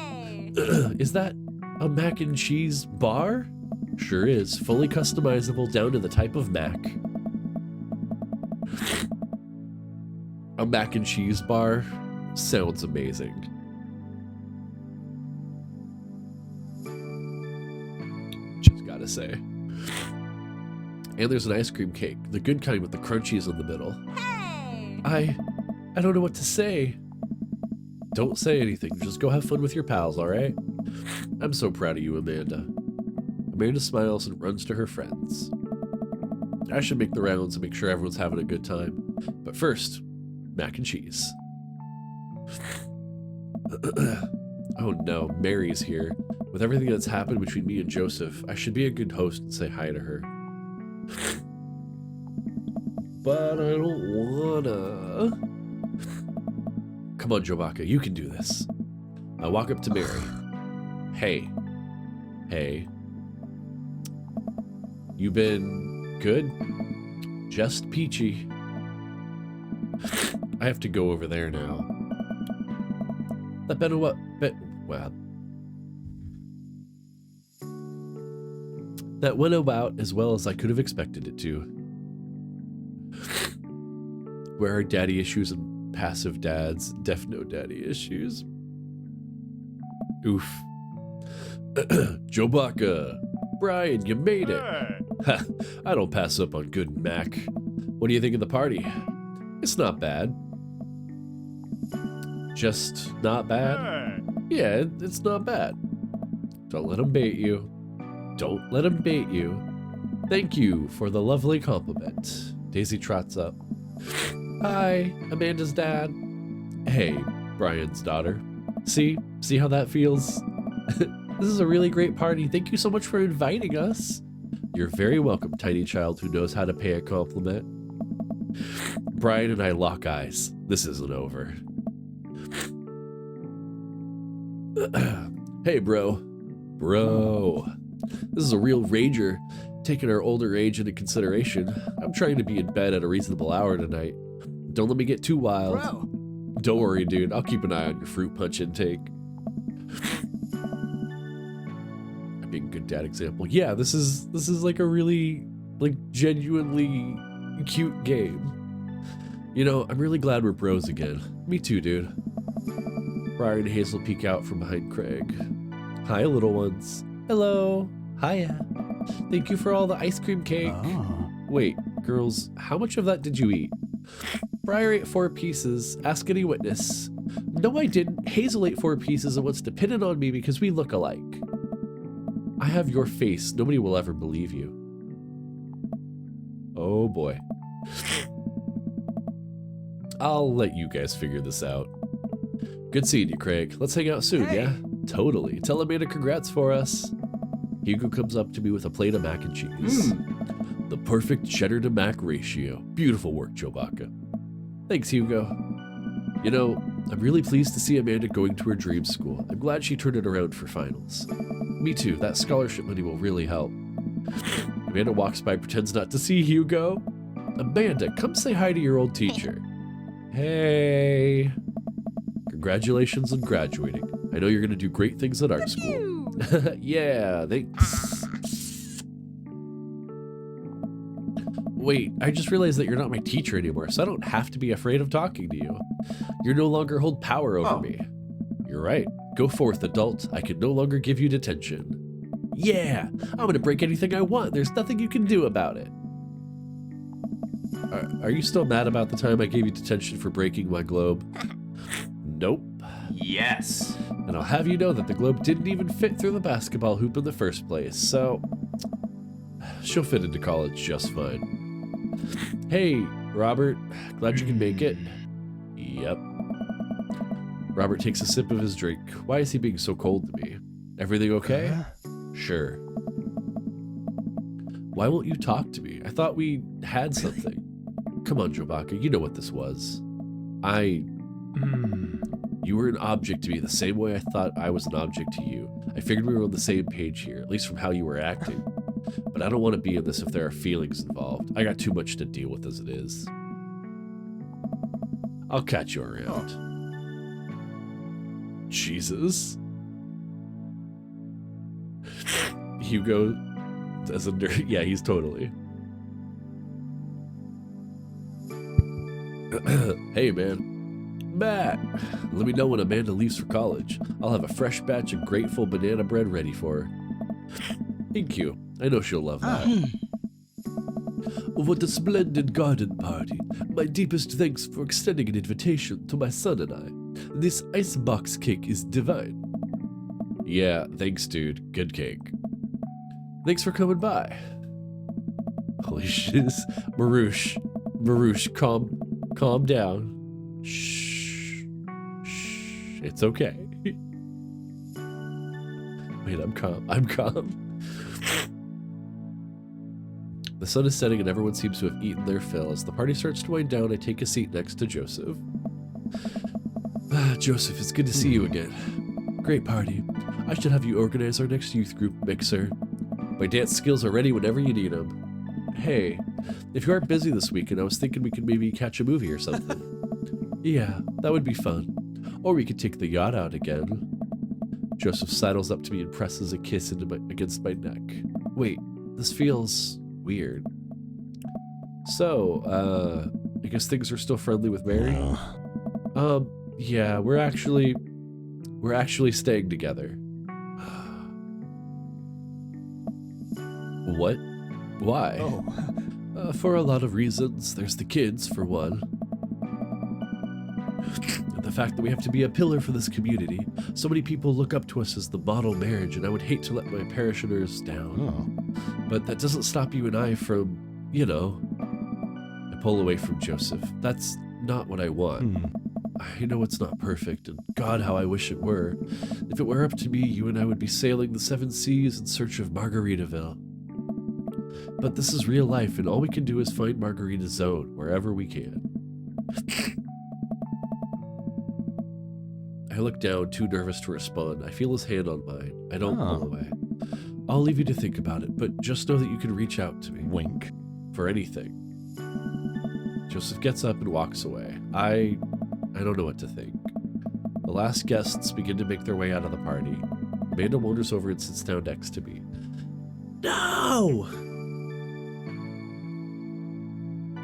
Is that a mac and cheese bar? Sure is, fully customizable down to the type of mac. A mac and cheese bar sounds amazing. Just gotta say. And there's an ice cream cake, the good kind with the crunchies in the middle. I don't know what to say. Don't say anything, just go have fun with your pals, alright? I'm so proud of you, Amanda. Amanda smiles and runs to her friends. I should make the rounds and make sure everyone's having a good time. But first, mac and cheese. Oh no, Mary's here. With everything that's happened between me and Joseph, I should be a good host and say hi to her. But I don't wanna. Come on, Chewbacca, you can do this. I walk up to Mary. Hey. Hey. You been good? Just peachy. I have to go over there now. That better what? Wow. That went about as well as I could have expected it to. Where are daddy issues and passive dads? Def no daddy issues. Oof. Joe Baca. Brian, you made it. Ha, I don't pass up on good Mac. What do you think of the party? It's not bad. Just not bad? Yeah, it's not bad. Don't let him bait you. Don't let him bait you. Thank you for the lovely compliment. Daisy trots up. Hi, Amanda's dad. Hey, Brian's daughter. See how that feels? This is a really great party. Thank you so much for inviting us. You're very welcome, tiny child who knows how to pay a compliment. Brian and I lock eyes. This isn't over. Hey, bro. Bro. This is a real rager, taking our older age into consideration. I'm trying to be in bed at a reasonable hour tonight. Don't let me get too wild. Bro. Don't worry, dude. I'll keep an eye on your fruit punch intake. I'm being a good dad example. Yeah, this is like a really, like, genuinely cute game. You know, I'm really glad we're bros again. Me too, dude. Brian and Hazel peek out from behind Craig. Hi, little ones. Hello. Hiya. Thank you for all the ice cream cake. Oh. Wait, girls, how much of that did you eat? Briar ate 4 pieces. Ask any witness. No, I didn't. Hazel ate 4 pieces and wants to pin it on me because we look alike. I have your face. Nobody will ever believe you. Oh boy. I'll let you guys figure this out. Good seeing you, Craig. Let's hang out soon, Hey. yeah? Totally. Tell Amanda congrats for us. Hugo comes up to me with a plate of mac and cheese. The perfect cheddar to mac ratio. Beautiful work, Joe Baca. Thanks, Hugo. You know, I'm really pleased to see Amanda going to her dream school. I'm glad she turned it around for finals. Me too. That scholarship money will really help. Amanda walks by, pretends not to see Hugo. Amanda, come say hi to your old teacher. Hey. Congratulations on graduating. I know you're going to do great things at art school. Yeah, thanks. Wait, I just realized that you're not my teacher anymore, so I don't have to be afraid of talking to you. You no longer hold power over me. You're right. Go forth, adult. I can no longer give you detention. Yeah, I'm going to break anything I want. There's nothing you can do about it. Are you still mad about the time I gave you detention for breaking my globe? Nope. Yes. And I'll have you know that the globe didn't even fit through the basketball hoop in the first place, so she'll fit into college just fine. Hey, Robert, glad you can make it. Yep. Robert takes a sip of his drink. Why is he being so cold to me? Everything okay? Sure. Why won't you talk to me? I thought we had something. Come on, Joe Baca, you know what this was. You were an object to me the same way I thought I was an object to you. I figured we were on the same page here, at least from how you were acting. But I don't want to be in this if there are feelings involved. I got too much to deal with as it is. I'll catch you around. Jesus. Hugo as a nerd. Yeah, he's totally. Hey, man. Matt, let me know when Amanda leaves for college. I'll have a fresh batch of grateful banana bread ready for her. Thank you. I know she'll love that. What a splendid garden party. My deepest thanks for extending an invitation to my son and I. This icebox cake is divine. Yeah, thanks, dude. Good cake. Thanks for coming by. Holy shiz. Marouche, calm down. Shh. It's okay. Wait, I'm calm. The sun is setting and everyone seems to have eaten their fill. As the party starts to wind down, I take a seat next to Joseph. Joseph, it's good to see you again. Great party. I should have you organize our next youth group mixer. My dance skills are ready whenever you need them. Hey, if you aren't busy this weekend, I was thinking we could maybe catch a movie or something. Yeah, that would be fun. Or we could take the yacht out again. Joseph sidles up to me and presses a kiss against my neck. Wait, this feels weird. So, I guess things are still friendly with Mary? Yeah, we're actually staying together. What? Why? Oh. For a lot of reasons. There's the kids, for one. And the fact that we have to be a pillar for this community. So many people look up to us as the model marriage, and I would hate to let my parishioners down. Oh. But that doesn't stop you and I from, you know... I pull away from Joseph. That's not what I want. I know it's not perfect, and God, how I wish it were. If it were up to me, you and I would be sailing the 7 seas in search of Margaritaville. But this is real life, and all we can do is find Margarita's zone wherever we can. I look down, too nervous to respond. I feel his hand on mine. I don't pull away. I'll leave you to think about it, but just know that you can reach out to me. Wink. For anything. Joseph gets up and walks away. I don't know what to think. The last guests begin to make their way out of the party. Amanda wanders over and sits down next to me. No!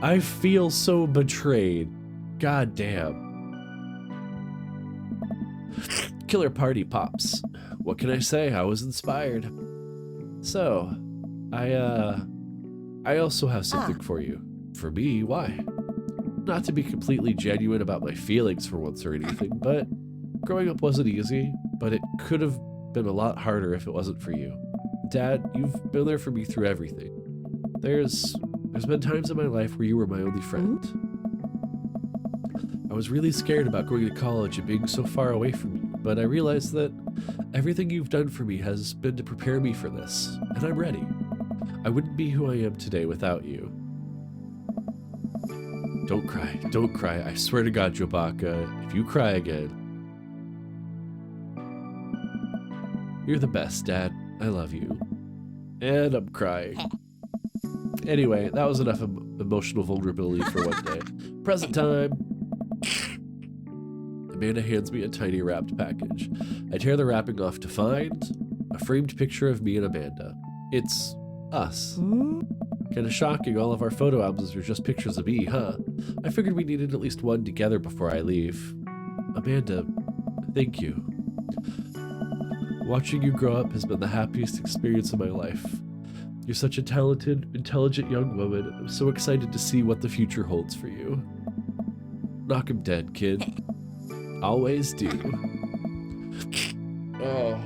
I feel so betrayed. God damn. Killer party pops. What can I say? I was inspired. So, I also have something for you. For me, why? Not to be completely genuine about my feelings for once or anything, but growing up wasn't easy, but it could have been a lot harder if it wasn't for you. Dad, you've been there for me through everything. There's been times in my life where you were my only friend. I was really scared about going to college and being so far away from you, but I realized that everything you've done for me has been to prepare me for this, and I'm ready. I wouldn't be who I am today without you. Don't cry, don't cry. I swear to God, Jobaka, if you cry again. You're the best, Dad. I love you. And I'm crying. Anyway, that was enough emotional vulnerability for one day. Present time. Amanda hands me a tiny wrapped package. I tear the wrapping off to find a framed picture of me and Amanda. It's us. Kinda shocking, all of our photo albums are just pictures of me, huh? I figured we needed at least one together before I leave. Amanda, thank you. Watching you grow up has been the happiest experience of my life. You're such a talented, intelligent young woman, and I'm so excited to see what the future holds for you. Knock 'em dead, kid. Always do. Oh.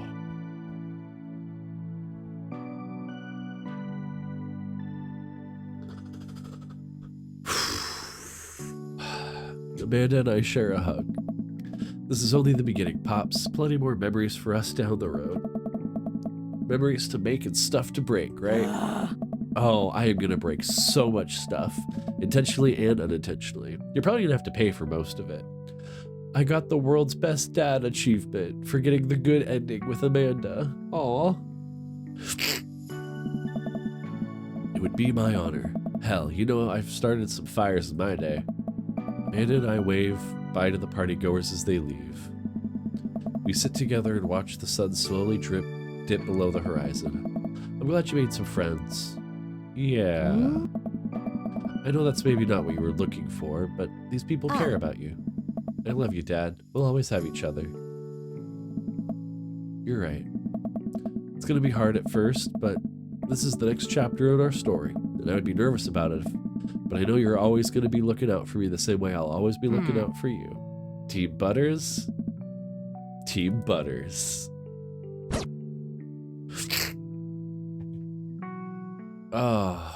Amanda and I share a hug. This is only the beginning, Pops. Plenty more memories for us down the road. Memories to make and stuff to break, right? Oh, I am gonna break so much stuff. Intentionally and unintentionally. You're probably gonna have to pay for most of it. I got the world's best dad achievement for getting the good ending with Amanda. Aw. It would be my honor. Hell, you know I've started some fires in my day. Amanda and I wave bye to the partygoers as they leave. We sit together and watch the sun slowly dip below the horizon. I'm glad you made some friends. Yeah. I know that's maybe not what you were looking for, but these people care about you. I love you, Dad. We'll always have each other. You're right. It's gonna be hard at first, but this is the next chapter in our story, and I would be nervous about it, but I know you're always gonna be looking out for me the same way I'll always be looking out for you. Team Butters? Team Butters. Ah.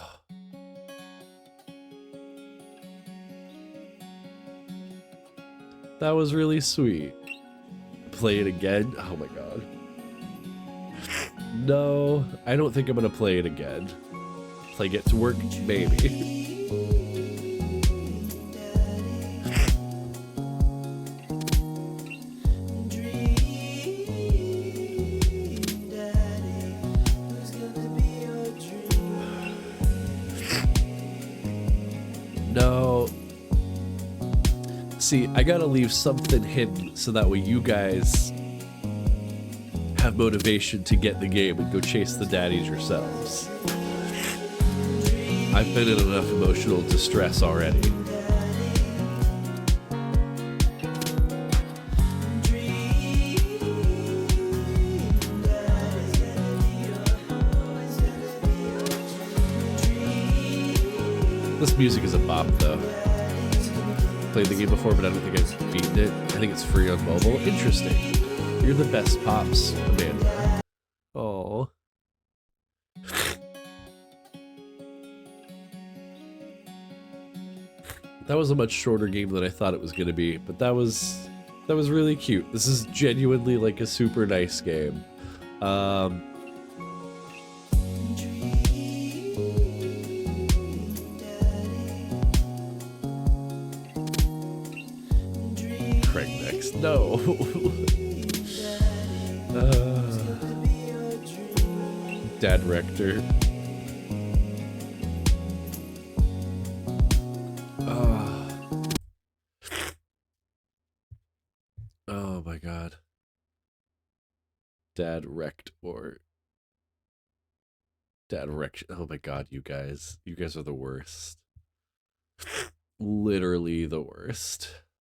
That was really sweet. Play it again? Oh my god. No, I don't think I'm gonna play it again. Play Get to Work? Maybe. See, I gotta leave something hidden so that way you guys have motivation to get the game and go chase the daddies yourselves. I've been in enough emotional distress already. This music is a bop, though. Played the game before, but I don't think I've beaten it. I think it's free on mobile. Interesting. You're the best pops, Amanda. Oh. That was a much shorter game than I thought it was going to be, but that was really cute. This is genuinely like a super nice game. Craig next. No. Dad Rector. Oh my god. Dad wrecked or Dad wrecked. Oh my god, you guys. You guys are the worst. Literally the worst.